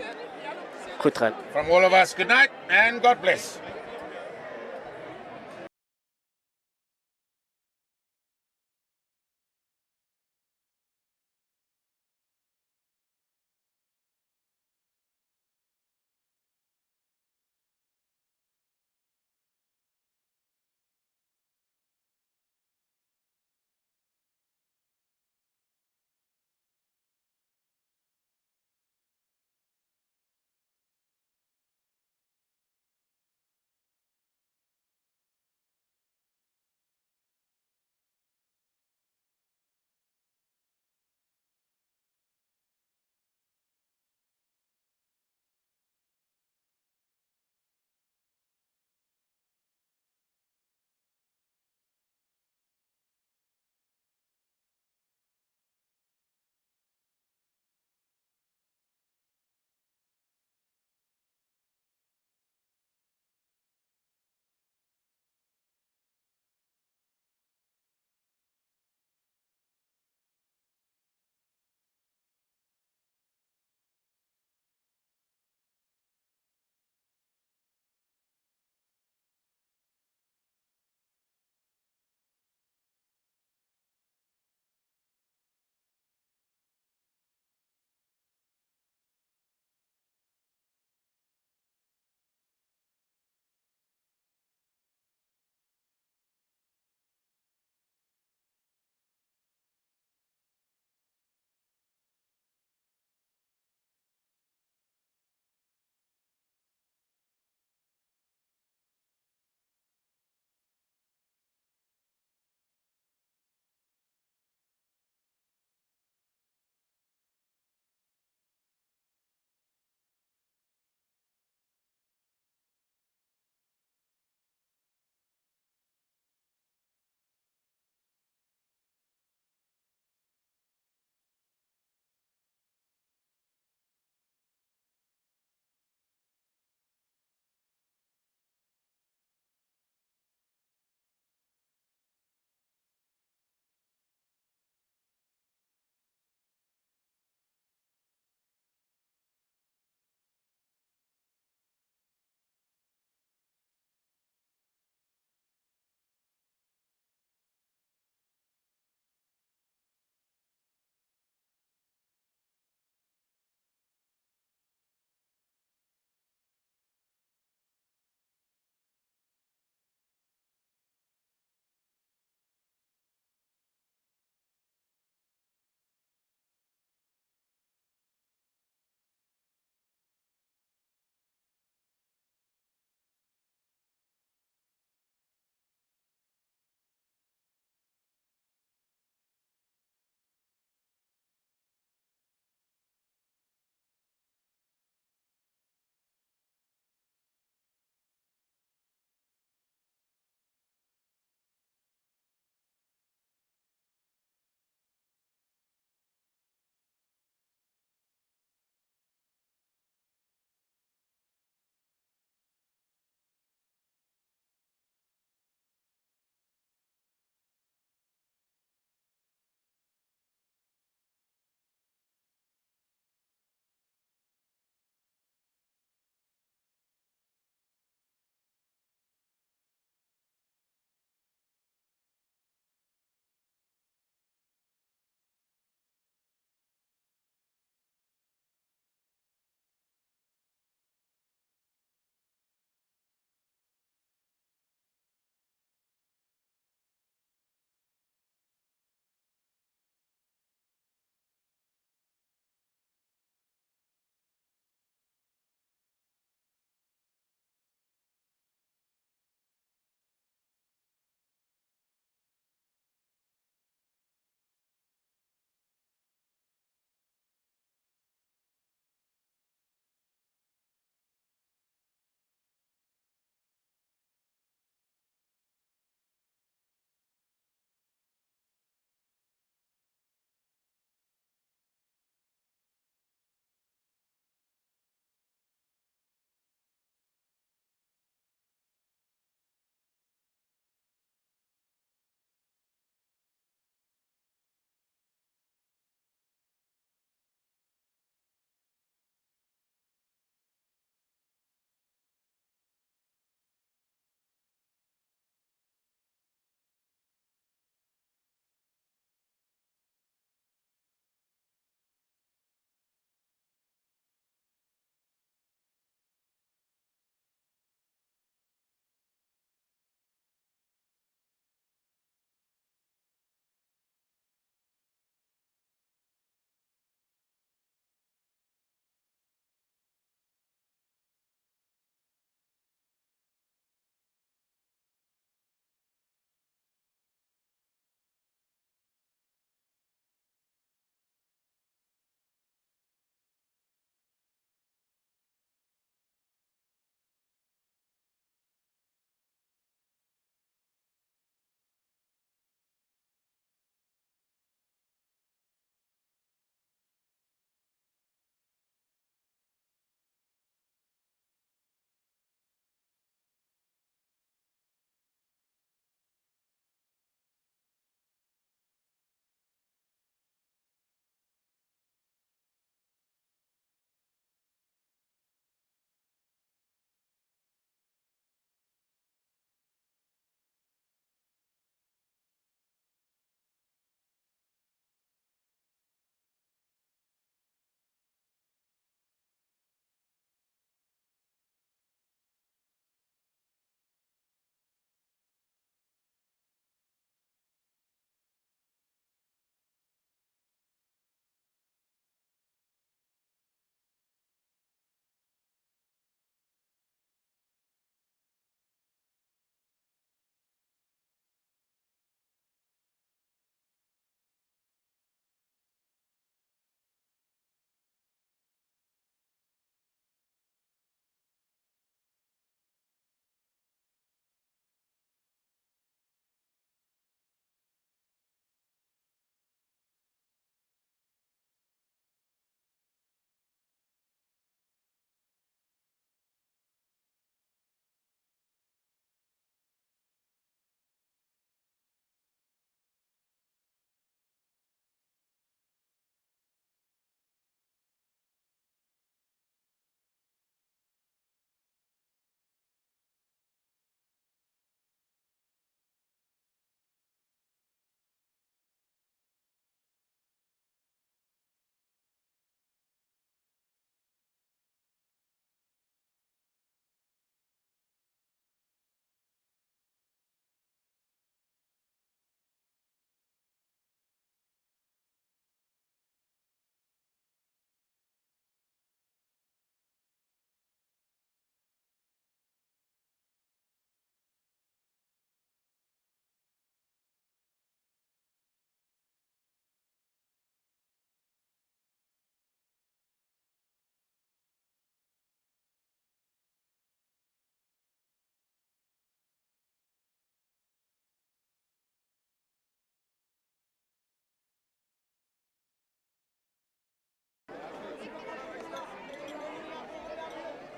[SPEAKER 1] Goed gaan.
[SPEAKER 2] From all of us, good night and God bless.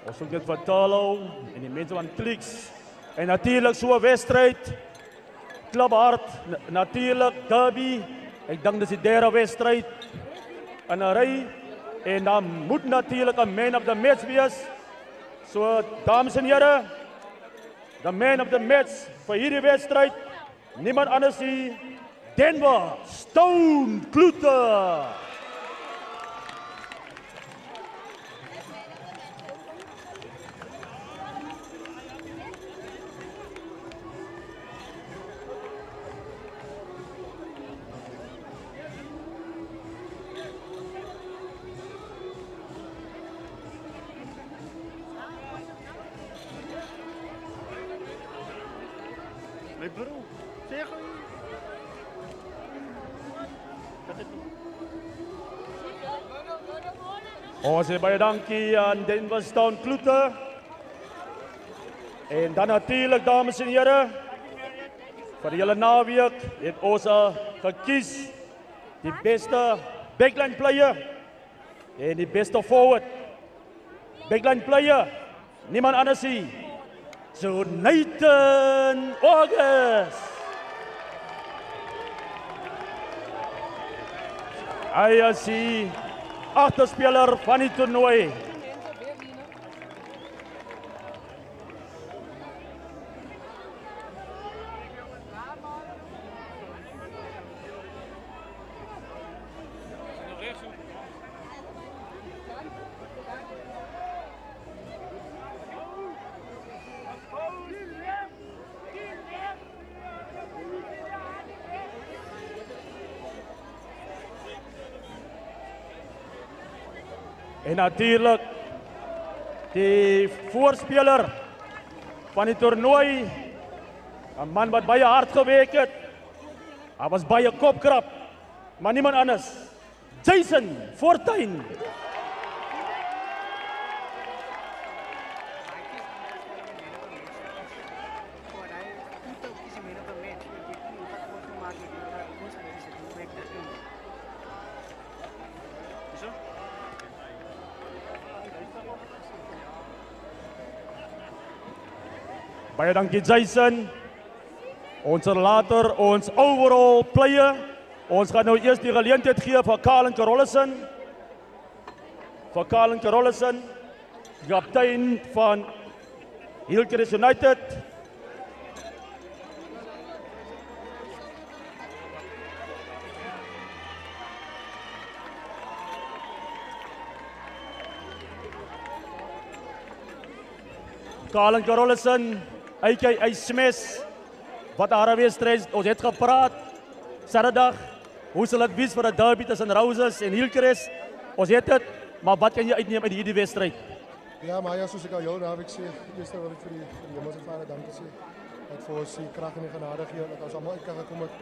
[SPEAKER 5] Ons soek dit vir Thurlow en die mense van Clicks. En natuurlijk zo'n wedstrijd. Clubhart, natuurlijk, derby. Ik denk dat is de derde wedstrijd. En een rij. En dan moet natuurlijk een man of the match wees. So, dames en heren. De man of the match voor hierdie wedstrijd. Niemand anders die Denver Stone Kloete.
[SPEAKER 3] My bro, sê gou.
[SPEAKER 5] Ons sê baie dankie aan Denver Stone Kloete. En dan natuurlijk, dames en heren, voor de hele naweek het ons gekies die beste backline player en die beste forward. Backline player, niemand anders nie. So Nathan August. Hy is die agterspeler van die toernooi. En natuurlijk die voorspeler van die toernooi, een man wat baie hard gewerk het. Hij was baie kopkrap, maar niemand anders. Jason Fortuin. Baie dankie Jason. Ons later ons overall player. Ons gaan nou eerst die geleentheid gee vir Colin Carolison. Vir Colin Carolison, kaptein van Hillcrest United. Colin Carolison, hy smes wat haar wedstrijd, ons het gepraat Saterdag, hoe sal dit wees vir 'n derby tussen Roses en Hillcrest? Ons het dit, maar wat kan jy uitneem uit hierdie wedstryd?
[SPEAKER 6] Ja, maar ja, soos ek al heel naweek sê, eers wil ek vir die jongens en vader dankie sê. Dat vir ons die krag en die genade gee dat ons almal uit kan gekom het.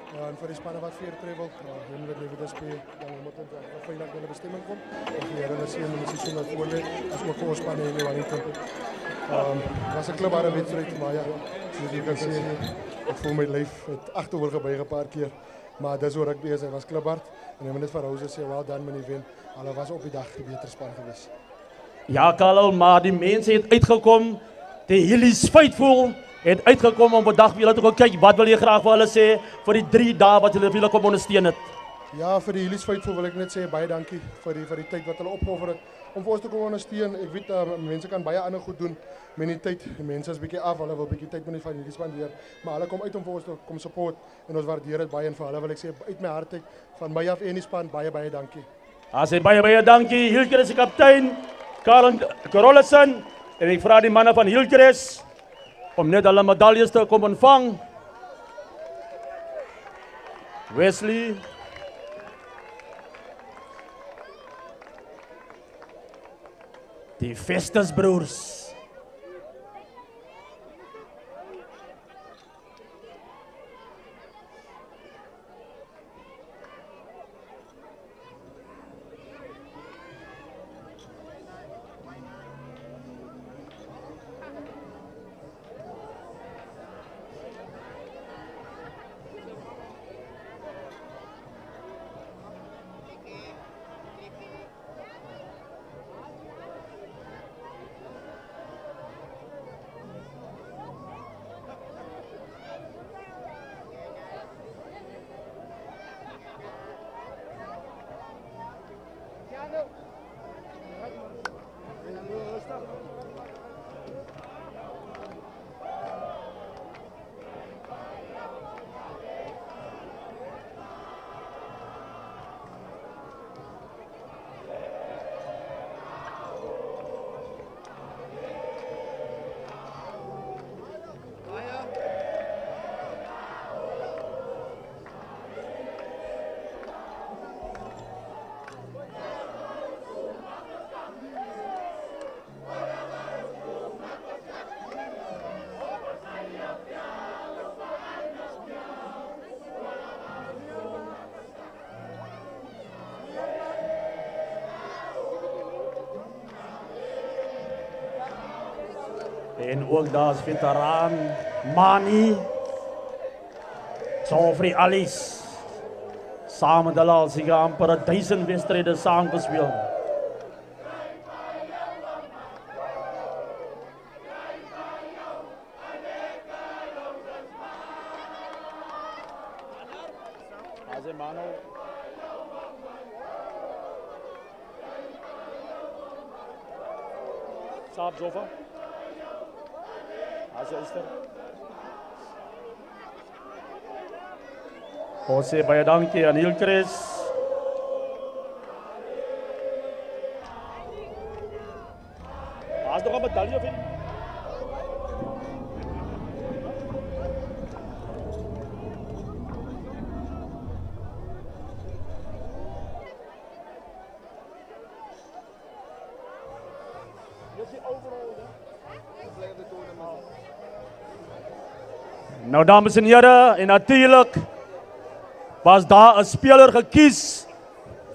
[SPEAKER 6] En vir die spanne wat weer travel, hulle moet weer speel, dan moet ons veilig by die bestemming kom. En die Here sien in die seisoen wat voorlê, as ook vir ons spanne in Wellington. Was 'n klubare wedstryd, maar ja, soos jy kan sê, ek voel my lyf het agteroor gebuig 'n paar keer. Maar dis hoe rugby is, hy was klubbard en hy moet net vir Roses sê, well done meneer Wen. Hulle was op die dag die beter span gewees.
[SPEAKER 5] Ja, Karel, maar die mense het uitgekom, die Hillies Faithful het uitgekom om vandag vir julle te kom kyk, wat wil jy graag vir hulle sê, vir die 3 dae wat julle vir julle kom ondersteun het?
[SPEAKER 6] Ja, vir die Hillies Faithful wil ek net sê, baie dankie vir die tyd wat hulle opgeoffer het, om vir ons te kom ondersteun. Ek weet, mense kan baie ander goed doen met die tyd, die mense is bietjie af, hulle wil bietjie tyd met die familie spandeer, maar hulle kom uit om vir ons te kom support, en ons waardeer dit baie, en vir hulle wil ek sê, uit my hart uit, van my af en die span, baie dankie.
[SPEAKER 5] Sê baie dankie, Hillcrest se kaptein, Colin Carolison, en ek vra die manne van Hillcrest om net hulle medaljes te kom ontvang. Wesley, die Festus broers. En ook daar is veteraan Mani, Geoffrey Alice. Saam met hulle al seker amper 1000 wedstryde saam gespeel. Saab Zofa. Jose baie dankie aan Hillcrest. Daar's nog 'n medalje vir. Nou dames en here, en natuurlik was daar 'n speler gekies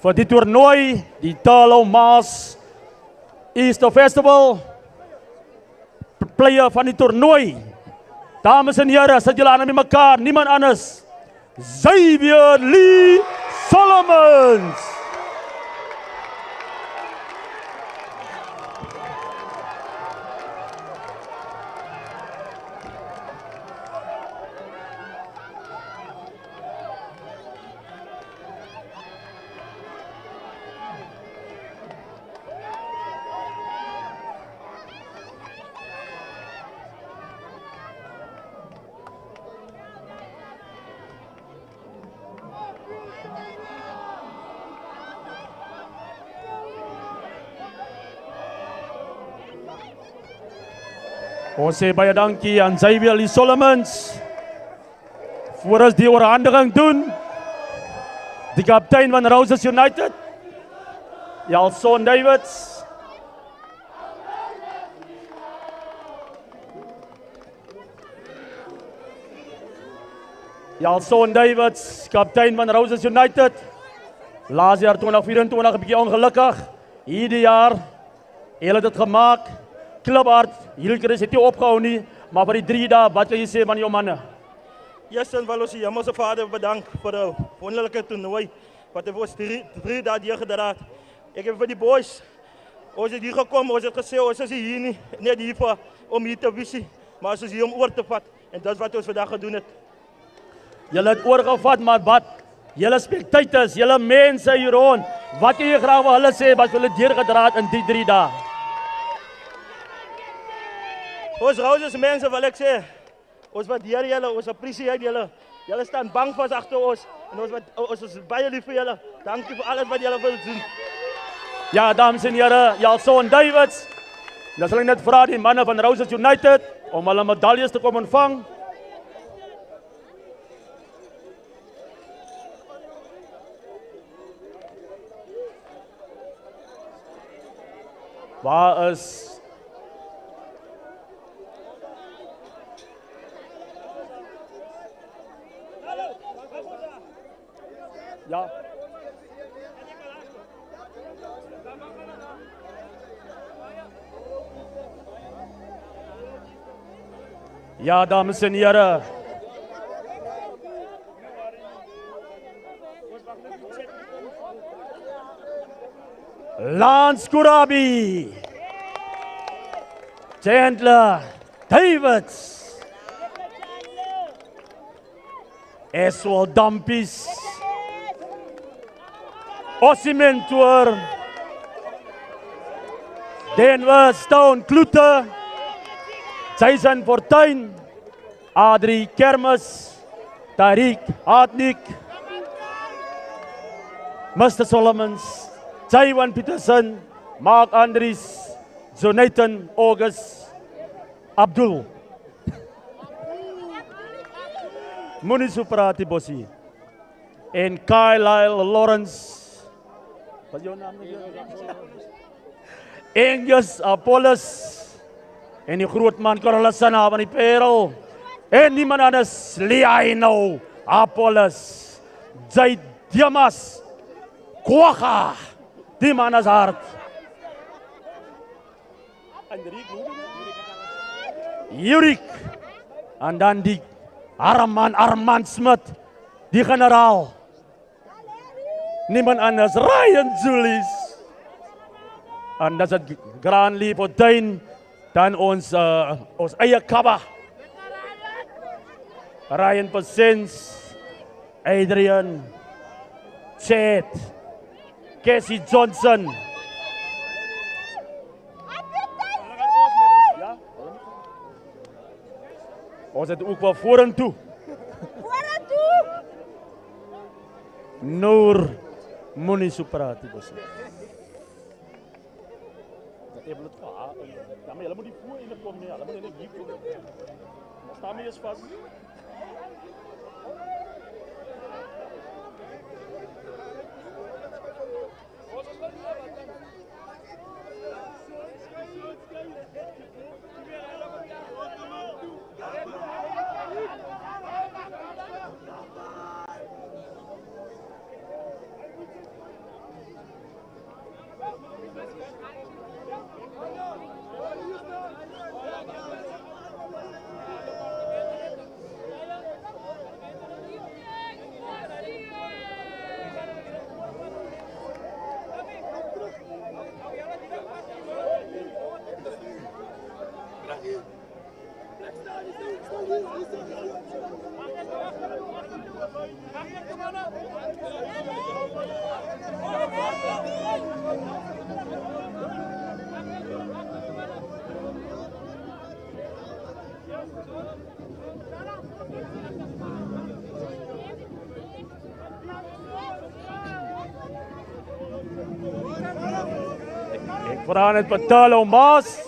[SPEAKER 5] vir die toernooi, die Thurlow Marsh Easter Festival. Player van die toernooi. Dames en here, sit julle aan met mekaar, niemand anders. Xavier Lee Solomons. Ons sê baie dankie aan Xavier Lee Solomons. Voor ons die oorhandiging doen, die kaptein van Roses United, Jalson Davids. Jalson Davids, kaptein van Roses United. Laas jaar 2024 'n bietjie ongelukkig. Hierdie jaar het dit gemaak. Clubhart, Hillcrest het nie opgehou nie, maar vir die 3 dae, wat kan jy sê van jou manne?
[SPEAKER 7] Yes, en wil ons die Hemelse Vader bedank vir 'n wonderlike toernooi wat hy vir ons 3 dae deurgedra het. Ek heb vir die boys, ons het hier gekom, ons het gesê, ons is hier nie, net hier vir, om hier te visie, maar ons is hier om oor te vat, en dat is wat ons vandag gedoen het.
[SPEAKER 5] Julle het oorgevat, maar wat? Julle spectators, julle mense hier rond, wat kan jy graag vir hulle sê, wat hulle deurgedra het in die 3 dae?
[SPEAKER 7] Ons Roses mense wil ek sê, ons waardeer julle, ons appreciate julle. Julle staan bang vas agter ons en ons is baie lief vir julle. Dankie vir alles wat julle wil doen.
[SPEAKER 5] Ja, dames en here, Jalson Davids. Dan sal ek net vra die manne van Roses United om hulle medaljes te kom ontvang. Waar is ja. Ja, dames en here. Lance Kurabi. Chandler Davids. Eswald Dampis. Ossie Mentor, Denver Stone Kloete, Jason Fortuin, Adrie Kermis, Tariq Hartnik, Mr. Solomons, Jaiwan Peterson, Mark Andries, Jonathan August, Abdul, Muni Suprati Bossi, en Kyle Lawrence. Wat is jou naam nou? Angus Apollos en die groot man Carlos Sana van die Parel. En niemand anders, Liaino Apollos, Jay Diamas, Kwaga, die man is hard. Jurik, en dan die Arman Smit, die generaal. Niemand anders, Ryan Julius. En dat is het Grand Lee Fortuin, dan ons eie Kabba. Ryan Persens, Adrian, Chet, Casey Johnson. Ja? Ons het ook wel vorentoe. Noor Muni Suprati Bossi. Ja, maar jullie moeten die voer in de kom mee. Jullie moeten hier komen. Staan we eens vast. Ik vraag het met Thurlow Marsh.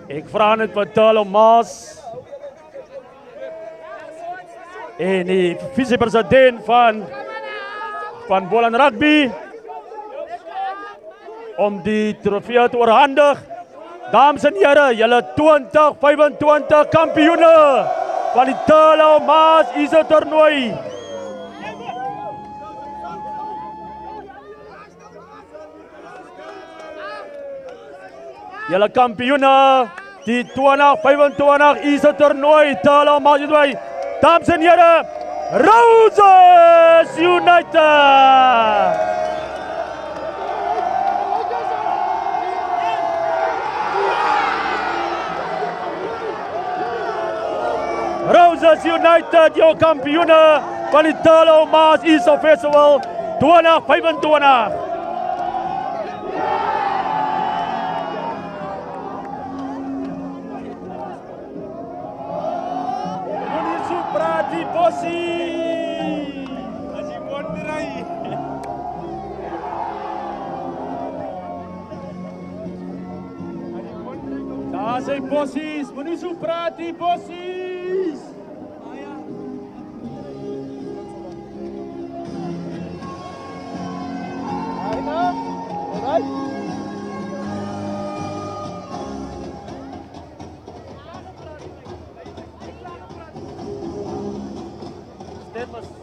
[SPEAKER 5] Ik vraag het met Thurlow Marsh. En die vicepresident van BOLAND Rugby om die trofee te oorhandig. Dames en heren, julle 2025 kampioene van die Thurlow Marsh ISO toernooi. Julle kampioene die 2025 ISO toernooi Thurlow Marsh toernooi. Dames en heren, Roses United! Roses United, jouw kampioene van die Thurlow Marsh ISO Festival 2025. Prati Bossi. Así pondrá ahí. Daar zijn bossies, maar niet zo prati bossies. Stemmers.